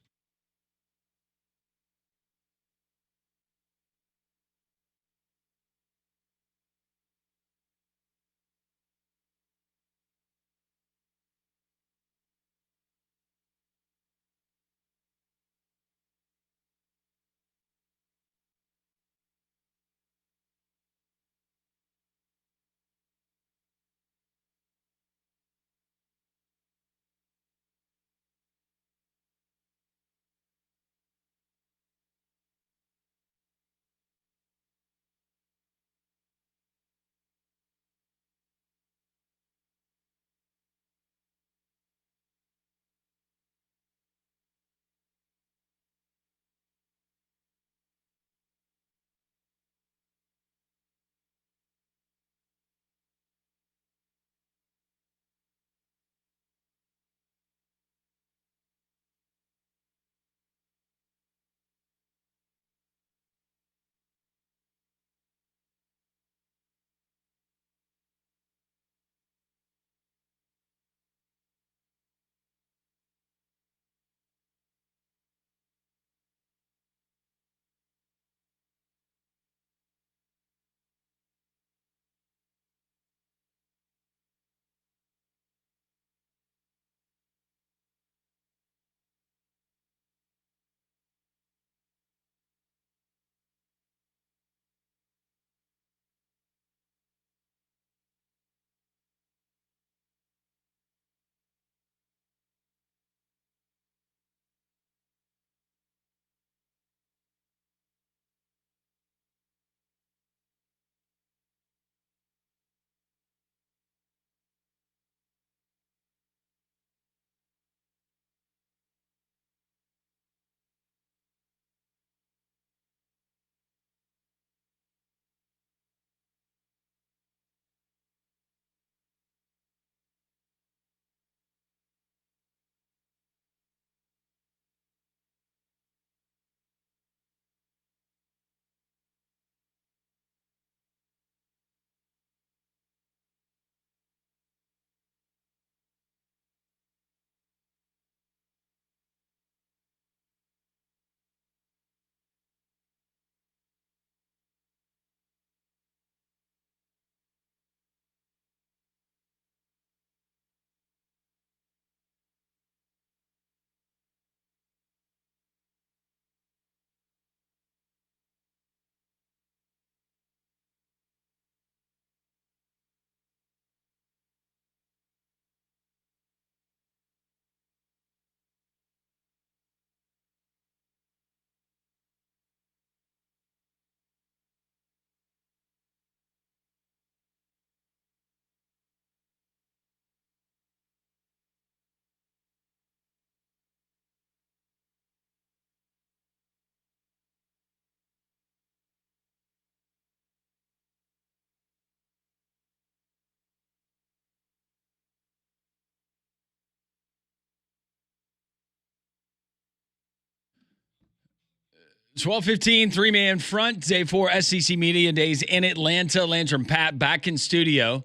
Speaker 2: Three-man front, day 4 SEC Media Days in Atlanta. Landrum Pat back in studio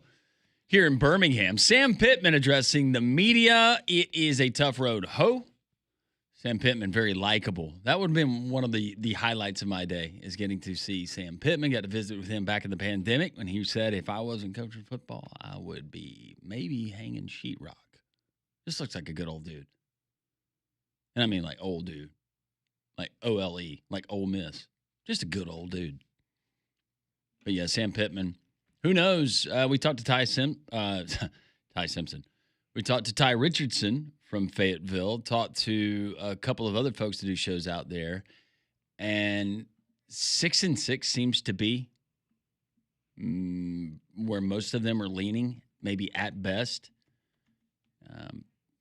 Speaker 2: here in Birmingham. Sam Pittman addressing the media. It is a tough road. Sam Pittman, very likable. That would have been one of the highlights of my day, is getting to see Sam Pittman. Got to visit with him back in the pandemic when he said, if I wasn't coaching football, I would be maybe hanging sheetrock. Just looks like a good old dude. And I mean like old dude. like OLE, like Ole Miss. Just a good old dude. But yeah, Sam Pittman. Who knows? We talked to Ty Simpson. We talked to Ty Richardson from Fayetteville. Talked to a couple of other folks that do shows out there, and 6-6 seems to be where most of them are leaning, maybe at best.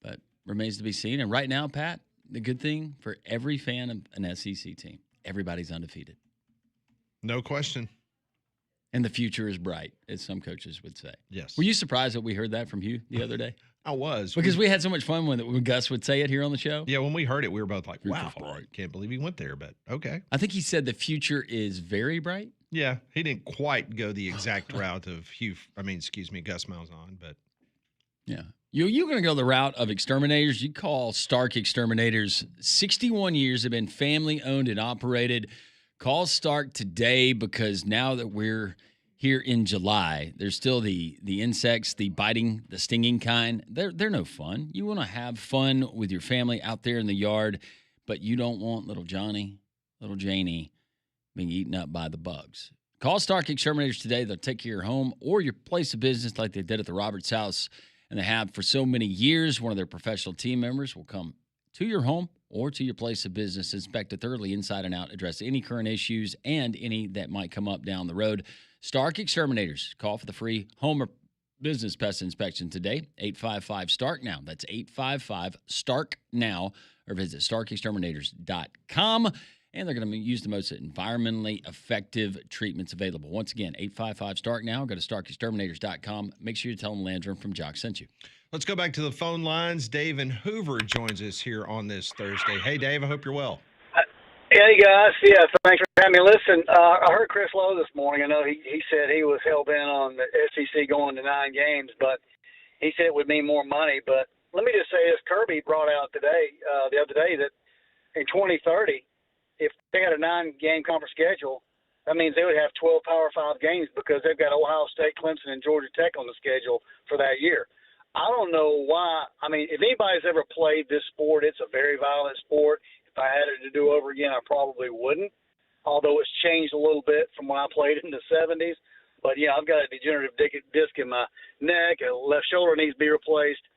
Speaker 2: But remains to be seen. And right now, Pat, the good thing for every fan of an SEC team, everybody's undefeated.
Speaker 1: No question.
Speaker 2: And the future is bright, as some coaches would say.
Speaker 1: Yes.
Speaker 2: Were you surprised that we heard that from you the other day?
Speaker 1: I was.
Speaker 2: Because we had so much fun when Gus would say it here on the show.
Speaker 1: Yeah, when we heard it, we were both like,
Speaker 2: Future's
Speaker 1: wow,
Speaker 2: bright.
Speaker 1: can't believe he went there, but okay.
Speaker 2: I think he said the future is very bright.
Speaker 1: Yeah, he didn't quite go the exact route of Gus Malzahn, but.
Speaker 2: Yeah. You're going to go the route of exterminators. You call Stark Exterminators. 61 years have been family owned and operated. Call Stark today, because now that we're here in July, there's still the insects, the biting, the stinging kind. They're no fun. You want to have fun with your family out there in the yard, but you don't want little Johnny, little Janie being eaten up by the bugs. Call Stark Exterminators today. They'll take care of your home or your place of business like they did at the Roberts House, and they have for so many years. One of their professional team members will come to your home or to your place of business, inspect it thoroughly inside and out, address any current issues and any that might come up down the road. Stark Exterminators. Call for the free home or business pest inspection today. 855-STARK-NOW. That's 855-STARK-NOW. Or visit starkexterminators.com. And they're going to use the most environmentally effective treatments available. Once again, 855-STARK-NOW. Go to starkexterminators.com. Make sure you tell them Landrum from Jox sent you.
Speaker 1: Let's go back to the phone lines. Dave in Hoover joins us here on this Thursday. Hey, Dave, I hope you're well.
Speaker 7: Hey, guys. Yeah, thanks for having me. Listen, I heard Chris Lowe this morning. I know he said he was hell-bent on the SEC going to 9 games, but he said it would mean more money. But let me just say this. Kirby brought out today, the other day, that in 2030, if they had a 9-game conference schedule, that means they would have 12 Power 5 games, because they've got Ohio State, Clemson, and Georgia Tech on the schedule for that year. I don't know why. I mean, if anybody's ever played this sport, it's a very violent sport. If I had it to do over again, I probably wouldn't, although it's changed a little bit from when I played in the 70s. But, yeah, I've got a degenerative disc in my neck. A left shoulder needs to be replaced.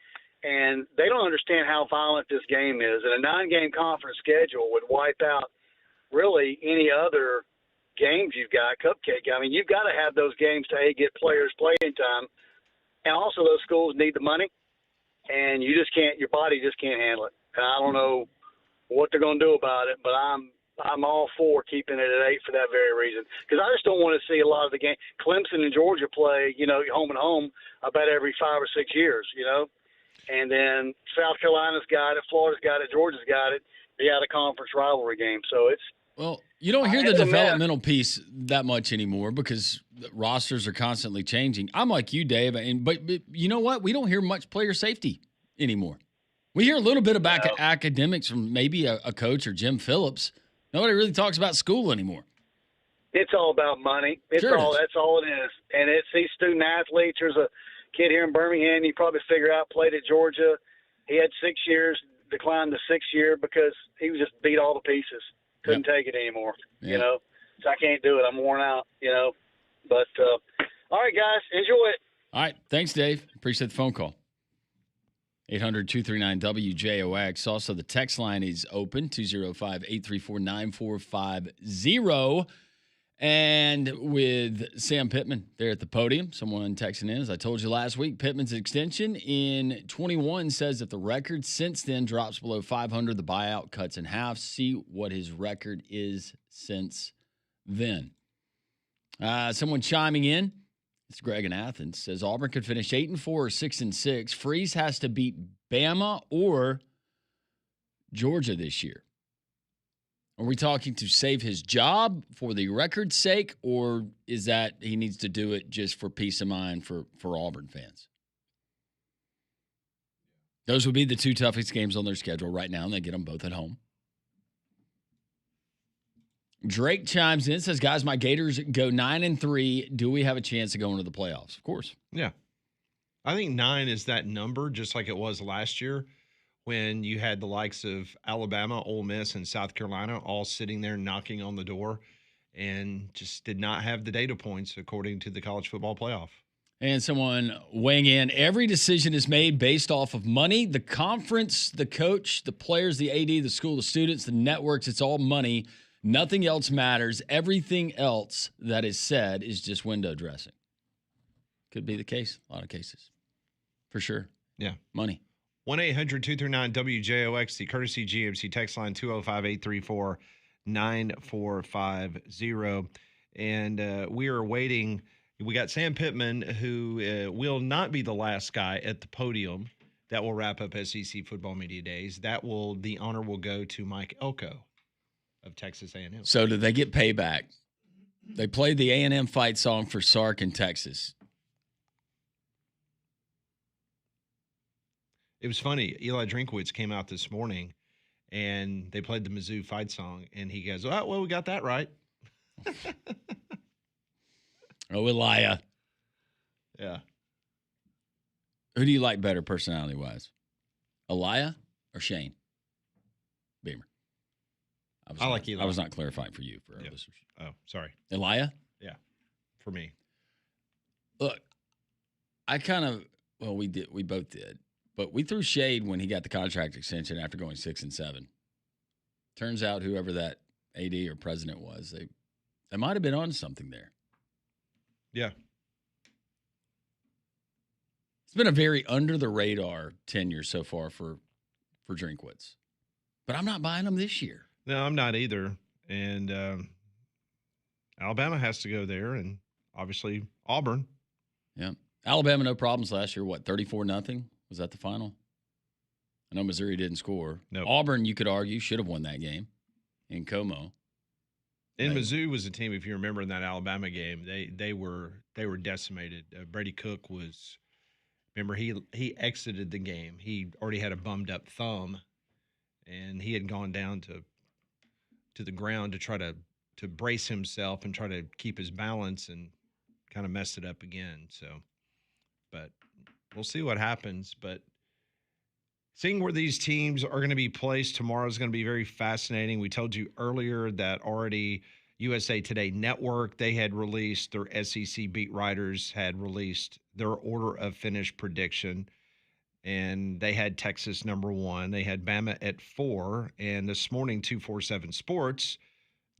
Speaker 7: And they don't understand how violent this game is. And a 9-game conference schedule would wipe out really any other games you've got, cupcake. I mean, you've got to have those games to get players playing time. And also those schools need the money, and you just can't, your body just can't handle it. And I don't know what they're going to do about it, but I'm all for keeping it at 8 for that very reason. Because I just don't want to see a lot of the game. Clemson and Georgia play, home and home about every 5 or 6 years, And then South Carolina's got it, Florida's got it, Georgia's got it. They got a conference rivalry game. So it's,
Speaker 2: well, you don't hear the developmental piece that much anymore, because the rosters are constantly changing. I'm like you, Dave, but you know what? We don't hear much player safety anymore. We hear a little bit about academics from maybe a coach or Jim Phillips. Nobody really talks about school anymore.
Speaker 7: It's all about money. That's all it is. And it's these student athletes. There's a kid here in Birmingham, you probably figure out, played at Georgia. He had 6 years, declined the 6th year because he was just beat all to pieces. Couldn't take it anymore, So I can't do it. I'm worn out, But, all right, guys, enjoy it.
Speaker 2: All right. Thanks, Dave. Appreciate the phone call. 800-239-WJOX. Also, the text line is open, 205-834-9450. And with Sam Pittman there at the podium, someone texting in, as I told you last week, Pittman's extension in 21 says if the record since then drops below 500, the buyout cuts in half. See what his record is since then. Someone chiming in, it's Greg in Athens, says Auburn could finish 8-4 or 6-6. Freeze has to beat Bama or Georgia this year. Are we talking to save his job for the record's sake, or is that he needs to do it just for peace of mind for Auburn fans? Those would be the 2 toughest games on their schedule right now, and they get them both at home. Drake chimes in, says, guys, my Gators go 9-3. Do we have a chance of going to the playoffs? Of course.
Speaker 1: Yeah. I think 9 is that number, just like it was last year, when you had the likes of Alabama, Ole Miss, and South Carolina all sitting there knocking on the door and just did not have the data points according to the college football playoff.
Speaker 2: And someone weighing in, every decision is made based off of money, the conference, the coach, the players, the AD, the school, the students, the networks. It's all money. Nothing else matters. Everything else that is said is just window dressing. Could be the case. A lot of cases. For sure.
Speaker 1: Yeah.
Speaker 2: Money.
Speaker 1: 1-800-239-WJOX, the courtesy GMC text line 205-834-9450. And we are waiting. We got Sam Pittman, who will not be the last guy at the podium that will wrap up SEC Football Media Days. The honor will go to Mike Elko of Texas A&M.
Speaker 2: So did they get payback? They played the A&M fight song for Sark in Texas.
Speaker 1: It was funny. Eli Drinkwitz came out this morning, and they played the Mizzou fight song, and he goes, "Oh, well, we got that right."
Speaker 2: Oh, Elia.
Speaker 1: Yeah.
Speaker 2: Who do you like better personality-wise? Elia or Shane Beamer?
Speaker 1: I like Eli.
Speaker 2: I was not clarifying for you, for our listeners.
Speaker 1: Oh, sorry.
Speaker 2: Elia?
Speaker 1: Yeah, for me.
Speaker 2: Look, we both did. But we threw shade when he got the contract extension after going 6-7. Turns out whoever that AD or president was, they might have been on something there.
Speaker 1: Yeah.
Speaker 2: It's been a very under the radar tenure so far for Drinkwitz. But I'm not buying him this year.
Speaker 1: No, I'm not either. And Alabama has to go there, and obviously Auburn.
Speaker 2: Yeah. Alabama, no problems last year. What, 34-0? Was that the final? I know Missouri didn't score.
Speaker 1: Nope.
Speaker 2: Auburn, you could argue, should have won that game in Como.
Speaker 1: And Mizzou was a team, if you remember, in that Alabama game, they were decimated. Brady Cook was, remember, he exited the game. He already had a bummed up thumb, and he had gone down to the ground to try to brace himself and try to keep his balance, and kind of messed it up again. So, but we'll see what happens. But seeing where these teams are going to be placed tomorrow is going to be very fascinating. We told you earlier that already USA Today Network, they had released, their SEC beat writers had released their order of finish prediction. And they had Texas number 1. They had Bama at 4. And this morning, 247 Sports,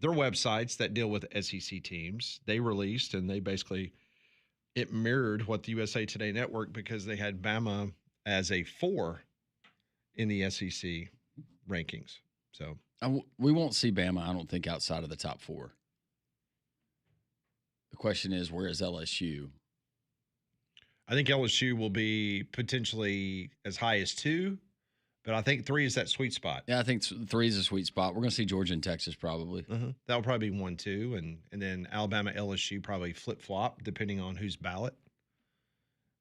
Speaker 1: their websites that deal with SEC teams, they released, and they basically, it mirrored what the USA Today Network, because they had Bama as a 4 in the SEC rankings. So
Speaker 2: we won't see Bama, I don't think, outside of the top 4. The question is, where is LSU?
Speaker 1: I think LSU will be potentially as high as 2, but I think 3 is that sweet spot.
Speaker 2: Yeah, I think 3 is a sweet spot. We're going to see Georgia and Texas probably.
Speaker 1: That'll probably be 1, 2, and then Alabama, LSU probably flip-flop depending on whose ballot.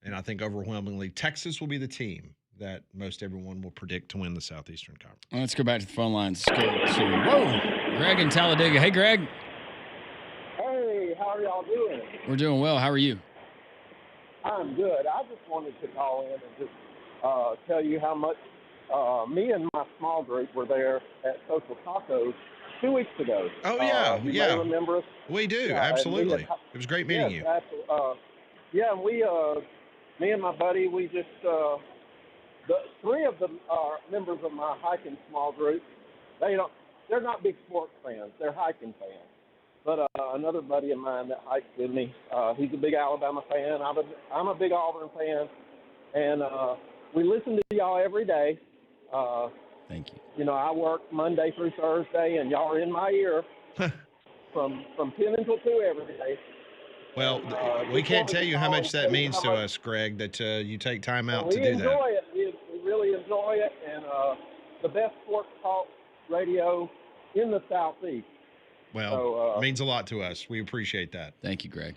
Speaker 1: And I think overwhelmingly Texas will be the team that most everyone will predict to win the Southeastern Conference.
Speaker 2: Let's go back to the phone lines. Let's go to Greg in Talladega. Hey, Greg.
Speaker 8: Hey, how are y'all doing?
Speaker 2: We're doing well. How are you?
Speaker 8: I'm good. I just wanted to call in and just tell you how much me and my small group were there at Social Tacos 2 weeks ago.
Speaker 1: Oh, yeah.
Speaker 8: You may remember us.
Speaker 1: We do. Absolutely. It was great meeting you.
Speaker 8: Yeah, and me and my buddy, we just, the 3 of them are members of my hiking small group. They're not big sports fans. They're hiking fans. But another buddy of mine that hikes with me, he's a big Alabama fan. I'm a big Auburn fan. And we listen to y'all every day.
Speaker 2: Thank you.
Speaker 8: You know, I work Monday through Thursday, and y'all are in my ear from 10 until 2 every day.
Speaker 1: Well, we can't tell you how much that means to us, Greg, that you take time out to do that.
Speaker 8: We enjoy it. We really enjoy it. And the best sports talk radio in the Southeast.
Speaker 1: Well, it means a lot to us. We appreciate that.
Speaker 2: Thank you, Greg.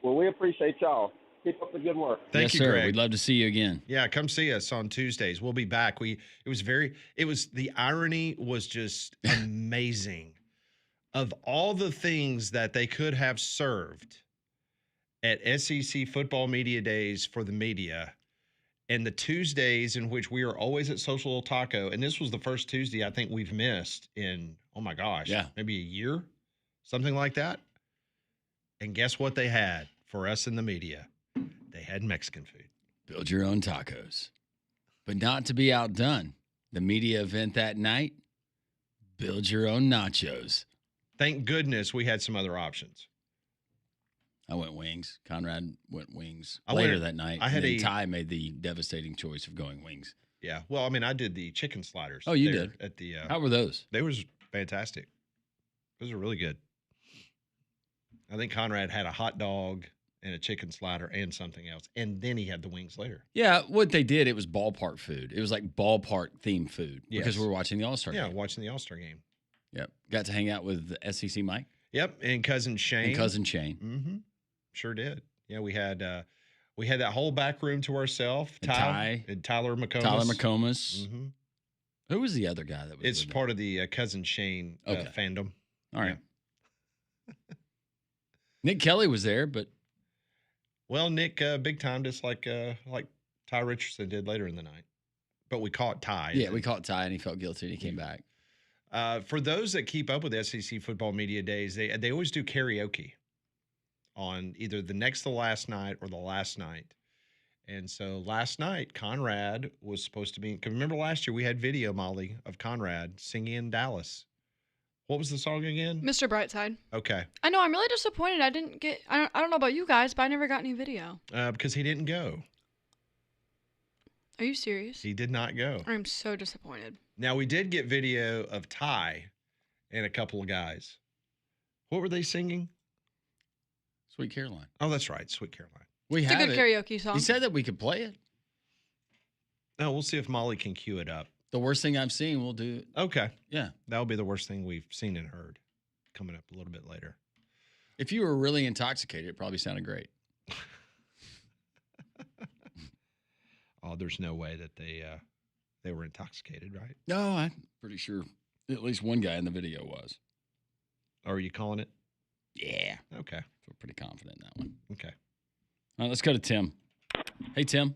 Speaker 8: Well, we appreciate y'all. Keep up the good work.
Speaker 1: Thank you,
Speaker 2: sir.
Speaker 1: Greg.
Speaker 2: We'd love to see you again.
Speaker 1: Yeah, come see us on Tuesdays. We'll be back. The irony was just amazing. Of all the things that they could have served at SEC Football Media Days for the media, And the Tuesdays in which we are always at Social Taco, and this was the first Tuesday I think we've missed in, oh my gosh, maybe a year, something like that. And guess what they had for us in the media? They had Mexican food.
Speaker 2: Build your own tacos. But not to be outdone, the media event that night, build your own nachos.
Speaker 1: Thank goodness we had some other options.
Speaker 2: I went wings. Conrad went wings
Speaker 1: I
Speaker 2: later
Speaker 1: went-
Speaker 2: that night.
Speaker 1: I had
Speaker 2: and then
Speaker 1: a-
Speaker 2: Ty made the devastating choice of going wings.
Speaker 1: Yeah. Well, I mean, I did the chicken sliders.
Speaker 2: Oh, you
Speaker 1: there
Speaker 2: did?
Speaker 1: at the.
Speaker 2: How were those?
Speaker 1: They was fantastic. Those are really good. I think Conrad had a hot dog and a chicken slider and something else, and then he had the wings later.
Speaker 2: Yeah, what they did, it was ballpark food. It was like ballpark themed food because
Speaker 1: Yes.
Speaker 2: we were watching the All-Star
Speaker 1: Yeah,
Speaker 2: game.
Speaker 1: watching the All-Star game.
Speaker 2: Yep. Got to hang out with the SEC Mike
Speaker 1: Yep, and cousin Shane.
Speaker 2: and cousin Shane.
Speaker 1: Mm-hmm. Sure did. Yeah, we had that whole back room to ourselves.
Speaker 2: And Ty.
Speaker 1: And Tyler McComas.
Speaker 2: Tyler McComas.
Speaker 1: Mm-hmm.
Speaker 2: Who was the other guy that was
Speaker 1: It's
Speaker 2: with
Speaker 1: part of the cousin Shane
Speaker 2: Okay.
Speaker 1: fandom.
Speaker 2: them? All right. Nick Kelly was there, but
Speaker 1: Well, Nick, big time, just like Ty Richardson did later in the night. But we caught Ty.
Speaker 2: yeah, we caught Ty and he felt guilty and he came back.
Speaker 1: For those that keep up with SEC football media days, they always do karaoke on either the next to last night or the last night. And so last night, Conrad was supposed to be. Cause remember last year we had video, Molly, of Conrad singing in Dallas. What was the song again?
Speaker 3: Mr. Brightside.
Speaker 1: Okay,
Speaker 3: I know. I'm really disappointed. I didn't get. I don't know about you guys, but I never got any video.
Speaker 1: because he didn't go.
Speaker 3: Are you serious?
Speaker 1: He did not go.
Speaker 3: I'm so disappointed.
Speaker 1: Now we did get video of Ty and a couple of guys. What were they singing?
Speaker 2: Sweet Caroline.
Speaker 1: Oh, that's right, Sweet Caroline.
Speaker 2: We
Speaker 3: It's a
Speaker 2: have
Speaker 3: good
Speaker 2: it.
Speaker 3: karaoke song.
Speaker 2: He said that we could play it.
Speaker 1: Oh, we'll see if Molly can cue it up.
Speaker 2: The worst thing I've seen, we'll do it.
Speaker 1: Okay.
Speaker 2: Yeah.
Speaker 1: That'll be the worst thing we've seen and heard coming up a little bit later.
Speaker 2: If you were really intoxicated, it probably sounded great.
Speaker 1: Oh, there's no way that they were intoxicated, right?
Speaker 2: No, I'm pretty sure at least one guy in the video was.
Speaker 1: Or are you calling it?
Speaker 2: Yeah.
Speaker 1: Okay.
Speaker 2: Feel pretty confident in that one.
Speaker 1: Okay.
Speaker 2: All right, let's go to Tim. Hey, Tim.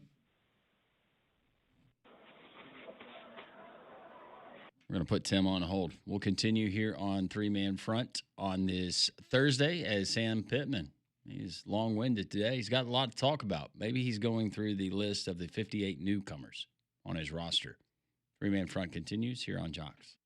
Speaker 2: We're going to put Tim on hold. We'll continue here on Three Man Front on this Thursday as Sam Pittman. He's long-winded today. He's got a lot to talk about. Maybe he's going through the list of the 58 newcomers on his roster. Three Man Front continues here on Jox.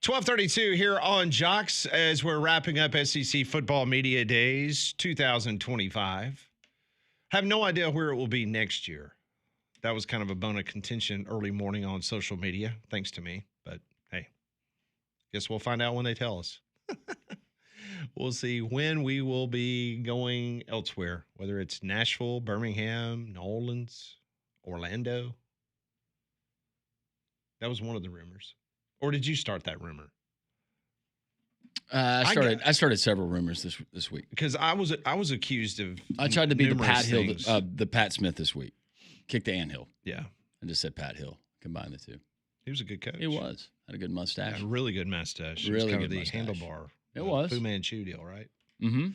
Speaker 1: 12:32 here on Jox as we're wrapping up SEC Football Media Days 2025. Have no idea where it will be next year. That was kind of a bone of contention early morning on social media, thanks to me. But hey, guess we'll find out when they tell us. We'll see when we will be going elsewhere, whether it's Nashville, Birmingham, New Orleans, Orlando. That was one of the rumors. Or did you start that rumor?
Speaker 2: I started several rumors this week
Speaker 1: Because I was accused of.
Speaker 2: I tried to be the Pat
Speaker 1: numerous
Speaker 2: Hill,
Speaker 1: things.
Speaker 2: the Pat Smith this week. Kicked the anthill.
Speaker 1: Yeah,
Speaker 2: I just said Pat Hill. Combine the two.
Speaker 1: he was a good coach.
Speaker 2: He was. Had a good mustache.
Speaker 1: Had a really good mustache. It was
Speaker 2: Really
Speaker 1: kind of
Speaker 2: good
Speaker 1: the
Speaker 2: mustache.
Speaker 1: handlebar.
Speaker 2: It was.
Speaker 1: Fu Manchu deal, right?
Speaker 2: Mm-hmm.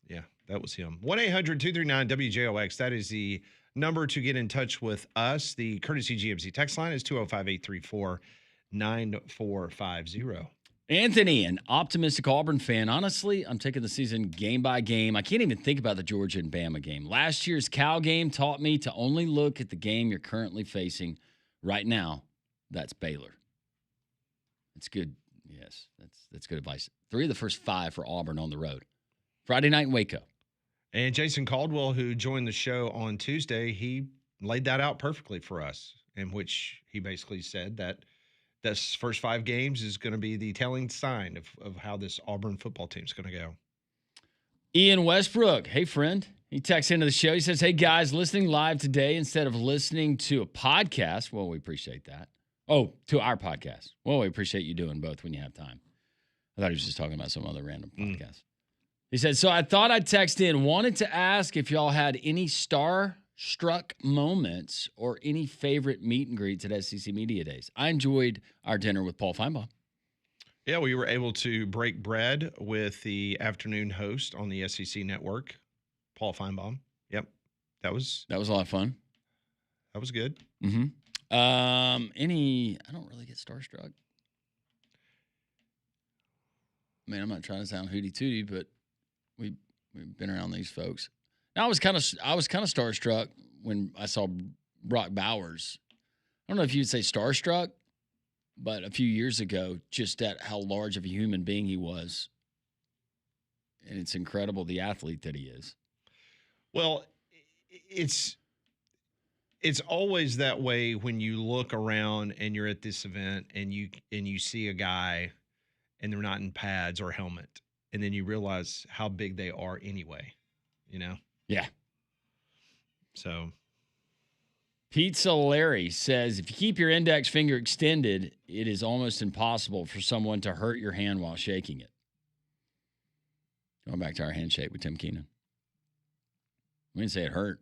Speaker 1: Yeah, that was him. 1-800-239-WJOX. That is the number to get in touch with us. The courtesy GMC text line is 205-834-9450.
Speaker 2: Anthony, an optimistic Auburn fan. Honestly, I'm taking the season game by game. I can't even think about the Georgia and Bama game. Last year's Cal game taught me to only look at the game you're currently facing right now. That's Baylor. That's good. Yes, that's good advice. 3 of the first 5 for Auburn on the road. Friday night in Waco.
Speaker 1: And Jason Caldwell, who joined the show on Tuesday, he laid that out perfectly for us, in which he basically said that this first 5 games is going to be the telling sign of how this Auburn football team is going to go.
Speaker 2: Ian Westbrook. Hey, friend. He texts into the show. He says, hey, guys, listening live today instead of listening to a podcast. Well, we appreciate that. Oh, to our podcast. Well, we appreciate you doing both when you have time. I thought he was just talking about some other random podcast. He said, so I thought I'd text in. Wanted to ask if y'all had any star-struck moments or any favorite meet and greets at SEC Media Days. I enjoyed our dinner with Paul Feinbaum.
Speaker 1: Yeah, we were able to break bread with the afternoon host on the SEC network, Paul Feinbaum. Yep, that was
Speaker 2: a lot of fun.
Speaker 1: That was good.
Speaker 2: Mm-hmm. I don't really get starstruck. I mean, I'm not trying to sound hooty tooty, but we've been around these folks. Now, I was kind of starstruck when I saw Brock Bowers. I don't know if you'd say starstruck, but a few years ago, just at how large of a human being he was. And it's incredible the athlete that he is.
Speaker 1: Well, it's always that way when you look around and you're at this event and you see a guy and they're not in pads or helmet, and then you realize how big they are anyway, you know?
Speaker 2: Yeah.
Speaker 1: So
Speaker 2: Pizza Larry says, if you keep your index finger extended, it is almost impossible for someone to hurt your hand while shaking it. Going back to our handshake with Tim Keenan. We didn't say it hurt.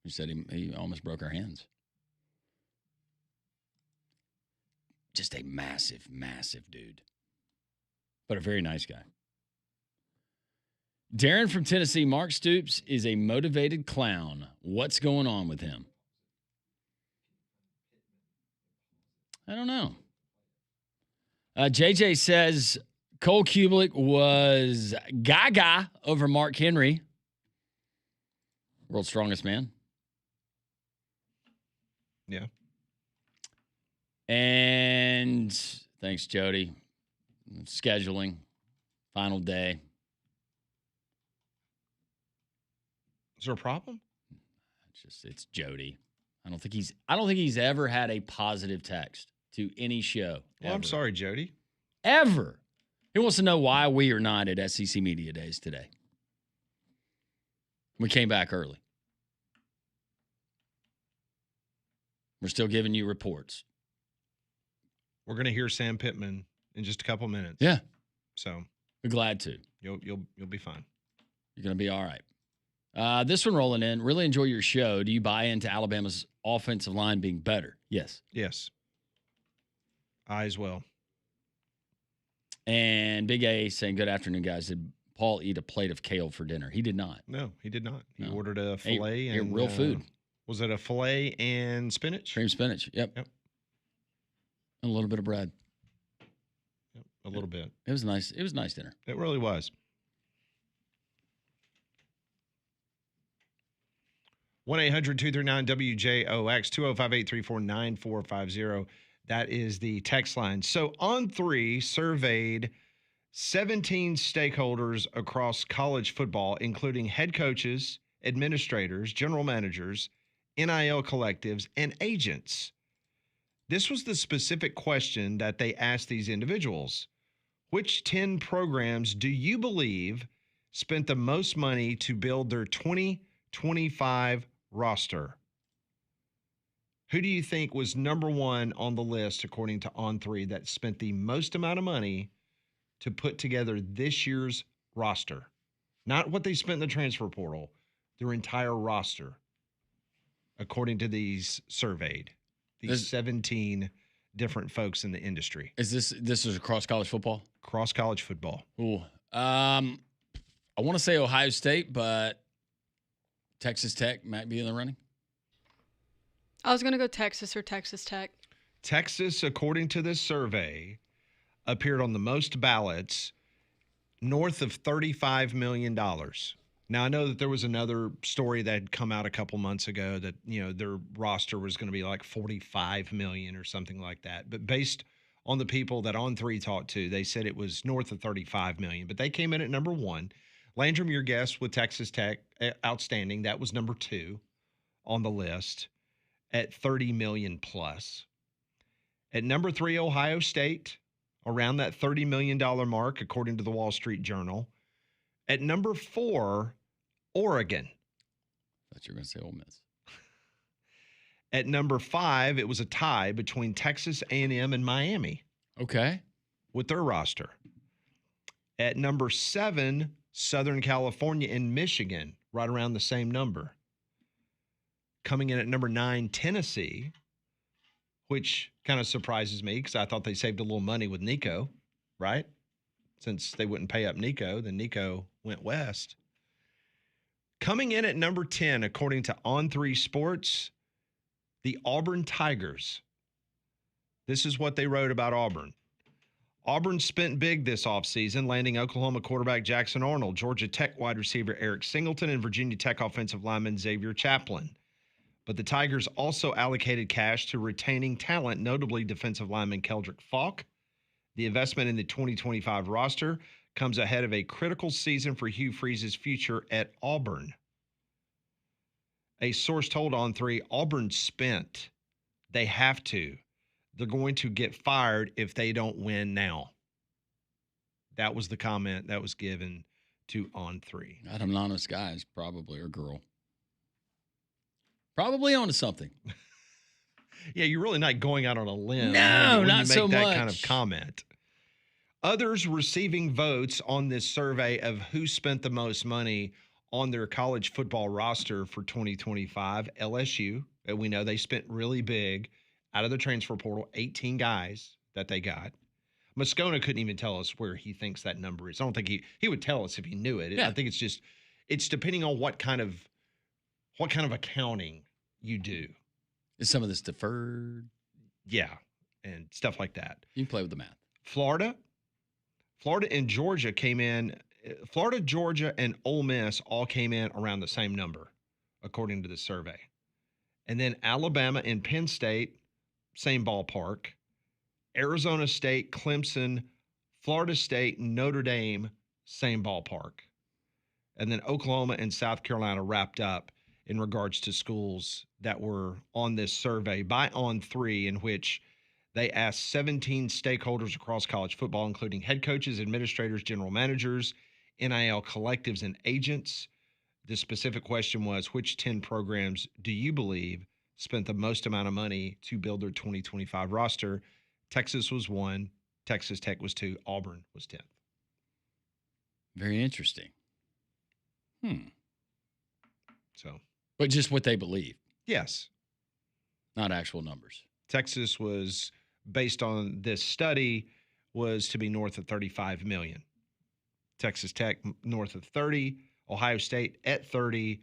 Speaker 2: We said he almost broke our hands. Just a massive, massive dude. But a very nice guy. Darren from Tennessee, Mark Stoops is a motivated clown. What's going on with him? I don't know. JJ says Cole Kubelik was gaga over Mark Henry. World's strongest man.
Speaker 1: yeah.
Speaker 2: And thanks, Jody. Scheduling. Final day.
Speaker 1: Is there a problem?
Speaker 2: It's Jody. I don't think he's ever had a positive text to any show.
Speaker 1: Well, I'm sorry, Jody.
Speaker 2: Ever. He wants to know why we are not at SEC Media Days today. We came back early. We're still giving you reports.
Speaker 1: We're going to hear Sam Pittman in just a couple minutes.
Speaker 2: Yeah.
Speaker 1: So
Speaker 2: We're glad to.
Speaker 1: you'll be fine.
Speaker 2: You're going to be all right. This one rolling in. Really enjoy your show. Do you buy into Alabama's offensive line being better? Yes.
Speaker 1: Yes. I as well.
Speaker 2: And Big A saying, good afternoon, guys. Did Paul eat a plate of kale for dinner? He did not.
Speaker 1: No, he did not. He
Speaker 2: No.
Speaker 1: ordered a filet and
Speaker 2: real food.
Speaker 1: Was it a filet and spinach?
Speaker 2: Cream spinach. Yep.
Speaker 1: Yep.
Speaker 2: And a little bit of bread.
Speaker 1: Yep, a little bit.
Speaker 2: It was nice. It was a nice dinner.
Speaker 1: It really was. 1-800-239-WJOX, 205-834-9450. That is the text line. So On3 surveyed 17 stakeholders across college football, including head coaches, administrators, general managers, NIL collectives, and agents. This was the specific question that they asked these individuals. Which 10 programs do you believe spent the most money to build their 2025 roster? Who do you think was number one on the list, according to On3, that spent the most amount of money to put together this year's roster? Not what they spent in the transfer portal, their entire roster, according to these surveyed, these 17 different folks in the industry.
Speaker 2: Is this is across college football?
Speaker 1: Cross college football.
Speaker 2: Ooh. I want to say Ohio State, but Texas Tech might be in the running.
Speaker 3: I was going to go Texas or Texas Tech.
Speaker 1: Texas, according to this survey, appeared on the most ballots, north of $35 million. Now, I know that there was another story that had come out a couple months ago that, their roster was going to be like $45 million or something like that. But based on the people that On3 talked to, they said it was north of $35 million. But they came in at number one. Landrum, your guess with Texas Tech, outstanding. That was number two on the list at $30 million plus. At number three, Ohio State, around that $30 million mark, according to the Wall Street Journal. At number four, Oregon.
Speaker 2: I thought you were going to say Ole Miss.
Speaker 1: At number five, it was a tie between Texas A&M and Miami.
Speaker 2: Okay.
Speaker 1: With their roster. At number seven, Southern California and Michigan, right around the same number. Coming in at number 9, Tennessee, which kind of surprises me because I thought they saved a little money with Nico, right? Since they wouldn't pay up Nico, then Nico went west. Coming in at number 10, according to On3 Sports, the Auburn Tigers. This is what they wrote about Auburn. Auburn spent big this offseason, landing Oklahoma quarterback Jackson Arnold, Georgia Tech wide receiver Eric Singleton, and Virginia Tech offensive lineman Xavier Chaplin. But the Tigers also allocated cash to retaining talent, notably defensive lineman Keldrick Falk. The investment in the 2025 roster comes ahead of a critical season for Hugh Freeze's future at Auburn. A source told On3, Auburn spent. They have to. They're going to get fired if they don't win now. That was the comment that was given to On3.
Speaker 2: Adam Nana's guys, probably, or girl. Probably onto something.
Speaker 1: Yeah, you're really not going out on a limb.
Speaker 2: No,
Speaker 1: when
Speaker 2: not
Speaker 1: you make
Speaker 2: so
Speaker 1: that
Speaker 2: much.
Speaker 1: kind of comment. Others receiving votes on this survey of who spent the most money on their college football roster for 2025, LSU. We know they spent really big out of the transfer portal, 18 guys that they got. Moscona couldn't even tell us where he thinks that number is. I don't think he would tell us if he knew it.
Speaker 2: Yeah.
Speaker 1: I think it's depending on what kind of accounting you do.
Speaker 2: Is some of this deferred?
Speaker 1: Yeah, and stuff like that.
Speaker 2: You can play with the math.
Speaker 1: Florida and Georgia came in. Florida, Georgia, and Ole Miss all came in around the same number, according to the survey. And then Alabama and Penn State, same ballpark. Arizona State, Clemson, Florida State, Notre Dame, same ballpark. And then Oklahoma and South Carolina wrapped up in regards to schools that were on this survey by On3, in which they asked 17 stakeholders across college football, including head coaches, administrators, general managers, NIL collectives, and agents. The specific question was, which 10 programs do you believe spent the most amount of money to build their 2025 roster? Texas was 1, Texas Tech was 2, Auburn was 10th.
Speaker 2: Very interesting.
Speaker 1: So,
Speaker 2: but just what they believe,
Speaker 1: yes.
Speaker 2: not actual numbers.
Speaker 1: Texas was, based on this study, was to be north of 35 million. Texas Tech north of 30, Ohio State at 30,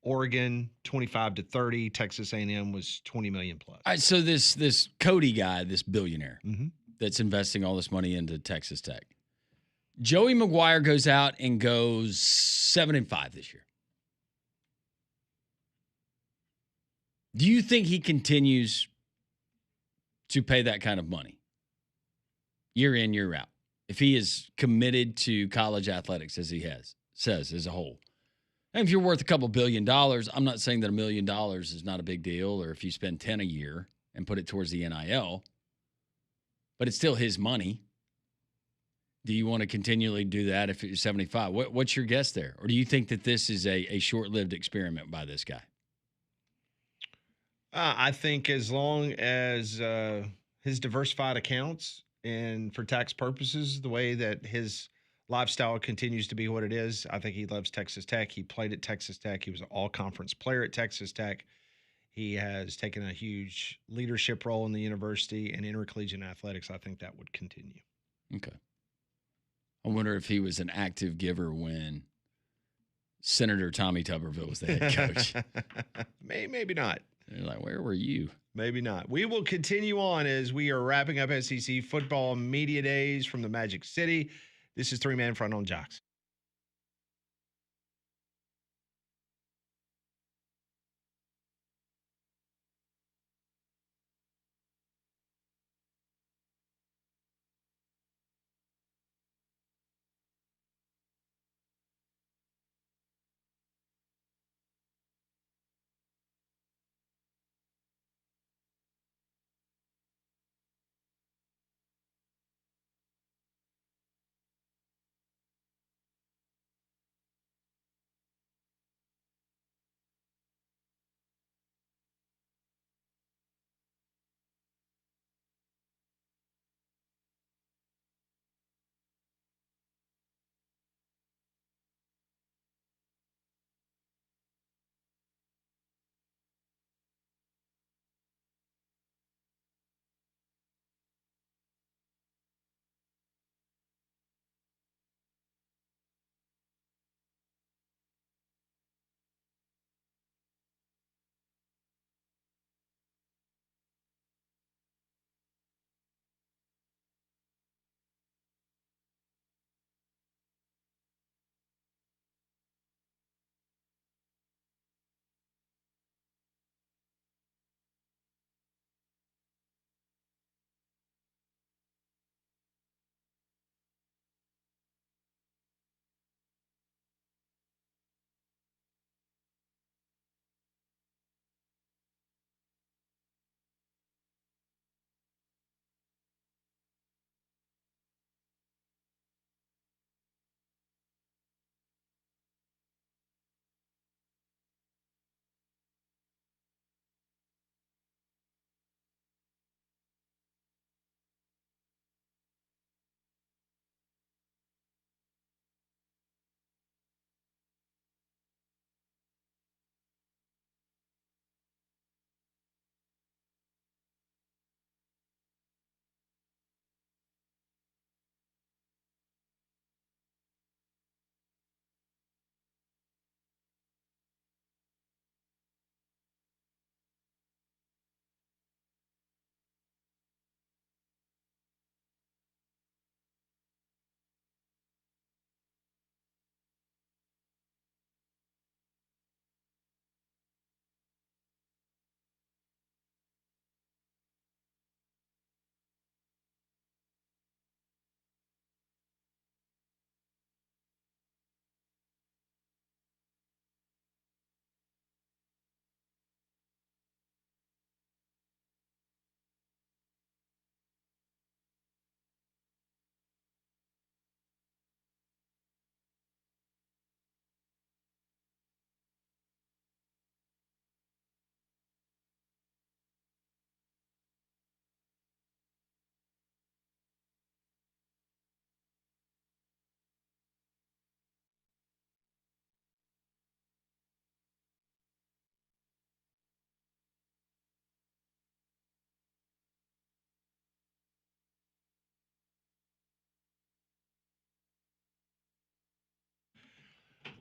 Speaker 1: Oregon 25 to 30, Texas A&M was 20 million plus.
Speaker 2: All right, so this Cody guy, this billionaire
Speaker 1: Mm-hmm.
Speaker 2: that's investing all this money into Texas Tech, Joey McGuire goes out and goes 7-5 this year. Do you think he continues to pay that kind of money year in, year out. If he is committed to college athletics as he says as a whole. And if you're worth a couple $1 billion, I'm not saying that $1 million is not a big deal, or if you spend 10 a year and put it towards the NIL, but it's still his money. Do you want to continually do that if you're 75? What's your guess there? Or do you think that this is a short-lived experiment by this guy?
Speaker 1: I think as long as his diversified accounts and for tax purposes, the way that his lifestyle continues to be what it is, I think he loves Texas Tech. He played at Texas Tech. He was an all-conference player at Texas Tech. He has taken a huge leadership role in the university and intercollegiate athletics. I think that would continue.
Speaker 2: Okay. I wonder if he was an active giver when Senator Tommy Tuberville was the head coach.
Speaker 1: Maybe not.
Speaker 2: They're like, where were you?
Speaker 1: Maybe not. We will continue on as we are wrapping up SEC football media days from the Magic City. This is Three Man Front on Jox.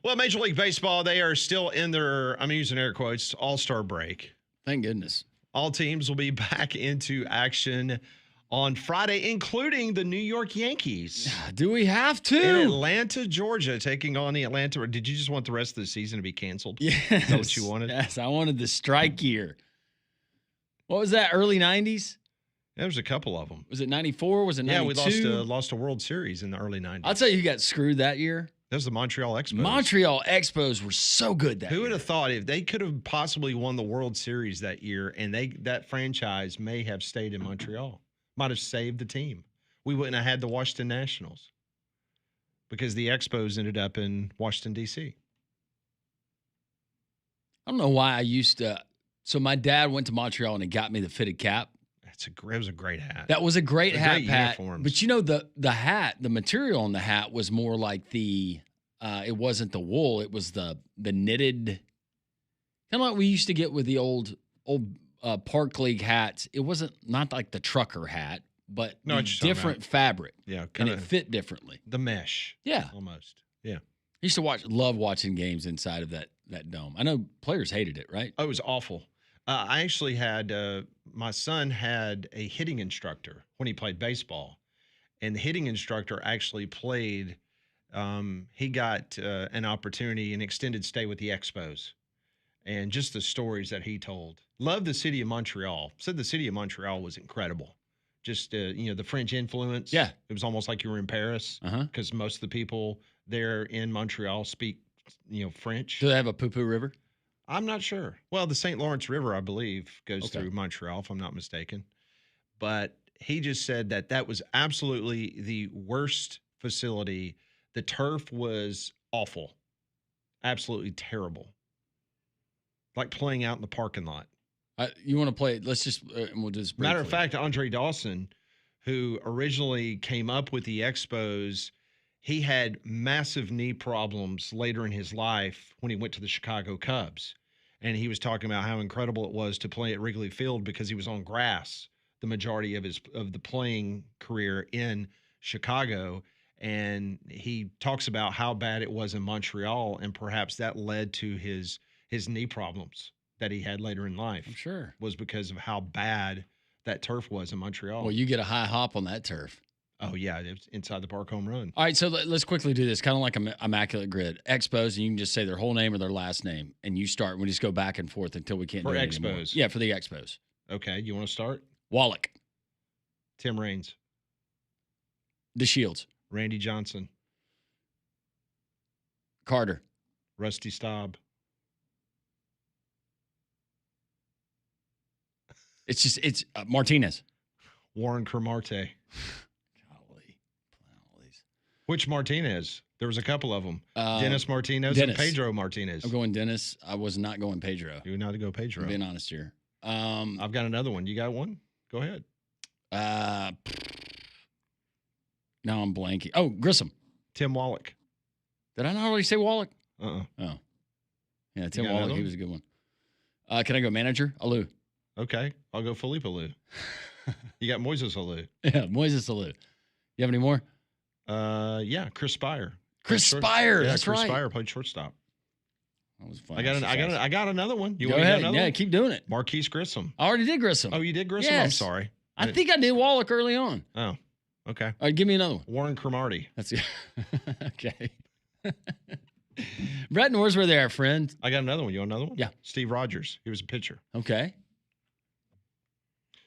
Speaker 1: Well, Major League Baseball, they are still in their, I'm using air quotes, all-star break.
Speaker 2: Thank goodness.
Speaker 1: All teams will be back into action on Friday, including the New York Yankees.
Speaker 2: Do we have to?
Speaker 1: In Atlanta, Georgia, taking on the Atlanta. Or did you just want the rest of the season to be canceled?
Speaker 2: Yes.
Speaker 1: Is that what you wanted?
Speaker 2: Yes, I wanted the strike year. What was that, early 90s?
Speaker 1: There was a couple of them.
Speaker 2: Was it 94? Was it 92?
Speaker 1: Yeah, we lost a World Series in the early 90s.
Speaker 2: I'll tell you who got screwed that year.
Speaker 1: That was the Montreal Expos.
Speaker 2: Montreal Expos were so good that year.
Speaker 1: Who would have thought if they could have possibly won the World Series that year and that franchise may have stayed in Montreal, might have saved the team. We wouldn't have had the Washington Nationals because the Expos ended up in Washington, D.C.
Speaker 2: I don't know why I used to. So my dad went to Montreal and he got me the fitted cap.
Speaker 1: It was a great hat.
Speaker 2: That was a great hat,
Speaker 1: great
Speaker 2: Pat.
Speaker 1: uniforms.
Speaker 2: But you know, the hat, the material on the hat was more like it wasn't the wool. It was the knitted, kind of like we used to get with the old Park League hats. It wasn't not like the trucker hat, but different fabric.
Speaker 1: Yeah,
Speaker 2: and it fit differently.
Speaker 1: The mesh.
Speaker 2: Yeah,
Speaker 1: almost. Yeah.
Speaker 2: I used to love watching games inside of that dome. I know players hated it, right?
Speaker 1: Oh, it was awful. I actually had my son had a hitting instructor when he played baseball, and the hitting instructor actually played. He got an opportunity, an extended stay with the Expos, and just the stories that he told. Loved the city of Montreal. Said the city of Montreal was incredible. Just the French influence.
Speaker 2: Yeah,
Speaker 1: it was almost like you were in Paris because most of the people there in Montreal speak French.
Speaker 2: Do they have a poo-poo river?
Speaker 1: I'm not sure. Well, the St. Lawrence River, I believe, goes through Montreal, if I'm not mistaken. But he just said that was absolutely the worst facility. The turf was awful, absolutely terrible, like playing out in the parking lot.
Speaker 2: You want to play? Let's just we'll just.
Speaker 1: Matter of fact, Andre Dawson, who originally came up with the Expos, he had massive knee problems later in his life when he went to the Chicago Cubs. And he was talking about how incredible it was to play at Wrigley Field because he was on grass the majority of the playing career in Chicago. And he talks about how bad it was in Montreal, and perhaps that led to his knee problems that he had later in life.
Speaker 2: I'm sure.
Speaker 1: Was because of how bad that turf was in Montreal.
Speaker 2: Well, you get a high hop on that turf.
Speaker 1: Oh, yeah, it's inside the park home run.
Speaker 2: All right, so let's quickly do this, kind of like an immaculate grid. Expos, and you can just say their whole name or their last name, and you start. We just go back and forth until we can't do it anymore.
Speaker 1: Expos.
Speaker 2: Yeah, for the Expos.
Speaker 1: Okay, you want to start?
Speaker 2: Wallach.
Speaker 1: Tim Raines.
Speaker 2: DeShields.
Speaker 1: Randy Johnson.
Speaker 2: Carter.
Speaker 1: Rusty Staub.
Speaker 2: It's Martinez.
Speaker 1: Warren Cromartie. Which Martinez? There was a couple of them. Dennis Martinez and Pedro Martinez.
Speaker 2: I'm going Dennis. I was not going Pedro.
Speaker 1: You were not to go Pedro.
Speaker 2: I'm being honest here.
Speaker 1: I've got another one. You got one? Go ahead.
Speaker 2: Now I'm blanking. Oh, Grissom.
Speaker 1: Tim Wallach.
Speaker 2: Did I not already say Wallach?
Speaker 1: Oh.
Speaker 2: Yeah, Tim Wallach. He was a good one. Can I go manager? Alou.
Speaker 1: Okay. I'll go Philippe Alou. You got Moises Alou.
Speaker 2: Yeah, Moises Alou. You have any more?
Speaker 1: Yeah, Chris Spire.
Speaker 2: Chris Spire. That's
Speaker 1: Chris
Speaker 2: right.
Speaker 1: Spire played shortstop.
Speaker 2: That was fun.
Speaker 1: I got another one. You
Speaker 2: go
Speaker 1: want
Speaker 2: ahead.
Speaker 1: Another
Speaker 2: Yeah,
Speaker 1: one?
Speaker 2: keep doing it.
Speaker 1: Marquise Grissom.
Speaker 2: I already did Grissom.
Speaker 1: Oh, you did Grissom?
Speaker 2: Yes.
Speaker 1: I'm sorry.
Speaker 2: I think I did Wallach early on.
Speaker 1: Oh, okay.
Speaker 2: All right, give me another one.
Speaker 1: Warren Cromartie.
Speaker 2: That's okay. Brett Norsworth there, friend.
Speaker 1: I got another one. You want another one?
Speaker 2: Yeah.
Speaker 1: Steve Rogers. He was a pitcher.
Speaker 2: Okay.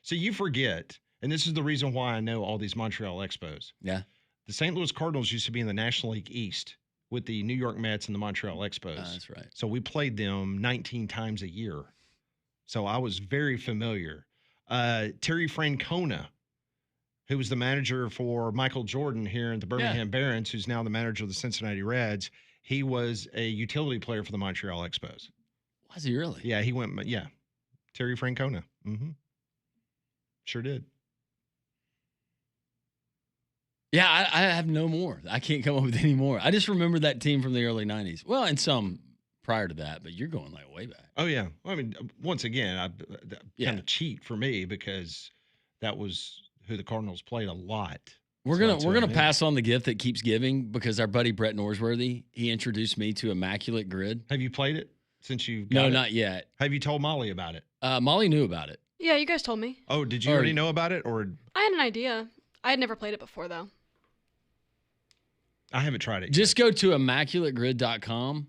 Speaker 1: So you forget, and this is the reason why I know all these Montreal Expos.
Speaker 2: Yeah.
Speaker 1: The St. Louis Cardinals used to be in the National League East with the New York Mets and the Montreal Expos.
Speaker 2: That's right.
Speaker 1: So we played them 19 times a year. So I was very familiar. Terry Francona, who was the manager for Michael Jordan here in the Birmingham Barons, who's now the manager of the Cincinnati Reds, he was a utility player for the Montreal Expos.
Speaker 2: Was he really?
Speaker 1: Yeah, he went, Terry Francona. Mm-hmm. Sure did.
Speaker 2: Yeah, I have no more. I can't come up with any more. I just remember that team from the early 90s. Well, and some prior to that, but you're going like way back.
Speaker 1: Oh, yeah. Well, I mean, once again, kind of cheat for me because that was who the Cardinals played a lot.
Speaker 2: We're gonna pass on the gift that keeps giving because our buddy Brett Norsworthy, he introduced me to Immaculate Grid.
Speaker 1: Have you played it since you got
Speaker 2: No,
Speaker 1: it?
Speaker 2: not yet.
Speaker 1: Have you told Molly about it?
Speaker 2: Molly knew about it.
Speaker 3: Yeah, you guys told me.
Speaker 1: Oh, did you already know about it? Or
Speaker 3: I had an idea. I had never played it before, though.
Speaker 1: I haven't tried it yet.
Speaker 2: Just go to immaculategrid.com,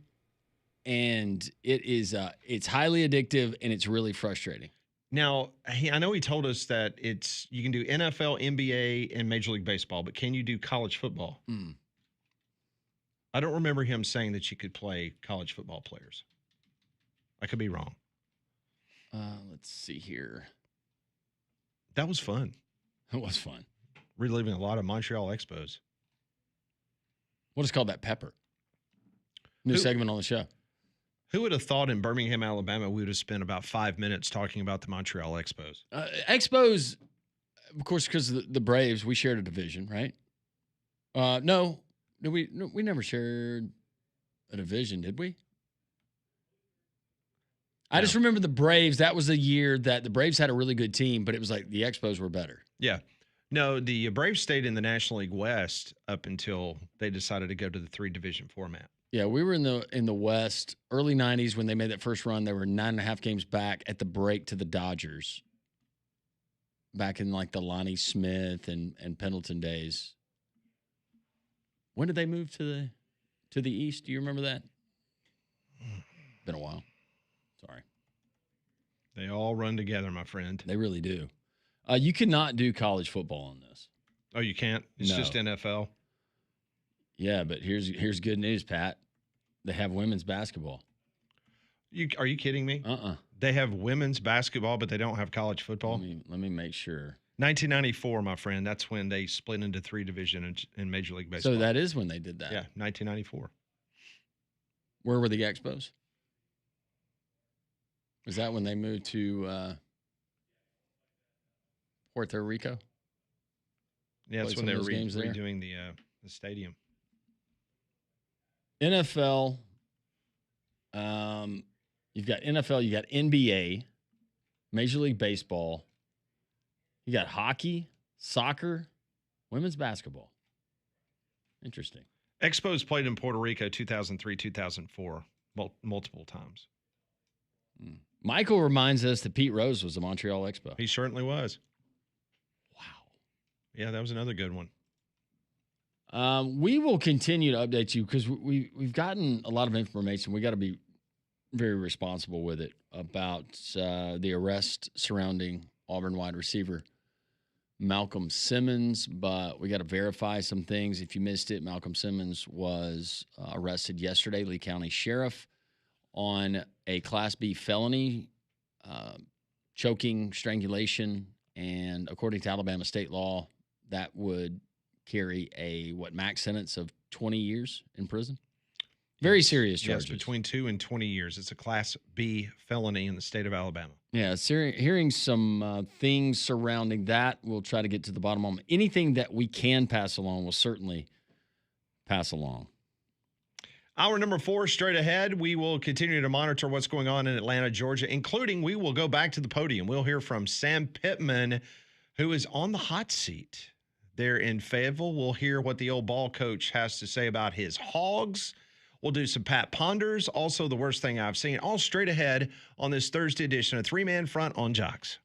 Speaker 2: and it is it's highly addictive and it's really frustrating.
Speaker 1: Now, I know he told us that you can do NFL, NBA, and Major League Baseball, but can you do college football? I don't remember him saying that you could play college football players. I could be wrong.
Speaker 2: Let's see here.
Speaker 1: That was fun.
Speaker 2: It was fun.
Speaker 1: Reliving a lot of Montreal Expos.
Speaker 2: We'll just call that Pepper. New segment on the show.
Speaker 1: Who would have thought in Birmingham, Alabama, we would have spent about 5 minutes talking about the Montreal Expos?
Speaker 2: Expos, of course, because of the Braves, we shared a division, right? No, we never shared a division, did we? I just remember the Braves. That was the year that the Braves had a really good team, but it was like the Expos were better.
Speaker 1: Yeah. No, the Braves stayed in the National League West up until they decided to go to the 3-division format.
Speaker 2: Yeah, we were in the West, early 90s when they made that first run. They were 9.5 games back at the break to the Dodgers back in like the Lonnie Smith and Pendleton days. When did they move to the East? Do you remember that? Been a while. Sorry.
Speaker 1: They all run together, my friend.
Speaker 2: They really do. You cannot do college football on this.
Speaker 1: Oh, you can't? It's just NFL?
Speaker 2: Yeah, but here's good news, Pat. They have women's basketball.
Speaker 1: Are you kidding me? They have women's basketball, but they don't have college football?
Speaker 2: Let me make sure.
Speaker 1: 1994, my friend. That's when they split into 3-division in Major League Baseball.
Speaker 2: So that is when they did that.
Speaker 1: Yeah, 1994.
Speaker 2: Where were the Expos? Was that when they moved to Puerto Rico?
Speaker 1: Yeah, that's when they were redoing the stadium.
Speaker 2: NFL. You've got NFL, you got NBA, Major League Baseball. You got hockey, soccer, women's basketball. Interesting.
Speaker 1: Expos played in Puerto Rico 2003, 2004, multiple times.
Speaker 2: Michael reminds us that Pete Rose was a Montreal Expo.
Speaker 1: He certainly was.
Speaker 2: Wow.
Speaker 1: Yeah, that was another good one.
Speaker 2: We will continue to update you because we've gotten a lot of information. We got to be very responsible with it about the arrest surrounding Auburn wide receiver Malcolm Simmons, but we got to verify some things. If you missed it, Malcolm Simmons was arrested yesterday, Lee County Sheriff, on a Class B felony, choking, strangulation, and according to Alabama state law, that would carry a max sentence of 20 years in prison. Very serious charges.
Speaker 1: Yes, between 2 and 20 years. It's a Class B felony in the state of Alabama.
Speaker 2: Yeah, hearing some things surrounding that. We'll try to get to the bottom of them. Anything that we can pass along, we'll certainly pass along.
Speaker 1: Hour number 4, straight ahead. We will continue to monitor what's going on in Atlanta, Georgia, including we will go back to the podium. We'll hear from Sam Pittman, who is on the hot seat there in Fayetteville. We'll hear what the old ball coach has to say about his Hogs. We'll do some Pat Ponders, also the worst thing I've seen, all straight ahead on this Thursday edition of 3-Man Front on Jox.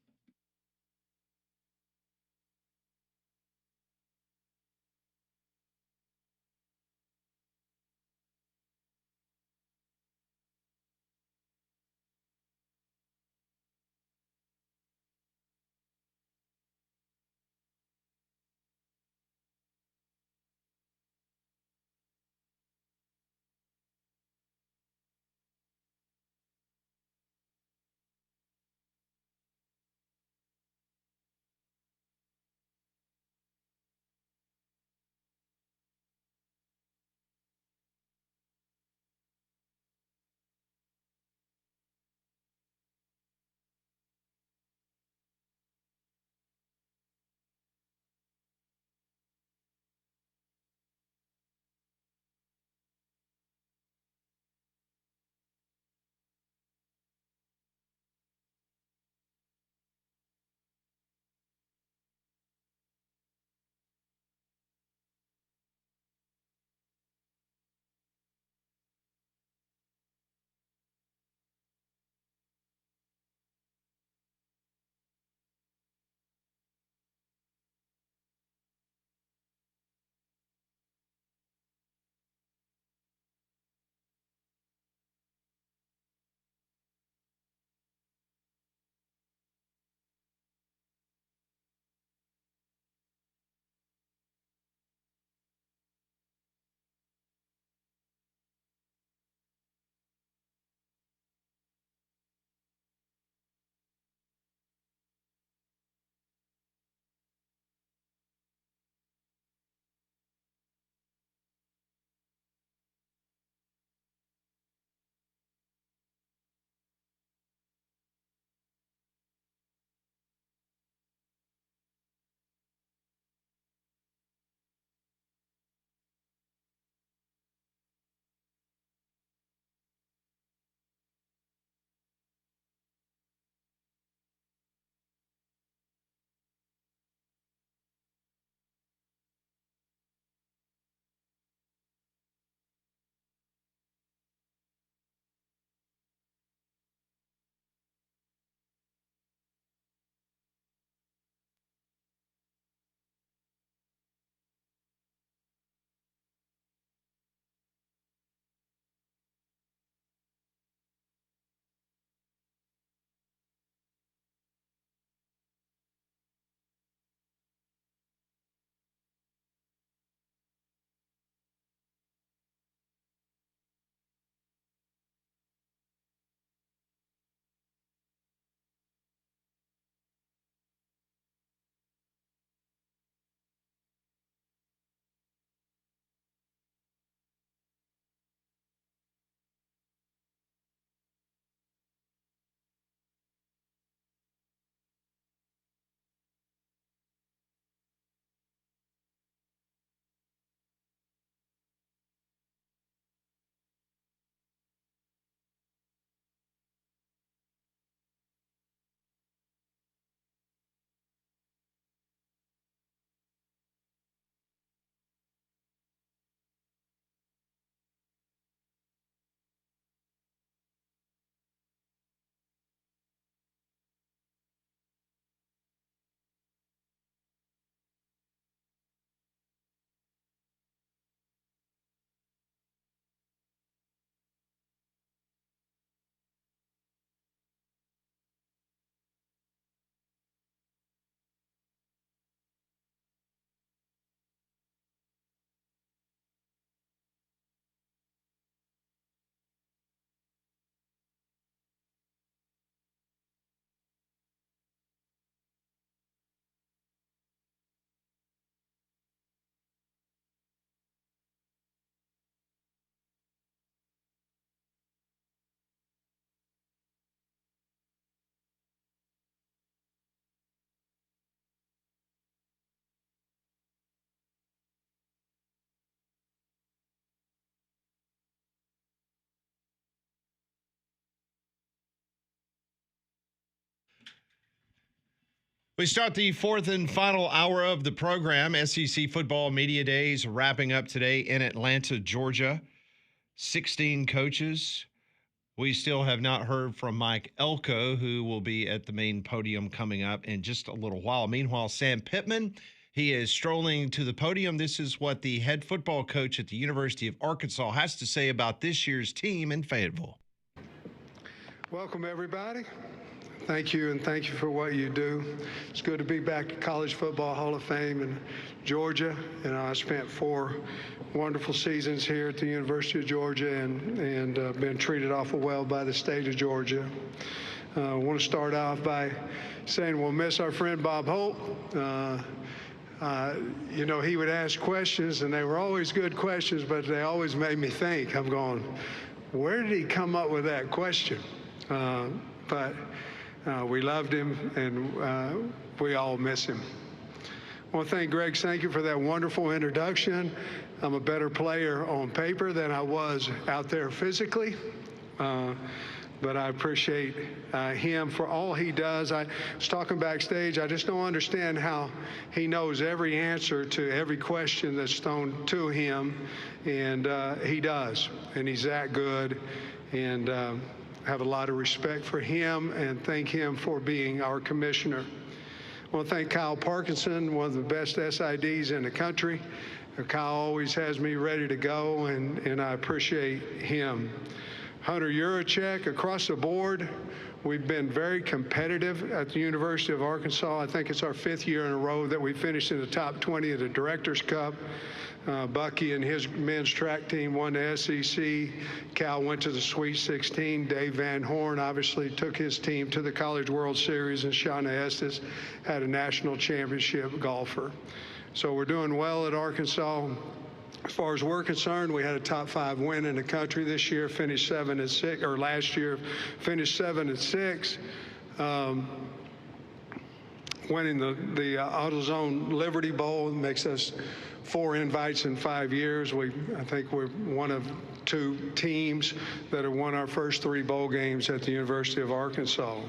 Speaker 1: We start the fourth and final hour of the program. SEC Football Media Days wrapping up today in Atlanta, Georgia. 16 coaches. We still have not heard from Mike Elko, who will be at the main podium coming up in just a little while. Meanwhile, Sam Pittman, he is strolling to the podium. This is what the head football coach at the University of Arkansas has to say about this year's team in Fayetteville.
Speaker 9: Welcome, everybody. Thank you, and thank you for what you do. It's good to be back at College Football Hall of Fame in Georgia. And I spent 4 wonderful seasons here at the University of Georgia and been treated awful well by the state of Georgia. I want to start off by saying we'll miss our friend Bob Holt. You know, he would ask questions, and they were always good questions, but they always made me think. I'm going, where did he come up with that question? But we loved him, and we all miss him. I want to thank Greg Sankey for that wonderful introduction. I'm a better player on paper than I was out there physically, but I appreciate him for all he does. I was talking backstage. I just don't understand how he knows every answer to every question that's thrown to him, and he does, and he's that good, and have a lot of respect for him and thank him for being our commissioner. I want to thank Kyle Parkinson, one of the best SIDs in the country. Kyle always has me ready to go, and I appreciate him. Hunter Yurachek, across the board, we've been very competitive at the University of Arkansas. I think it's our 5th year in a row that we finished in the top 20 of the Directors' Cup. Bucky and his men's track team won the SEC. Cal went to the Sweet 16. Dave Van Horn obviously took his team to the College World Series, and Shauna Estes had a national championship golfer. So we're doing well at Arkansas. As far as we're concerned, we had a top 5 win in the country this year, finished 7-6, or last year finished 7-6. Winning the AutoZone Liberty Bowl makes us 4 invites in 5 years. I think we're one of 2 teams that have won our first 3 bowl games at the University of Arkansas.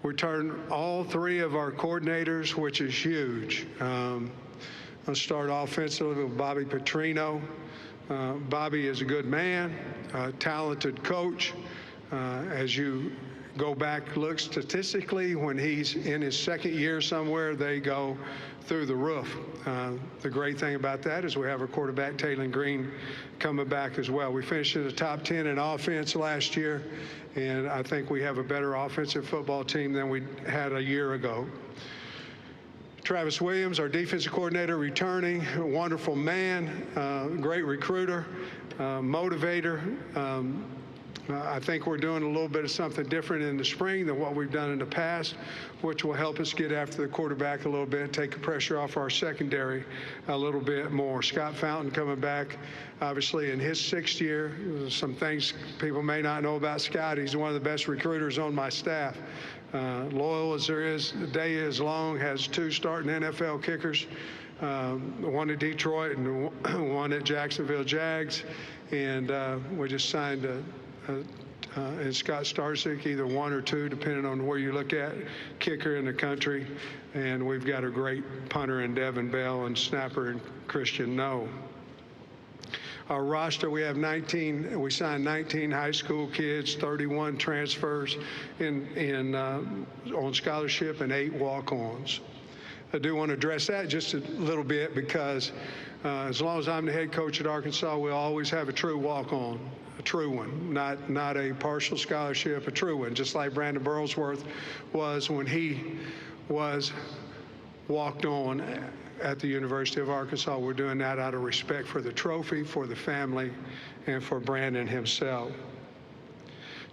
Speaker 9: We turned all 3 of our coordinators, which is huge. Let's start offensively with Bobby Petrino. Bobby is a good man, a talented coach. As you go back, look statistically, when he's in his 2nd year somewhere, they go through the roof. The great thing about that is we have our quarterback, Taylor Green, coming back as well. We finished in the top 10 in offense last year, and I think we have a better offensive football team than we had a year ago. Travis Williams, our defensive coordinator, returning, a wonderful man, great recruiter, motivator. I think we're doing a little bit of something different in the spring than what we've done in the past, which will help us get after the quarterback a little bit, take the pressure off our secondary a little bit more. Scott Fountain coming back, obviously, in his 6th year. Some things people may not know about Scott. He's one of the best recruiters on my staff. Loyal as there is, the day is long, has 2 starting NFL kickers, one at Detroit and one at Jacksonville Jags. And we just signed and Scott Starsick, either 1 or 2, depending on where you look at, kicker in the country. And we've got a great punter in Devin Bell and snapper in Christian No. Our roster, we have 19. We signed 19 high school kids, 31 transfers on scholarship, and 8 walk-ons. I do want to address that just a little bit because as long as I'm the head coach at Arkansas, we'll always have a true walk-on, a true one, not a partial scholarship, a true one, just like Brandon Burlsworth was when he was walked on at the University of Arkansas. We're doing that out of respect for the trophy, for the family, and for Brandon himself.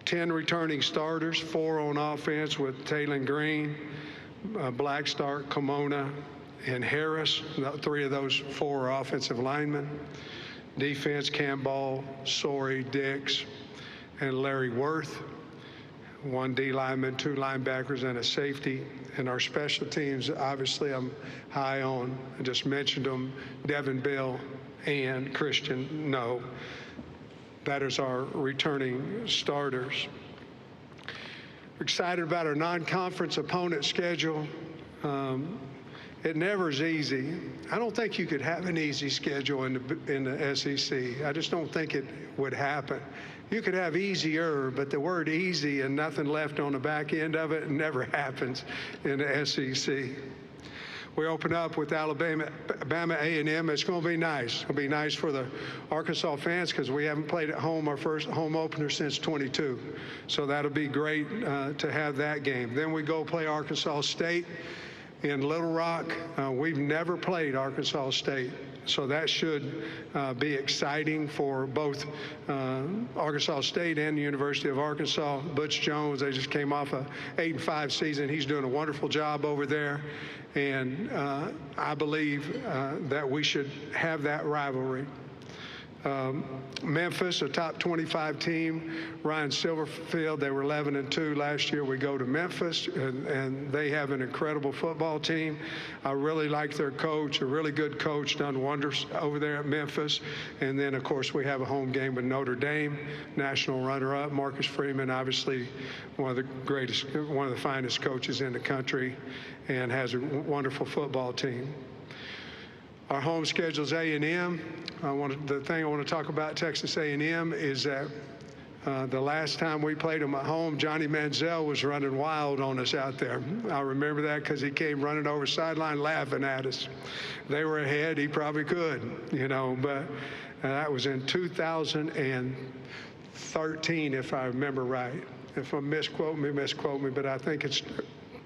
Speaker 9: 10 returning starters, 4 on offense with Taylor Green, Blackstark, Kimona, and Harris. 3 of those 4 are offensive linemen. Defense, Campbell, Sorey, Dix, and Larry Worth. 1 D lineman, 2 linebackers, and a safety. And our special teams, obviously, I'm high on. I just mentioned them, Devin Bell and Christian No. That is our returning starters. Excited about our non-conference opponent schedule. It never is easy. I don't think you could have an easy schedule in the SEC. I just don't think it would happen. You could have easier, but the word easy and nothing left on the back end of it never happens in the SEC. We open up with Alabama A&M. It's going to be nice. It's going to be nice for the Arkansas fans because we haven't played at home our first home opener since 22. So that'll be great to have that game. Then we go play Arkansas State in Little Rock. We've never played Arkansas State. So that should be exciting for both Arkansas State and the University of Arkansas. Butch Jones, they just came off a 8-5 season. He's doing a wonderful job over there. And I believe that we should have that rivalry. Memphis, a top 25 team. Ryan Silverfield, they were 11-2 last year. We go to Memphis, and they have an incredible football team. I really like their coach, a really good coach, done wonders over there at Memphis. And then, of course, we have a home game with Notre Dame, national runner-up. Marcus Freeman, obviously one of the finest coaches in the country, and has a wonderful football team. Our home schedule is A&M. The thing I want to talk about Texas A&M is that the last time we played them at home, Johnny Manziel was running wild on us out there. I remember that because he came running over sideline laughing at us. They were ahead. He probably could, but that was in 2013, if I remember right. If I misquote me, but I think it's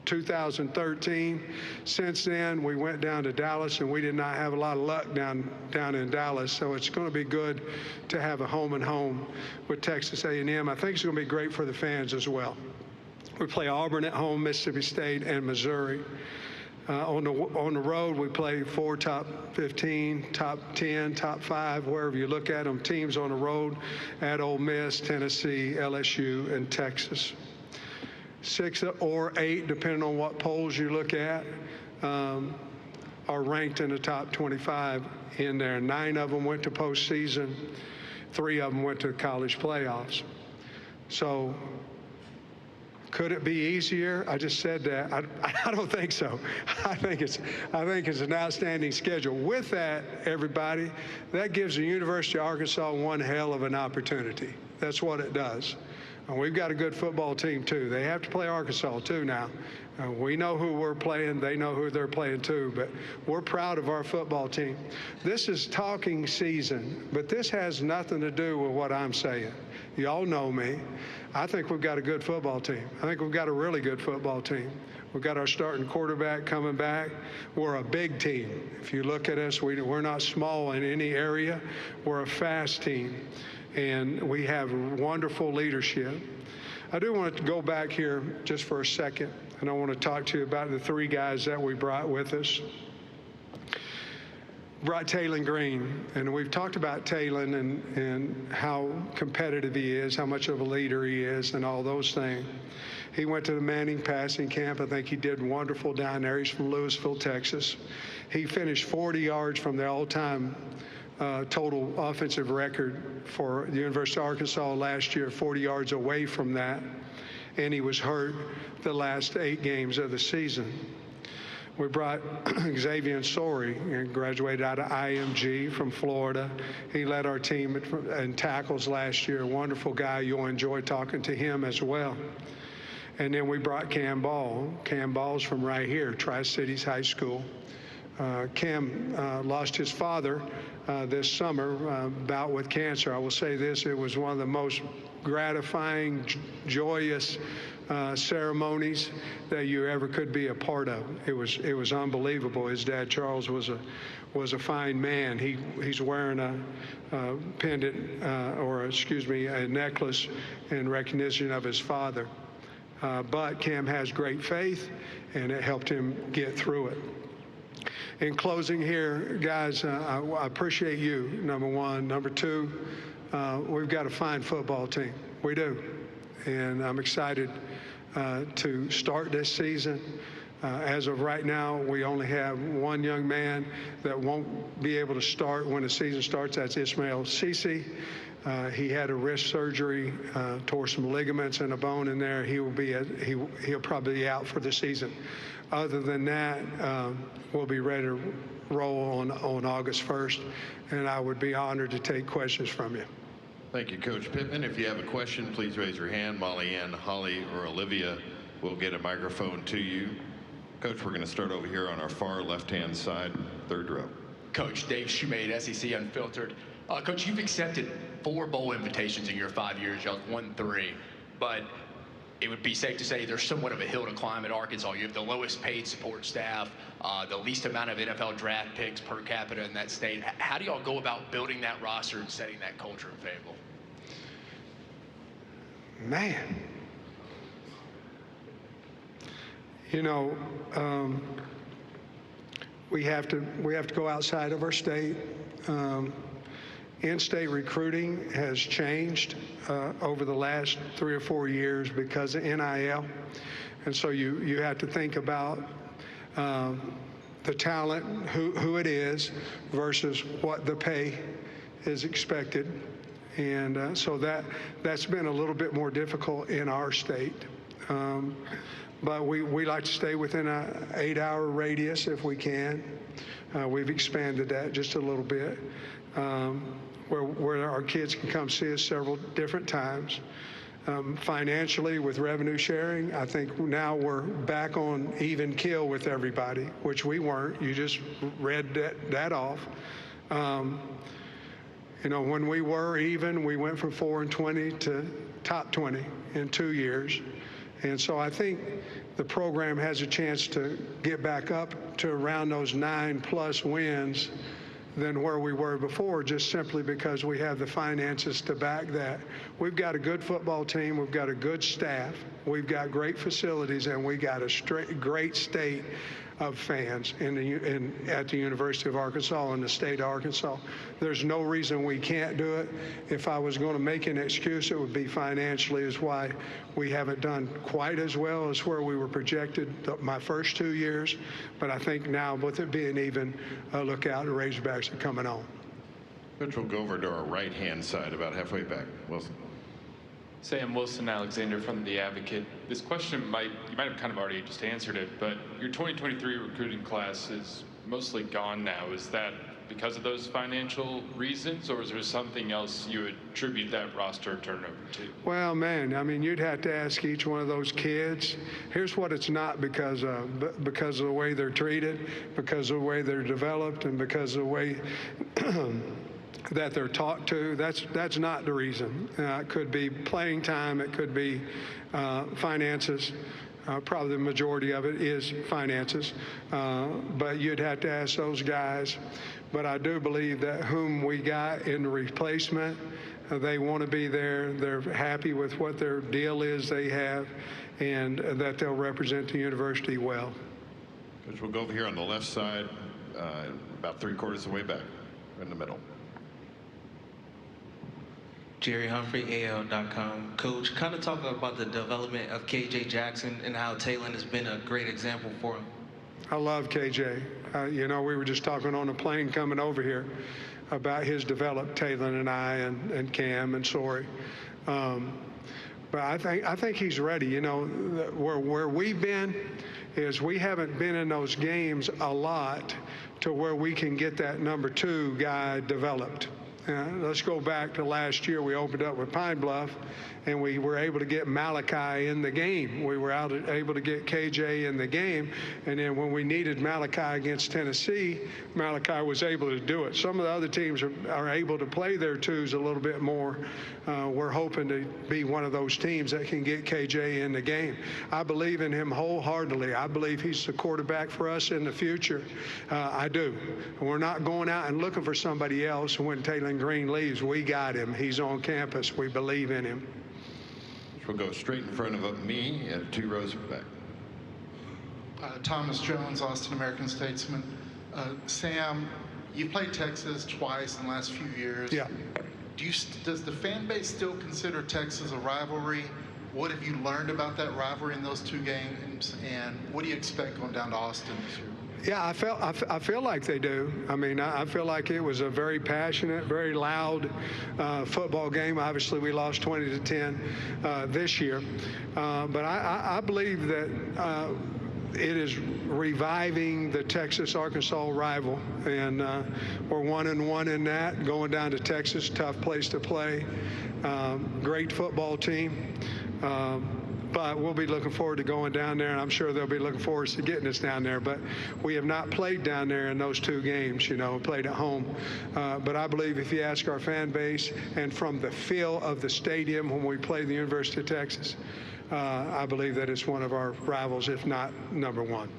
Speaker 9: 2013. Since then, we went down to Dallas, and we did not have a lot of luck down in Dallas. So it's going to be good to have a home and home with Texas A&M. I think it's going to be great for the fans as well. We play Auburn at home, Mississippi State, and Missouri. On the road, we play 4 top 15, top 10, top 5, wherever you look at them. Teams on the road at Ole Miss, Tennessee, LSU, and Texas. 6 or 8, depending on what polls you look at, are ranked in the top 25 in there. 9 of them went to postseason. 3 of them went to college playoffs. So could it be easier? I just said that. I don't think so. I think it's an outstanding schedule. With that, everybody, that gives the University of Arkansas one hell of an opportunity. That's what it does. And we've got a good football team, too. They have to play Arkansas, too, now. We know who we're playing. They know who they're playing, too. But we're proud of our football team. This is talking season, but this has nothing to do with what I'm saying. Y'all know me. I think we've got a good football team. I think we've got a really good football team. We've got our starting quarterback coming back. We're a big team. If you look at us, we're not small in any area. We're a fast team. And we have wonderful leadership. I do want to go back here just for a second, and I want to talk to you about the 3 guys that we brought with us. Brought Taylon Green, and we've talked about Taylon and how competitive he is, how much of a leader he is, and all those things. He went to the Manning passing camp. I think he did wonderful down there. He's from Louisville, Texas. He finished 40 yards from the all-time total offensive record for the University of Arkansas last year, 40 yards away from that, and he was hurt the last 8 games of the season. We brought Xavier Sorey, and graduated out of IMG from Florida. He led our team in tackles last year. A wonderful guy. You'll enjoy talking to him as well. And then we brought Cam Ball. Cam Ball's from right here, Tri-Cities High School. Cam lost his father this summer, bout with cancer. I will say this, it was one of the most gratifying, joyous ceremonies that you ever could be a part of. It was unbelievable. His dad, Charles, was a fine man. He's wearing a pendant, a necklace in recognition of his father. But Cam has great faith, and it helped him get through it. In closing here, guys, I appreciate you, number one. Number two, we've got a fine football team. We do. And I'm excited to start this season. As of right now, we only have one young man that won't be able to start when the season starts. That's Ismail Cisse. He had a wrist surgery, tore some ligaments and a bone in there. He'll probably be out for the season. Other than that, we'll be ready to roll on August 1st, and I would be honored to take questions from you.
Speaker 10: Thank you, Coach Pittman. If you have a question, please raise your hand. Molly Ann, Holly, or Olivia will get a microphone to you. Coach, we're going to start over here on our far left-hand side, third row.
Speaker 11: Coach Dave Shoemade, SEC Unfiltered. Coach, you've accepted 4 bowl invitations in your 5 years. Y'all won 3, but it would be safe to say there's somewhat of a hill to climb at Arkansas. You have the lowest paid support staff, the least amount of NFL draft picks per capita in that state. How do y'all go about building that roster and setting that culture in Fayetteville?
Speaker 9: Man, you know, we have to go outside of our state. In-state recruiting has changed over the last 3 or 4 years because of NIL, and so you have to think about the talent, who it is, versus what the pay is expected. And so that's been a little bit more difficult in our state. But we like to stay within an 8-hour radius if we can. We've expanded that just a little bit, where our kids can come see us several different times. Financially, with revenue sharing, I think now we're back on even keel with everybody, which we weren't. You just read that off. You know, when we were even, we went from 4-20 to top 20 in 2 years. And so I think the program has a chance to get back up to around those 9+ wins than where we were before, just simply because we have the finances to back that. We've got a good football team. We've got a good staff. We've got great facilities, and we got a great state of fans at the University of Arkansas and the state of Arkansas. There's no reason we can't do it. If I was going to make an excuse, it would be financially, is why we haven't done quite as well as where we were projected my first 2 years. But I think now, with it being even, look out, the Razorbacks are coming on.
Speaker 10: Coach, we'll go over to our right-hand side, about halfway back. Wilson.
Speaker 12: Sam Wilson Alexander from The Advocate. This question you might have kind of already just answered it, but your 2023 recruiting class is mostly gone now. Is that because of those financial reasons, or is there something else you attribute that roster turnover to?
Speaker 9: Well, man, I mean, you'd have to ask each one of those kids. Here's what it's not because of: because of the way they're treated, because of the way they're developed, and because of the way that they're taught to. That's not the reason. It could be playing time. It could be finances. Probably the majority of it is finances. But you'd have to ask those guys. But I do believe that whom we got in the replacement, they want to be there. They're happy with what their deal is they have, and that they'll represent the university well.
Speaker 10: Coach, we'll go over here on the left side, about 3/4 of the way back, in the middle.
Speaker 13: Jerry Humphrey, AL.com. Coach, kind of talk about the development of KJ Jackson and how Taylor has been a great example for him.
Speaker 9: I love KJ. You know, we were just talking on a plane coming over here about his development, Taylor and I and Cam and Sorey. But I think he's ready. You know, where we've been is we haven't been in those games a lot to where we can get that number 2 guy developed. Let's go back to last year. We opened up with Pine Bluff, and we were able to get Malachi in the game. We were able to get KJ in the game, and then when we needed Malachi against Tennessee, Malachi was able to do it. Some of the other teams are able to play their 2s a little bit more. We're hoping to be one of those teams that can get KJ in the game. I believe in him wholeheartedly. I believe he's the quarterback for us in the future. I do. We're not going out and looking for somebody else. When Taylor Green leaves, we got him. He's on campus. We believe in him.
Speaker 10: We'll go straight in front of me at 2 rows back.
Speaker 14: Thomas Jones, Austin American Statesman. Sam, you played Texas twice in the last few years.
Speaker 9: Yeah.
Speaker 14: Does the fan base still consider Texas a rivalry? What have you learned about that rivalry in those 2 games, and what do you expect going down to Austin this year?
Speaker 9: Yeah, I feel like they do. I mean, I feel like it was a very passionate, very loud football game. Obviously, we lost 20-10 this year, but I believe that it is reviving the Texas-Arkansas rival, and we're 1-1 in that. Going down to Texas, tough place to play. Great football team. But we'll be looking forward to going down there, and I'm sure they'll be looking forward to getting us down there. But we have not played down there in those 2 games, played at home. But I believe if you ask our fan base and from the feel of the stadium when we play the University of Texas, I believe that it's one of our rivals, if not number 1.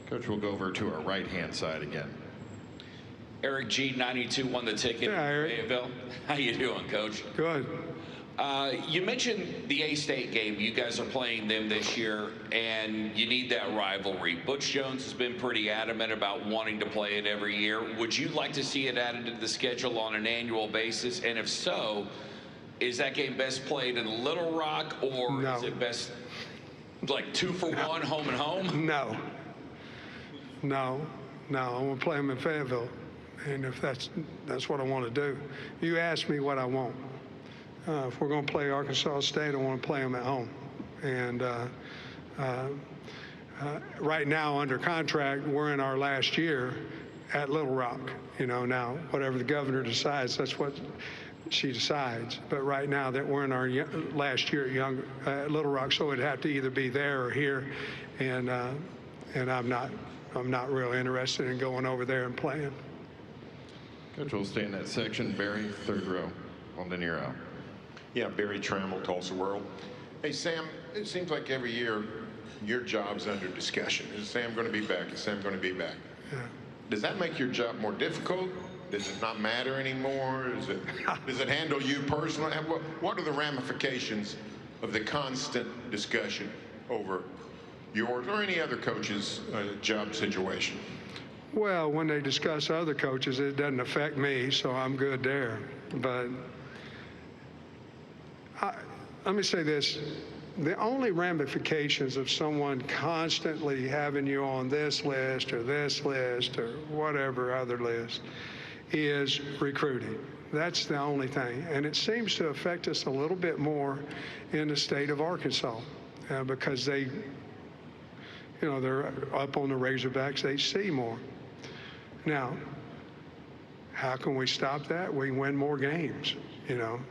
Speaker 10: Coach, we'll go over to our right-hand side again.
Speaker 15: Eric G, 92, won the ticket.
Speaker 9: Yeah, Eric.
Speaker 15: AFL. How you doing, Coach?
Speaker 9: Good.
Speaker 15: You mentioned the A-State game. You guys are playing them this year, and you need that rivalry. Butch Jones has been pretty adamant about wanting to play it every year. Would you like to see it added to the schedule on an annual basis? And if so, is that game best played in Little Rock, or is it best like 2 for 1, home and home?
Speaker 9: No. I want to play them in Fayetteville, and if that's what I want to do. You ask me what I want. If we're going to play Arkansas State, I want to play them at home. And right now, under contract, we're in our last year at Little Rock. Now, whatever the governor decides, that's what she decides. But right now, that we're in our last year at Little Rock, so it'd have to either be there or here. And I'm not really interested in going over there and playing.
Speaker 10: Coach, we'll stay in that section. Barry, 3rd row on the near out.
Speaker 16: Yeah, Barry Trammell, Tulsa World. Hey, Sam, it seems like every year your job's under discussion. Is Sam going to be back? Is Sam going to be back?
Speaker 9: Yeah.
Speaker 16: Does that make your job more difficult? Does it not matter anymore? Does it handle you personally? What are the ramifications of the constant discussion over yours or any other coach's job situation?
Speaker 9: Well, when they discuss other coaches, it doesn't affect me, so I'm good there. But let me say this. The only ramifications of someone constantly having you on this list or whatever other list is recruiting. That's the only thing. And it seems to affect us a little bit more in the state of Arkansas because they're up on the Razorbacks, they see more. Now, how can we stop that? We win more games.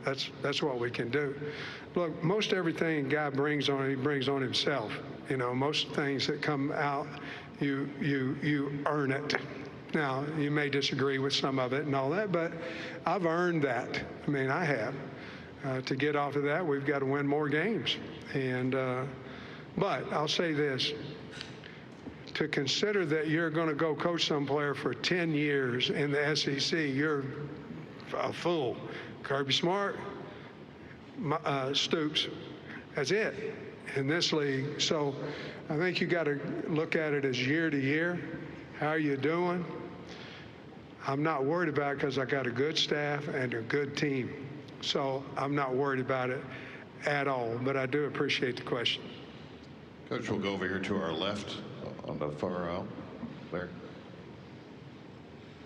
Speaker 9: That's what we can do. Look, most everything a guy brings on, he brings on himself. Most things that come out, you earn it. Now, you may disagree with some of it and all that, but I've earned that. I mean, I have. To get off of that, we've got to win more games. But I'll say this. To consider that you're going to go coach some player for 10 years in the SEC, you're a fool. Kirby Smart, Stoops, that's it in this league. So I think you got to look at it as year to year. How are you doing? I'm not worried about it because I got a good staff and a good team. So I'm not worried about it at all, but I do appreciate the question.
Speaker 10: Coach, we'll go over here to our left on the far aisle.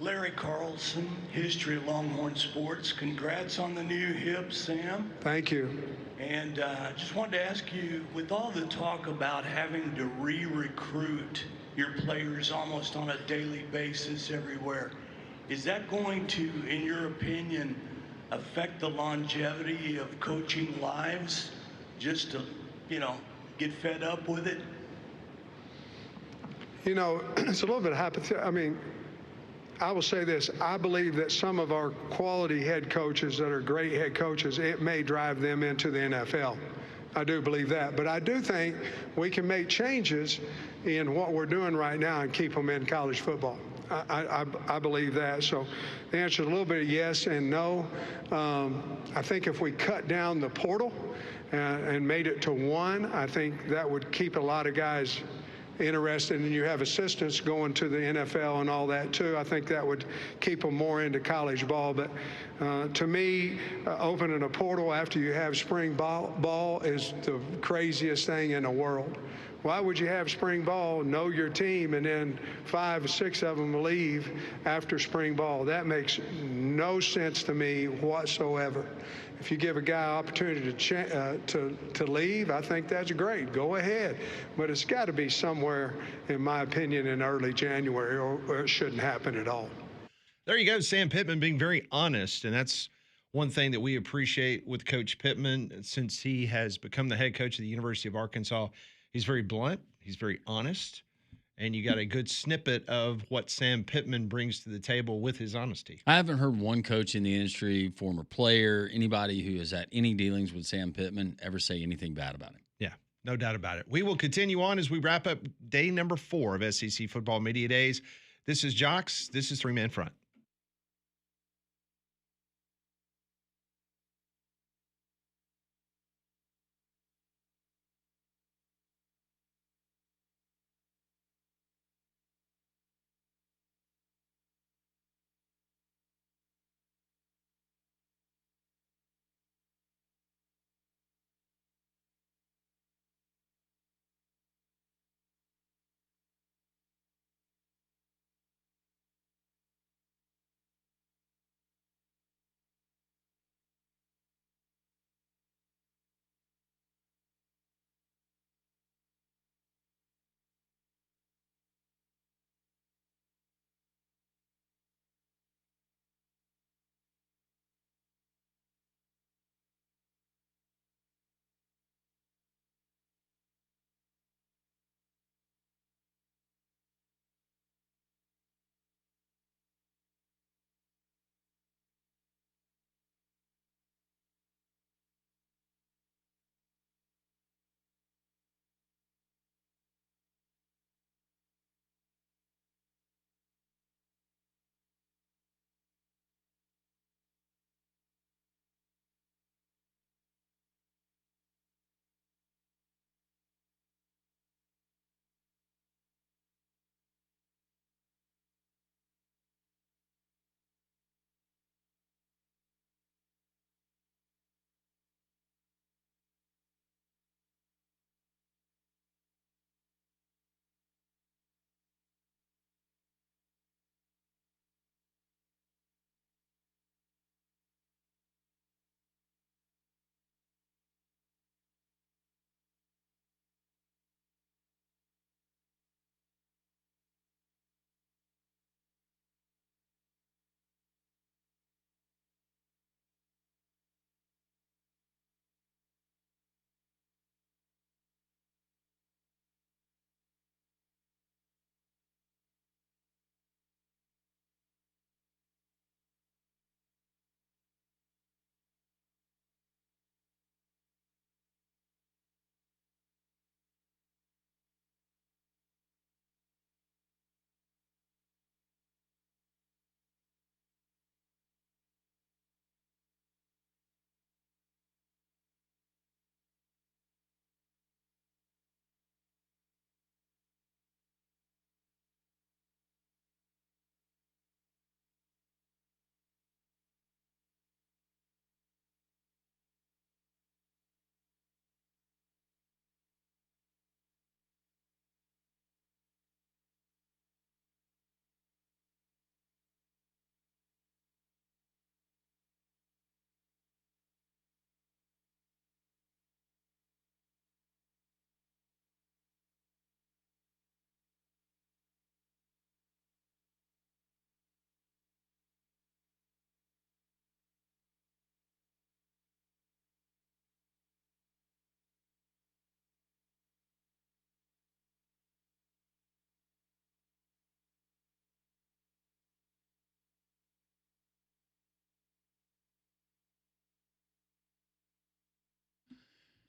Speaker 17: Larry Carlson, History of Longhorn Sports. Congrats on the new hip, Sam.
Speaker 9: Thank you.
Speaker 17: And just wanted to ask you, with all the talk about having to re-recruit your players almost on a daily basis everywhere, is that going to, in your opinion, affect the longevity of coaching lives just to, get fed up with it?
Speaker 9: It's a little bit hypothetical. I mean, I will say this. I believe that some of our quality head coaches that are great head coaches, it may drive them into the NFL. I do believe that. But I do think we can make changes in what we're doing right now and keep them in college football. I believe that. So the answer is a little bit of yes and no. I think if we cut down the portal and made it to one, I think that would keep a lot of guys interested, and you have assistants going to the NFL and all that too. I think that would keep them more into college ball. But to me, opening a portal after you have spring ball is the craziest thing in the world. Why would you have spring ball, know your team, and then 5 or 6 of them leave after spring ball? That makes no sense to me whatsoever. If you give a guy opportunity to leave, I think that's great. Go ahead. But it's got to be somewhere, in my opinion, in early January, or it shouldn't happen at all.
Speaker 1: There you go, Sam Pittman being very honest, and that's one thing that we appreciate with Coach Pittman since he has become the head coach of the University of Arkansas. He's very blunt. He's very honest. And you got a good snippet of what Sam Pittman brings to the table with his honesty.
Speaker 2: I haven't heard one coach in the industry, former player, anybody who has had any dealings with Sam Pittman ever say anything bad about him.
Speaker 1: Yeah, no doubt about it. We will continue on as we wrap up day number 4 of SEC Football Media Days. This is Jox. This is 3-Man Front.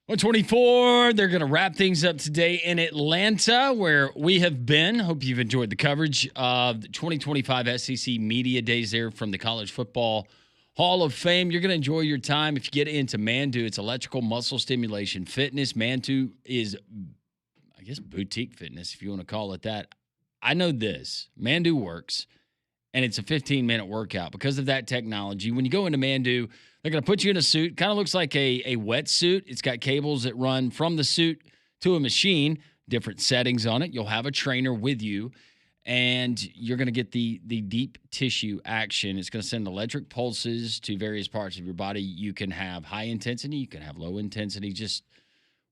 Speaker 2: Well, 24, they're going to wrap things up today in Atlanta, where we have been. Hope you've enjoyed the coverage of the 2025 SEC Media Days there from the College Football Hall of Fame. You're going to enjoy your time if you get into Mandu. It's electrical muscle stimulation fitness. Mandu is, guess, boutique fitness, if you want to call it that. I know this. Mandu works, and it's a 15-minute workout. Because of that technology, when you go into Mandu, they're going to put you in a suit. Kind of looks like a wetsuit. It's got cables that run from the suit to a machine, different settings on it. You'll have a trainer with you, and you're going to get the deep tissue action. It's going to send electric pulses to various parts of your body. You can have high intensity. You can have low intensity, just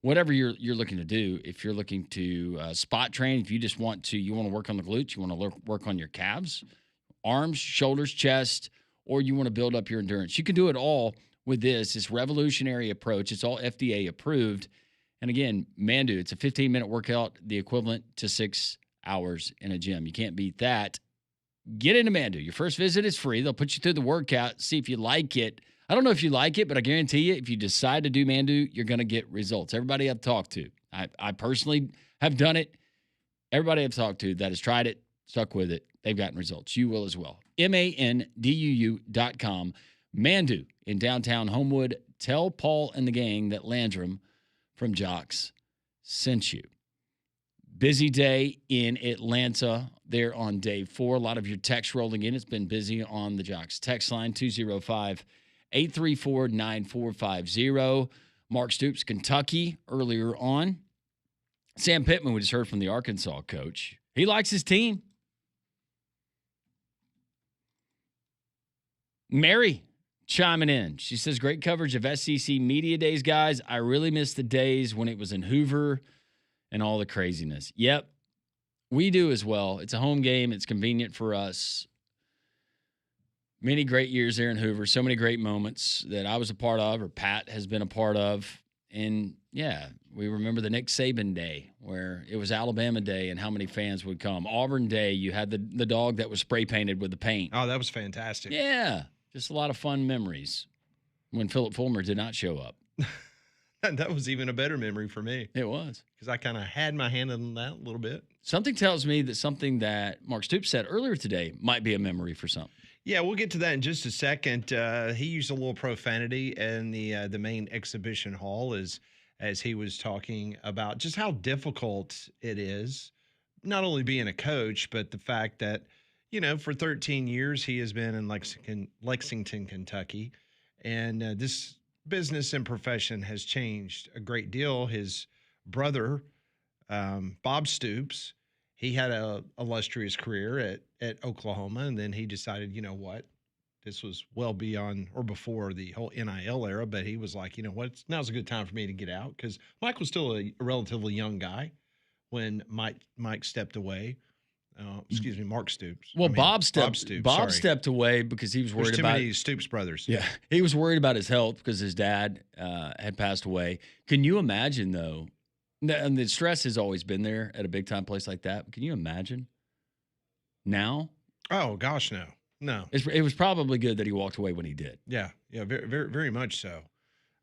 Speaker 2: whatever you're looking to do. If you're looking to spot train, if you just want to work on the glutes, you want to work on your calves, arms, shoulders, chest, or you want to build up your endurance. You can do it all with this revolutionary approach. It's all FDA approved. And again, Mandu, it's a 15-minute workout, the equivalent to 6 hours in a gym. You can't beat that. Get into Mandu. Your first visit is free. They'll put you through the workout, see if you like it. I don't know if you like it, but I guarantee you, if you decide to do Mandu, you're going to get results. Everybody I've talked to, I personally have done it. Everybody I've talked to that has tried it, stuck with it, they've gotten results. You will as well. MANDUU.com. Mandu in downtown Homewood. Tell Paul and the gang that Landrum from Jox sent you. Busy day in Atlanta there on day 4. A lot of your texts rolling in. It's been busy on the Jox text line, 205-834-9450. Mark Stoops, Kentucky, earlier on. Sam Pittman, we just heard from the Arkansas coach. He likes his team. Mary chiming in. She says, great coverage of SEC Media Days, guys. I really miss the days when it was in Hoover and all the craziness. Yep, we do as well. It's a home game. It's convenient for us. Many great years there in Hoover. So many great moments that I was a part of or Pat has been a part of. And, yeah, we remember the Nick Saban day where it was Alabama day and how many fans would come. Auburn day, you had the dog that was spray painted with the paint.
Speaker 1: Oh, that was fantastic.
Speaker 2: Yeah, just a lot of fun memories when Philip Fulmer did not show up.
Speaker 1: That was even a better memory for me.
Speaker 2: It was.
Speaker 1: Because I kind of had my hand on that a little bit.
Speaker 2: Something tells me that something that Mark Stoops said earlier today might be a memory for some.
Speaker 1: Yeah, we'll get to that in just a second. He used a little profanity in the main exhibition hall as he was talking about just how difficult it is, not only being a coach, but the fact that, for 13 years he has been in Lexington, Kentucky, and this business and profession has changed a great deal. His brother, Bob Stoops, he had a illustrious career at Oklahoma, and then he decided, you know what, this was well beyond or before the whole NIL era, but he was like, you know what, now's a good time for me to get out, because Mike was still a relatively young guy when Mike stepped away. Mark Stoops.
Speaker 2: Well, Bob stepped away because he was worried
Speaker 1: There's too
Speaker 2: about
Speaker 1: many Stoops brothers.
Speaker 2: Yeah, he was worried about his health because his dad had passed away. Can you imagine, though? And the stress has always been there at a big time place like that. Can you imagine now?
Speaker 1: Oh gosh, no.
Speaker 2: It was probably good that he walked away when he did.
Speaker 1: Yeah, very, very, very much so.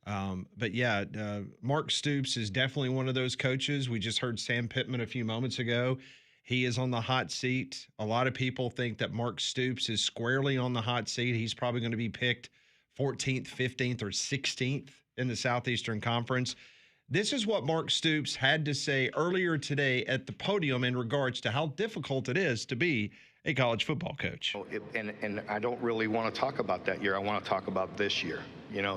Speaker 1: But yeah, Mark Stoops is definitely one of those coaches. We just heard Sam Pittman a few moments ago. He is on the hot seat. A lot of people think that Mark Stoops is squarely on the hot seat. He's probably going to be picked 14th, 15th, or 16th in the Southeastern Conference. This is what Mark Stoops had to say earlier today at the podium in regards to how difficult it is to be a college football coach.
Speaker 18: And I don't really want to talk about that year. I want to talk about this year,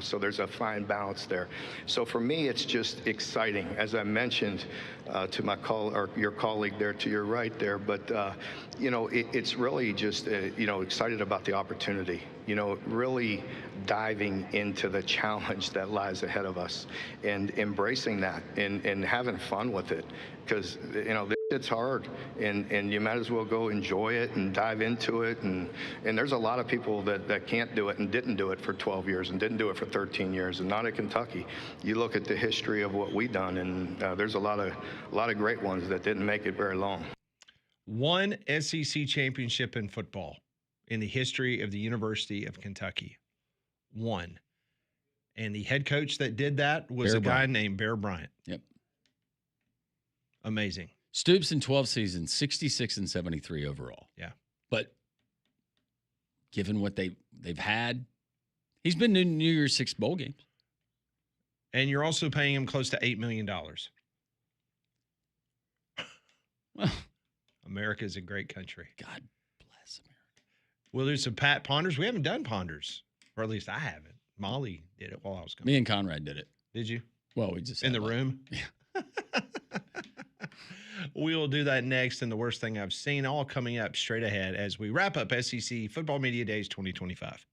Speaker 18: so there's a fine balance there. So for me, it's just exciting. As I mentioned to your colleague there to your right there, but, it's really just, excited about the opportunity, really diving into the challenge that lies ahead of us and embracing that and having fun with it. Because, it's hard, and you might as well go enjoy it and dive into it. And there's a lot of people that can't do it and didn't do it for 12 years and didn't do it for 13 years, and not at Kentucky. You look at the history of what we've done, and there's a lot of great ones that didn't make it very long.
Speaker 1: One SEC championship in football in the history of the University of Kentucky. One. And the head coach that did that was a guy named Bear Bryant.
Speaker 2: Yep.
Speaker 1: Amazing.
Speaker 2: Stoops in 12 seasons, 66 and 73 overall.
Speaker 1: Yeah.
Speaker 2: But given what they've had, he's been to New Year's Six bowl games.
Speaker 1: And you're also paying him close to $8 million. America is a great country.
Speaker 2: God bless America.
Speaker 1: We'll do some Pat Ponders. We haven't done Ponders, or at least I haven't. Molly did it while I was gone.
Speaker 2: Me and Conrad did it.
Speaker 1: Did you?
Speaker 2: Well, we just
Speaker 1: in the room.
Speaker 2: Yeah.
Speaker 1: We will do that next, and the worst thing I've seen, all coming up straight ahead as we wrap up SEC Football Media Days 2025.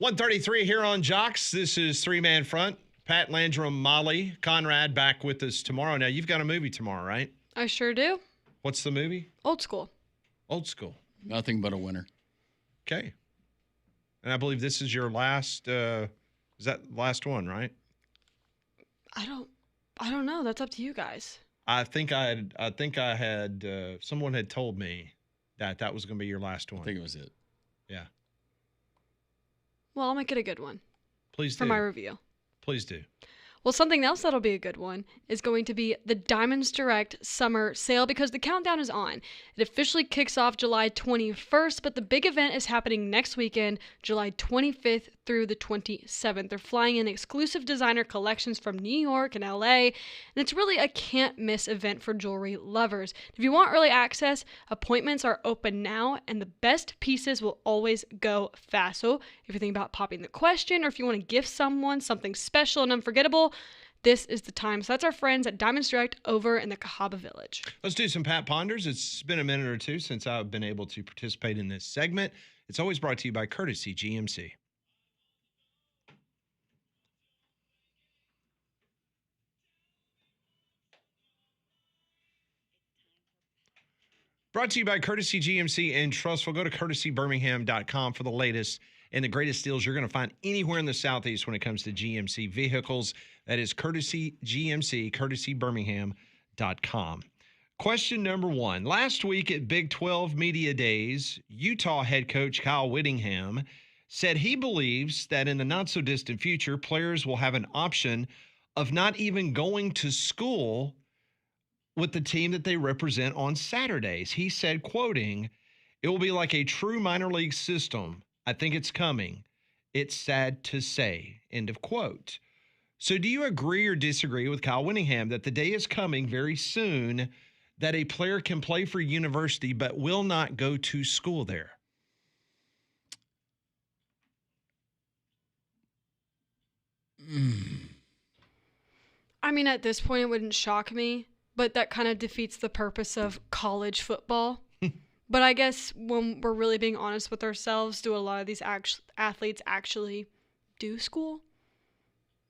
Speaker 1: .133 here on Jox. This is three-man front. Pat Landrum, Molly, Conrad back with us tomorrow. Now, you've got a movie tomorrow, right?
Speaker 3: I sure do.
Speaker 1: What's the movie?
Speaker 3: Old School.
Speaker 1: Old School.
Speaker 2: Nothing but a winner.
Speaker 1: Okay. And I believe this is your last, is that last one, right?
Speaker 3: I don't know. That's up to you guys.
Speaker 1: I think I had, someone had told me that was going to be your last one.
Speaker 2: I think it was it.
Speaker 1: Yeah.
Speaker 3: Well, I'll make it a good one.
Speaker 1: Please do.
Speaker 3: For my review.
Speaker 1: Please do.
Speaker 3: Well, something else that'll be a good one is going to be the Diamonds Direct Summer Sale because the countdown is on. It officially kicks off July 21st, but the big event is happening next weekend, July 25th through the 27th. They're flying in exclusive designer collections from New York and LA, and it's really a can't-miss event for jewelry lovers. If you want early access, appointments are open now, and the best pieces will always go fast. So if you're thinking about popping the question or if you want to gift someone something special and unforgettable, this is the time. So that's our friends at Diamonds Direct over in the Cahaba Village.
Speaker 1: Let's do some Pat Ponders. It's been a minute or two since I've been able to participate in this segment. It's always brought to you by Courtesy GMC. Brought to you by Courtesy GMC and Trustful. Go to courtesybirmingham.com for the latest and the greatest deals you're going to find anywhere in the Southeast when it comes to GMC vehicles. That is Courtesy GMC, courtesybirmingham.com. Question number 1. Last week at Big 12 Media Days, Utah head coach Kyle Whittingham said he believes that in the not-so-distant future, players will have an option of not even going to school with the team that they represent on Saturdays. He said, quoting, "It will be like a true minor league system. I think it's coming. It's sad to say," end of quote. So do you agree or disagree with Kyle Whittingham that the day is coming very soon that a player can play for university but will not go to school there?
Speaker 3: I mean, at this point, it wouldn't shock me, but that kind of defeats the purpose of college football. But I guess when we're really being honest with ourselves, do a lot of these athletes actually do school?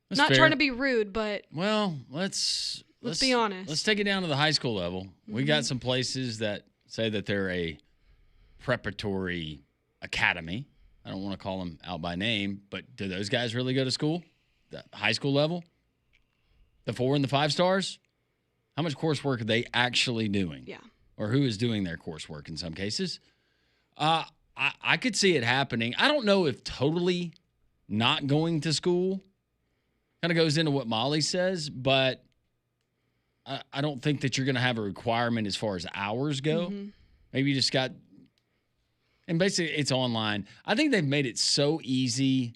Speaker 2: That's
Speaker 3: Not
Speaker 2: fair.
Speaker 3: trying to be rude, but
Speaker 2: well, let's
Speaker 3: be honest.
Speaker 2: Let's take it down to the high school level. We got some places that say that they're a preparatory academy. I don't want to call them out by name, but do those guys really go to school? The high school level? The 4 and the 5 stars? How much coursework are they actually doing?
Speaker 3: Yeah.
Speaker 2: Or who is doing their coursework in some cases? I could see it happening. I don't know if totally not going to school kind of goes into what Molly says, but I don't think that you're going to have a requirement as far as hours go. Maybe you just got, and basically it's online. I think they've made it so easy.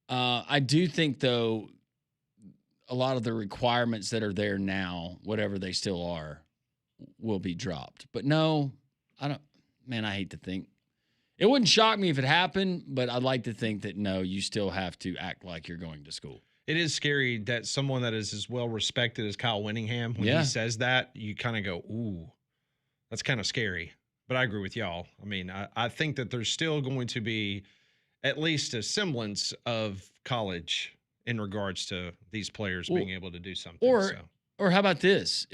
Speaker 2: I do think, though, a lot of the requirements that are there now, whatever they still are, will be dropped. But no, I don't, man, I hate to think. It wouldn't shock me if it happened, but I'd like to think that no, you still have to act like you're going to school.
Speaker 1: It is scary that someone that is as well respected as Kyle Whittingham, when he says that, you kind of go, ooh, that's kind of scary. But I agree with y'all. I mean, I think that there's still going to be at least a semblance of college in regards to these players being able to do something.
Speaker 2: Or how about this?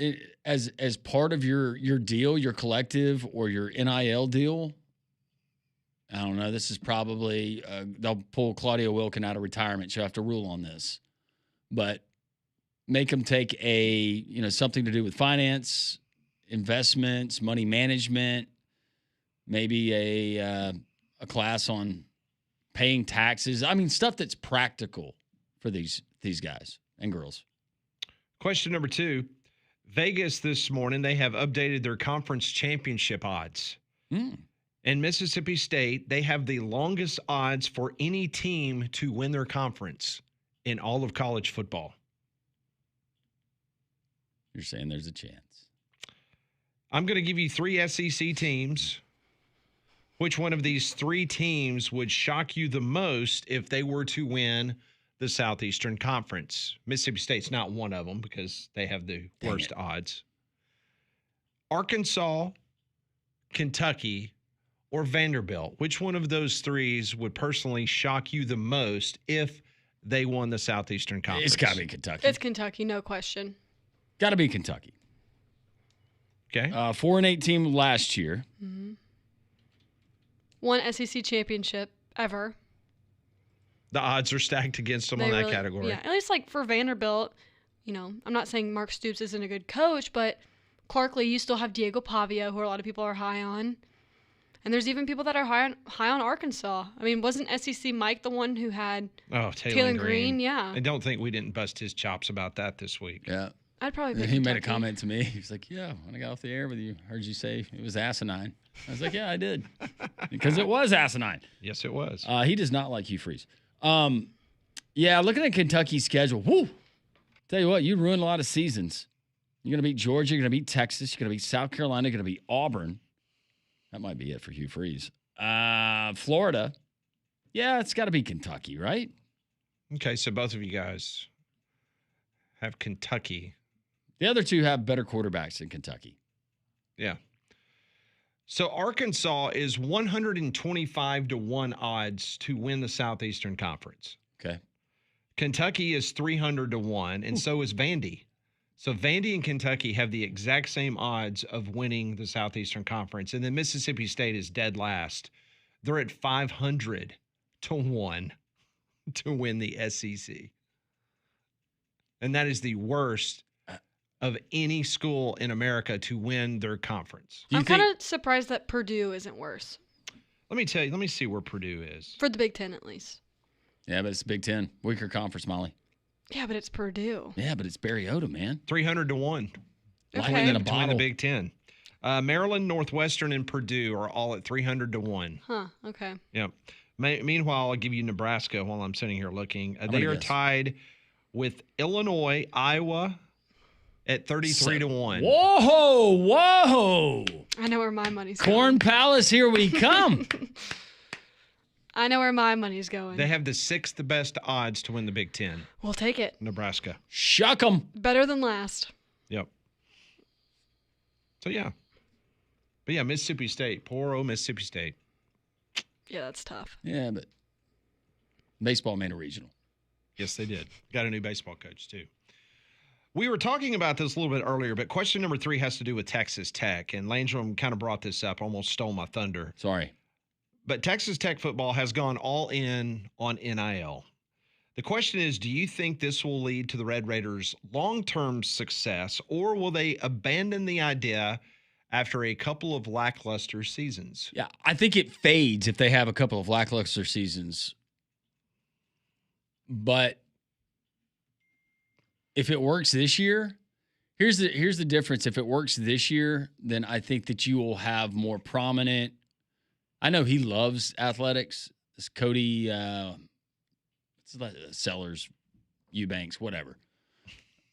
Speaker 2: As part of your deal, your collective or your NIL deal, I don't know. This is probably they'll pull Claudia Wilkin out of retirement. She'll have to rule on this, but make them take something to do with finance, investments, money management, maybe a class on paying taxes. I mean, stuff that's practical for these guys and girls.
Speaker 1: Question number 2. Vegas this morning, they have updated their conference championship odds. In Mississippi State, they have the longest odds for any team to win their conference in all of college football.
Speaker 2: You're saying there's a chance.
Speaker 1: I'm going to give you 3 SEC teams. Which one of these 3 teams would shock you the most if they were to win the Southeastern Conference? Mississippi State's not one of them because they have the worst odds. Arkansas, Kentucky, or Vanderbilt. Which one of those 3 would personally shock you the most if they won the Southeastern Conference?
Speaker 2: It's got to be Kentucky.
Speaker 3: It's Kentucky, no question.
Speaker 2: Got to be Kentucky.
Speaker 1: Okay.
Speaker 2: 4-8 team last year.
Speaker 3: One SEC championship ever.
Speaker 1: The odds are stacked against them on that category.
Speaker 3: Yeah, at least like for Vanderbilt, I'm not saying Mark Stoops isn't a good coach, but Clark Lee, you still have Diego Pavia, who a lot of people are high on. And there's even people that are high on Arkansas. I mean, wasn't SEC Mike the one who had Taylor Green? Yeah.
Speaker 1: I don't think we didn't bust his chops about that this week.
Speaker 2: Yeah.
Speaker 3: I'd probably pick
Speaker 2: He
Speaker 3: Kentucky.
Speaker 2: made a comment to me. He was like, yeah, when I got off the air with you, heard you say it was asinine. I was like, yeah, I did. Because it was asinine.
Speaker 1: Yes, it was.
Speaker 2: He does not like Hugh Freeze. Yeah, looking at Kentucky's schedule, whoo, tell you what, you ruined a lot of seasons. You're going to beat Georgia, you're going to beat Texas, you're going to beat South Carolina, you're going to beat Auburn. That might be it for Hugh Freeze. Florida, yeah, it's got to be Kentucky, right?
Speaker 1: Okay, so both of you guys have Kentucky.
Speaker 2: The other two have better quarterbacks than Kentucky.
Speaker 1: Yeah. So Arkansas is 125-1 odds to win the Southeastern Conference.
Speaker 2: Okay.
Speaker 1: Kentucky is 300-1, and so is Vandy. So Vandy and Kentucky have the exact same odds of winning the Southeastern Conference, and then Mississippi State is dead last. They're at 500-1 to win the SEC. And that is the worst of any school in America to win their conference.
Speaker 3: I'm kind of surprised that Purdue isn't worse.
Speaker 1: Let me tell you, let me see where Purdue is.
Speaker 3: For the Big Ten, at least.
Speaker 2: Yeah, but it's Big Ten. Weaker conference, Molly.
Speaker 3: Yeah, but it's Purdue.
Speaker 2: Yeah, but it's Barry Odom, man.
Speaker 1: 300-1.
Speaker 2: Lightning in a
Speaker 1: To win the
Speaker 2: bottle.
Speaker 1: Big Ten. Maryland, Northwestern, and Purdue are all at 300-1.
Speaker 3: Huh, okay.
Speaker 1: Yep. Meanwhile, I'll give you Nebraska while I'm sitting here looking. They
Speaker 2: gonna
Speaker 1: are
Speaker 2: guess.
Speaker 1: tied with Illinois, Iowa at 33-1.
Speaker 2: Whoa!
Speaker 3: I know where my money's going.
Speaker 2: Corn Palace, here we come.
Speaker 3: I know where my money's going.
Speaker 1: They have the sixth best odds to win the Big Ten.
Speaker 3: We'll take it.
Speaker 1: Nebraska.
Speaker 2: Shuck them.
Speaker 3: Better than last.
Speaker 1: Yep. So, yeah. But, yeah, Mississippi State. Poor old Mississippi State.
Speaker 3: Yeah, that's tough.
Speaker 2: Yeah, but baseball made a regional.
Speaker 1: Yes, they did. Got a new baseball coach, too. We were talking about this a little bit earlier, but question number 3 has to do with Texas Tech. And Landrum kind of brought this up, almost stole my thunder.
Speaker 2: Sorry.
Speaker 1: But Texas Tech football has gone all in on NIL. The question is, do you think this will lead to the Red Raiders' long-term success, or will they abandon the idea after a couple of lackluster seasons?
Speaker 2: Yeah, I think it fades if they have a couple of lackluster seasons. But if it works this year, here's the difference. If it works this year, then I think that you will have more prominent. I know he loves athletics. This Cody, Sellers, Eubanks, whatever.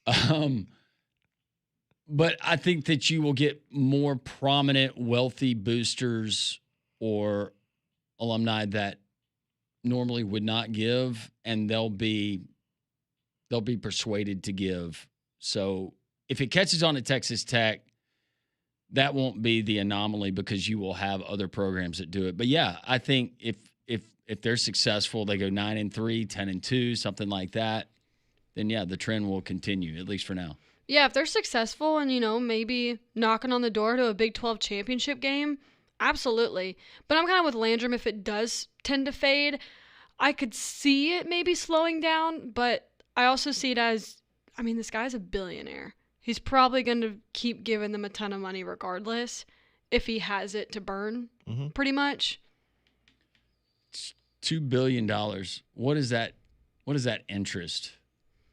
Speaker 2: But I think that you will get more prominent, wealthy boosters or alumni that normally would not give, and they'll be persuaded to give. So if it catches on at Texas Tech, that won't be the anomaly because you will have other programs that do it. But yeah, I think if they're successful, they go 9-3, 10-2, something like that, then yeah, the trend will continue, at least for now.
Speaker 3: Yeah, if they're successful and, maybe knocking on the door to a Big 12 championship game, absolutely. But I'm kind of with Landrum. If it does tend to fade, I could see it maybe slowing down, but I also see it as, this guy's a billionaire. He's probably going to keep giving them a ton of money regardless if he has it to burn, pretty much.
Speaker 2: It's $2 billion. What is that interest?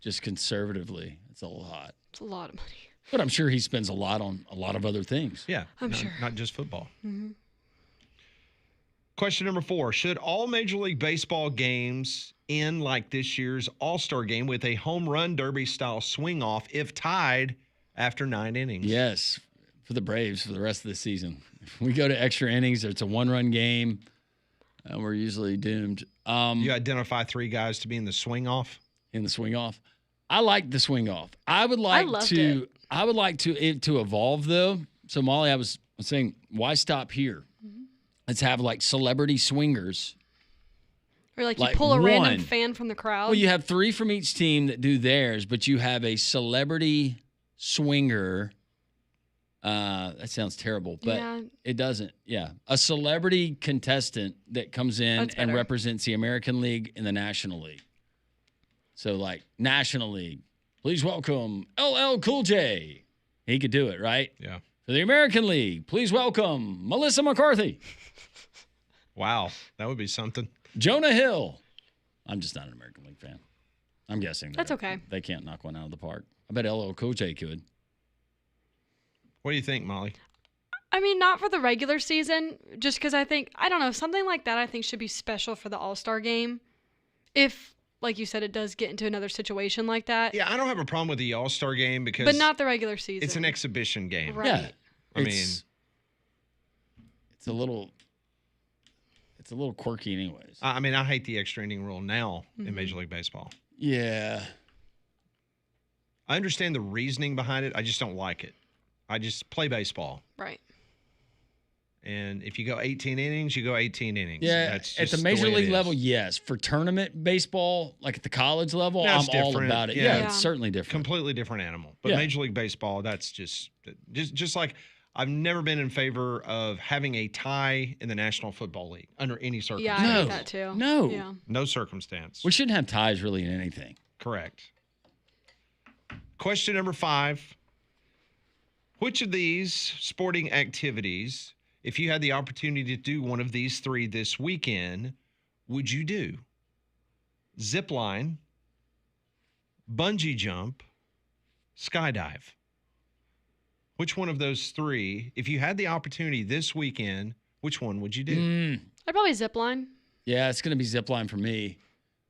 Speaker 2: Just conservatively, it's a lot.
Speaker 3: It's a lot of money.
Speaker 2: But I'm sure he spends a lot on a lot of other things.
Speaker 1: Yeah,
Speaker 3: I'm sure.
Speaker 1: Not just football.
Speaker 3: Mm-hmm.
Speaker 1: Question number 4. Should all Major League Baseball games end like this year's All-Star game with a home run derby style swing off if tied after 9 innings?
Speaker 2: Yes, for the Braves for the rest of the season. If we go to extra innings, it's a 1-run game. We're usually doomed.
Speaker 1: You identify 3 guys to be in the swing off?
Speaker 2: In the swing off. I like the swing off. I would like to it to evolve though. So Molly, I was saying, why stop here?
Speaker 3: Mm-hmm.
Speaker 2: Let's have like celebrity swingers.
Speaker 3: Or you pull a
Speaker 2: one.
Speaker 3: random fan from the crowd.
Speaker 2: Well, you have 3 from each team that do theirs, but you have a celebrity swinger. That sounds terrible, but it doesn't. Yeah. A celebrity contestant that comes in and represents the American League and the National League. So, National League, please welcome LL Cool J. He could do it, right?
Speaker 1: Yeah.
Speaker 2: For the American League, please welcome Melissa McCarthy.
Speaker 1: Wow. That would be something.
Speaker 2: Jonah Hill. I'm just not an American League fan. I'm guessing.
Speaker 3: That's okay.
Speaker 2: They can't knock one out of the park. I bet LL Cool J could.
Speaker 1: What do you think, Molly?
Speaker 3: Not for the regular season, just because something like that I think should be special for the All-Star game. If, like you said, it does get into another situation like that.
Speaker 1: Yeah, I don't have a problem with the All-Star game because...
Speaker 3: But not the regular season.
Speaker 1: It's an exhibition game.
Speaker 3: Right.
Speaker 2: Yeah.
Speaker 1: It's
Speaker 2: a little quirky anyways.
Speaker 1: I hate the extra inning rule now in Major League Baseball.
Speaker 2: Yeah.
Speaker 1: I understand the reasoning behind it. I just don't like it. I just play baseball.
Speaker 3: Right.
Speaker 1: And if you go 18 innings, you go 18 innings.
Speaker 2: Yeah,
Speaker 1: That's
Speaker 2: at
Speaker 1: just
Speaker 2: the major
Speaker 1: way it
Speaker 2: league
Speaker 1: is.
Speaker 2: level, yes. For tournament baseball, like at the college level,
Speaker 1: That's
Speaker 2: I'm all
Speaker 1: different.
Speaker 2: about it.
Speaker 1: Yeah.
Speaker 2: Yeah, it's certainly different.
Speaker 1: Completely different animal. But
Speaker 2: Yeah.
Speaker 1: Major League Baseball, that's just like I've never been in favor of having a tie in the National Football League under any
Speaker 3: Yeah,
Speaker 1: circumstance.
Speaker 3: I hate that too.
Speaker 2: No.
Speaker 3: Yeah.
Speaker 1: No circumstance.
Speaker 2: We shouldn't have ties really in anything.
Speaker 1: Correct. Question number 5. Which of these sporting activities, if you had the opportunity to do one of these 3 this weekend, would you do? Zip line, bungee jump, skydive. Which one of those 3, if you had the opportunity this weekend, which one would you do?
Speaker 3: I'd probably zip line.
Speaker 2: Yeah, it's going to be zip line for me.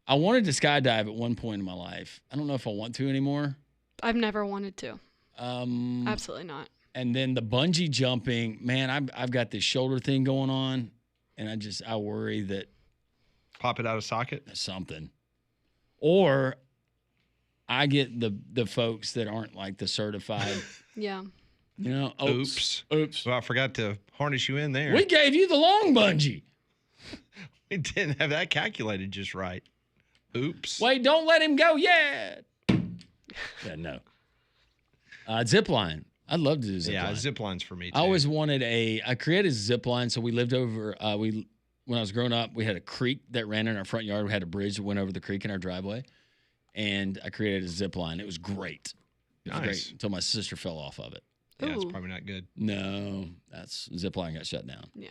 Speaker 2: I wanted to skydive at one point in my life. I don't know if I want to anymore.
Speaker 3: I've never wanted to. Absolutely not.
Speaker 2: And then the bungee jumping, man, I've got this shoulder thing going on, and I worry that
Speaker 1: pop it out of socket,
Speaker 2: something, or I get the folks that aren't like the certified.
Speaker 3: Yeah.
Speaker 2: You know,
Speaker 1: Oops. Well, I forgot to harness you in there.
Speaker 2: We gave you the long bungee.
Speaker 1: We didn't have that calculated just right. Oops.
Speaker 2: Wait, don't let him go yet. Yeah, no. Zip line. I'd love to do zip line.
Speaker 1: Yeah, zip line's for me too.
Speaker 2: I always wanted I created a zip line. So we lived over, when I was growing up, we had a creek that ran in our front yard. We had a bridge that went over the creek in our driveway. And I created a zip line. It was great. It was great until my sister fell off of it.
Speaker 1: Yeah, it's probably not good.
Speaker 2: No, zip line got shut down.
Speaker 3: Yeah.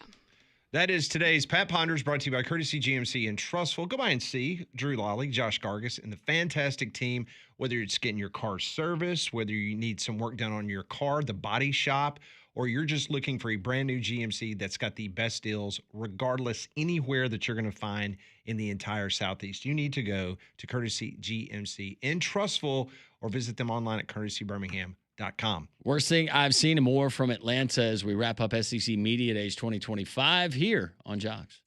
Speaker 1: That is today's Pat Ponders, brought to you by Courtesy GMC in Trussville. Go by and see Drew Lawley, Josh Gargis, and the fantastic team. Whether it's getting your car serviced, whether you need some work done on your car, the body shop, or you're just looking for a brand new GMC that's got the best deals, regardless, anywhere that you're going to find in the entire Southeast, you need to go to Courtesy GMC in Trussville or visit them online at courtesybirmingham.com.
Speaker 2: I've seen more from Atlanta as we wrap up SEC Media Days 2025 here on Jox.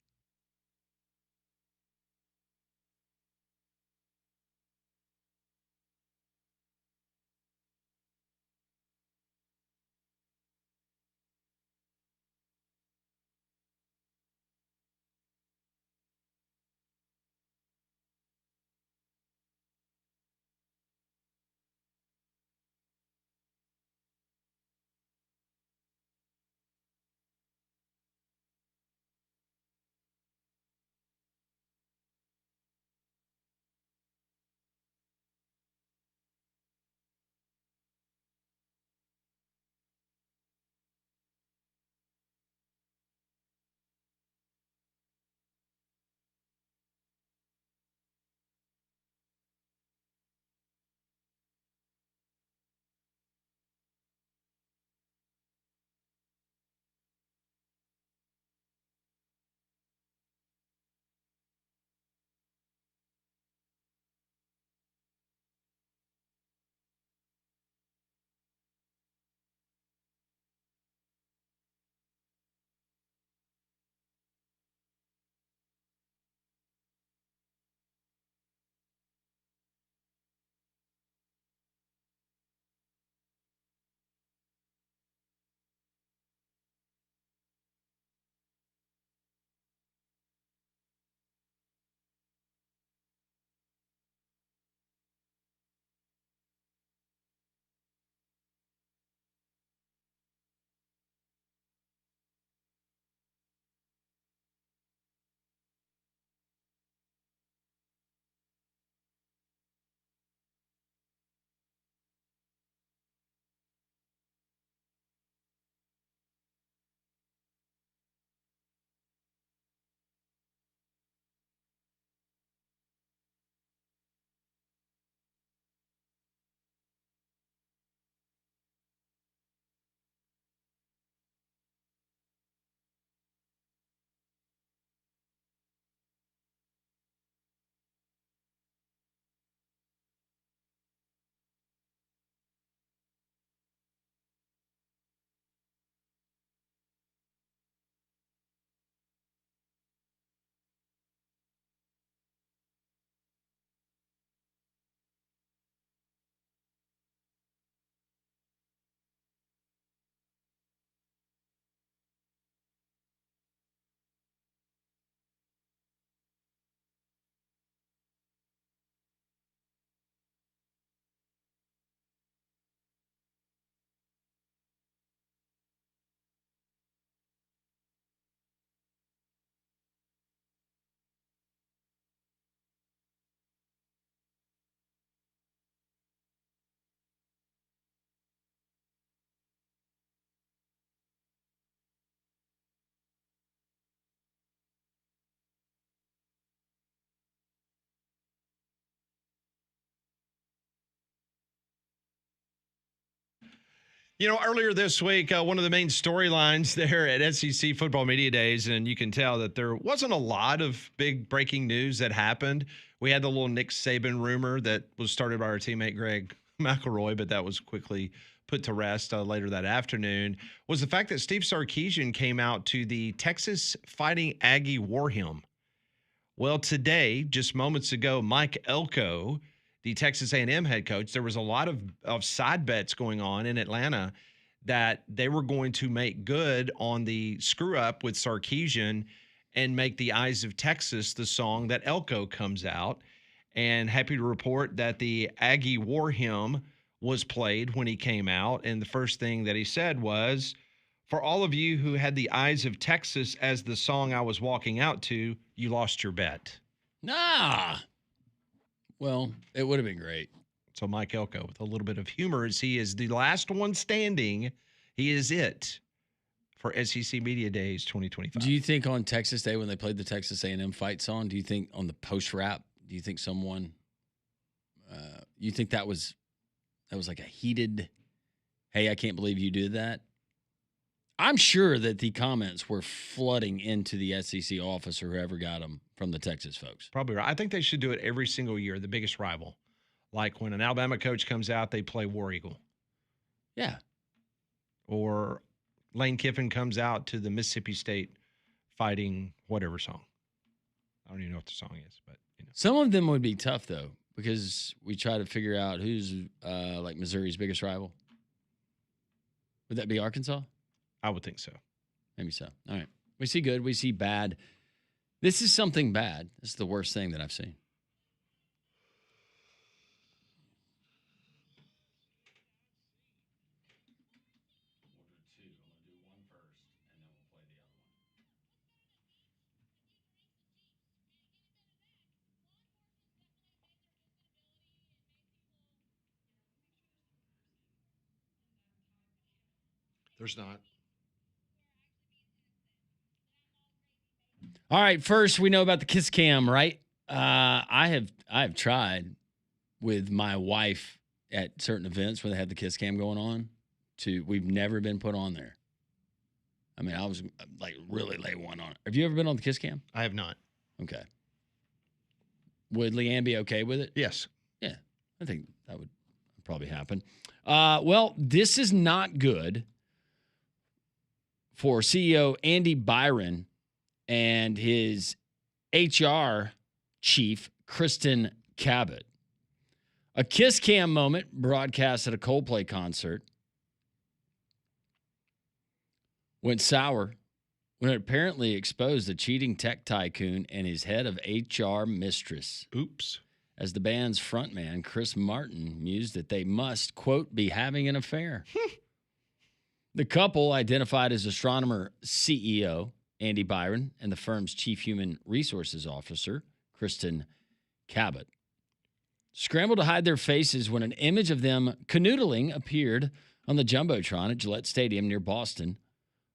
Speaker 1: You know, earlier this week, one of the main storylines there at SEC Football Media Days, and you can tell that there wasn't a lot of big breaking news that happened. We had the little Nick Saban rumor that was started by our teammate Greg McElroy, but that was quickly put to rest later that afternoon, was the fact that Steve Sarkisian came out to the Texas Fighting Aggie War Hymn. Well, today, just moments ago, Mike Elko, the Texas A&M head coach, there was a lot of side bets going on in Atlanta that they were going to make good on the screw up with Sarkisian and make the Eyes of Texas the song that Elko comes out. And happy to report that the Aggie War Hymn was played when he came out. And the first thing that he said was, for all of you who had the Eyes of Texas as the song I was walking out to, you lost your bet.
Speaker 2: Nah. Well, it would have been great.
Speaker 1: So Mike Elko, with a little bit of humor, as he is the last one standing, he is it for SEC Media Days 2025.
Speaker 2: Do you think on Texas Day when they played the Texas A&M fight song, do you think on the post-rap, do you think someone, you think that was like a heated, hey, I can't believe you did that? I'm sure that the comments were flooding into the SEC office or whoever got them from the Texas folks.
Speaker 1: Probably right. I think they should do it every single year, the biggest rival. Like when an Alabama coach comes out, they play War Eagle.
Speaker 2: Yeah.
Speaker 1: Or Lane Kiffin comes out to the Mississippi State Fighting whatever song. I don't even know what the song is, but you know.
Speaker 2: Some of them would be tough, though, because we try to figure out who's like Missouri's biggest rival. Would that be Arkansas?
Speaker 1: I would think so.
Speaker 2: Maybe so. All right. We see good. We see bad. This is something bad. This is the worst thing that I've seen.
Speaker 1: There's not.
Speaker 2: All right, first we know about the kiss cam, right? I have tried with my wife at certain events where they had the kiss cam going on. We've never been put on there. I mean, I was like really lay one on it. Have you ever been on the kiss cam?
Speaker 1: I have not.
Speaker 2: Okay. Would Leanne be okay with it?
Speaker 1: Yes.
Speaker 2: Yeah, I think that would probably happen. Well, this is not good for CEO Andy Byron and his HR chief, Kristen Cabot. A kiss cam moment broadcast at a Coldplay concert went sour when it apparently exposed the cheating tech tycoon and his head of HR mistress.
Speaker 1: Oops.
Speaker 2: As the band's frontman, Chris Martin, mused that they must, quote, be having an affair. The couple, identified as astronomer CEO Andy Byron and the firm's chief human resources officer, Kristen Cabot, scrambled to hide their faces when an image of them canoodling appeared on the Jumbotron at Gillette Stadium near Boston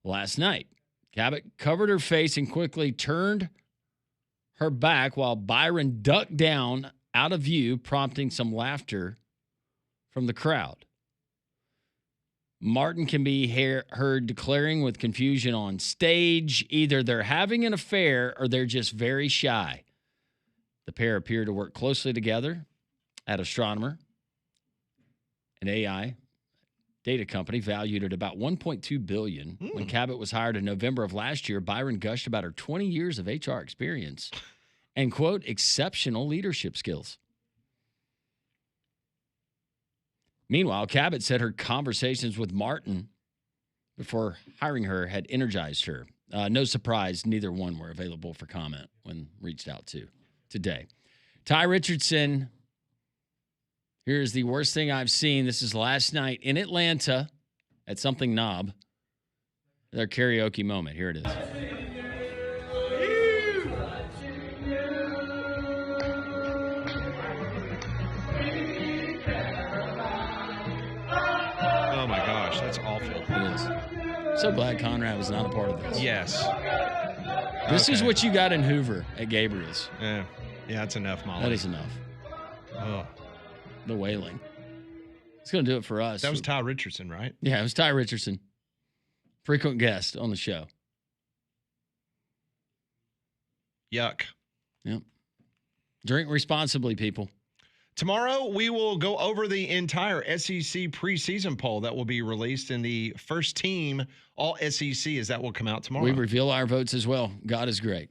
Speaker 2: last night. Cabot covered her face and quickly turned her back while Byron ducked down out of view, prompting some laughter from the crowd. Martin can be heard declaring with confusion on stage, either they're having an affair or they're just very shy. The pair appear to work closely together at Astronomer, an AI data company valued at about $1.2 billion. When Cabot was hired in November of last year, Byron gushed about her 20 years of HR experience and, quote, exceptional leadership skills. Meanwhile, Cabot said her conversations with Martin before hiring her had energized her. No surprise, neither one were available for comment when reached out to today. Ty Richardson, here's the worst thing I've seen. This is last night in Atlanta at Something Knob. Their karaoke moment. Here it is.
Speaker 1: Oh my gosh, that's awful.
Speaker 2: It is. So glad Conrad was not a part of this.
Speaker 1: Yes.
Speaker 2: This is what you got in Hoover at Gabriel's.
Speaker 1: Yeah, that's enough, Molly.
Speaker 2: That is enough.
Speaker 1: Oh.
Speaker 2: The wailing. It's going to do it for us.
Speaker 1: That was Ty Richardson, right?
Speaker 2: Yeah, it was Ty Richardson. Frequent guest on the show.
Speaker 1: Yuck.
Speaker 2: Yep. Drink responsibly, people.
Speaker 1: Tomorrow, we will go over the entire SEC preseason poll that will be released in the first team all SEC. As that will come out tomorrow.
Speaker 2: We reveal our votes as well. God is great.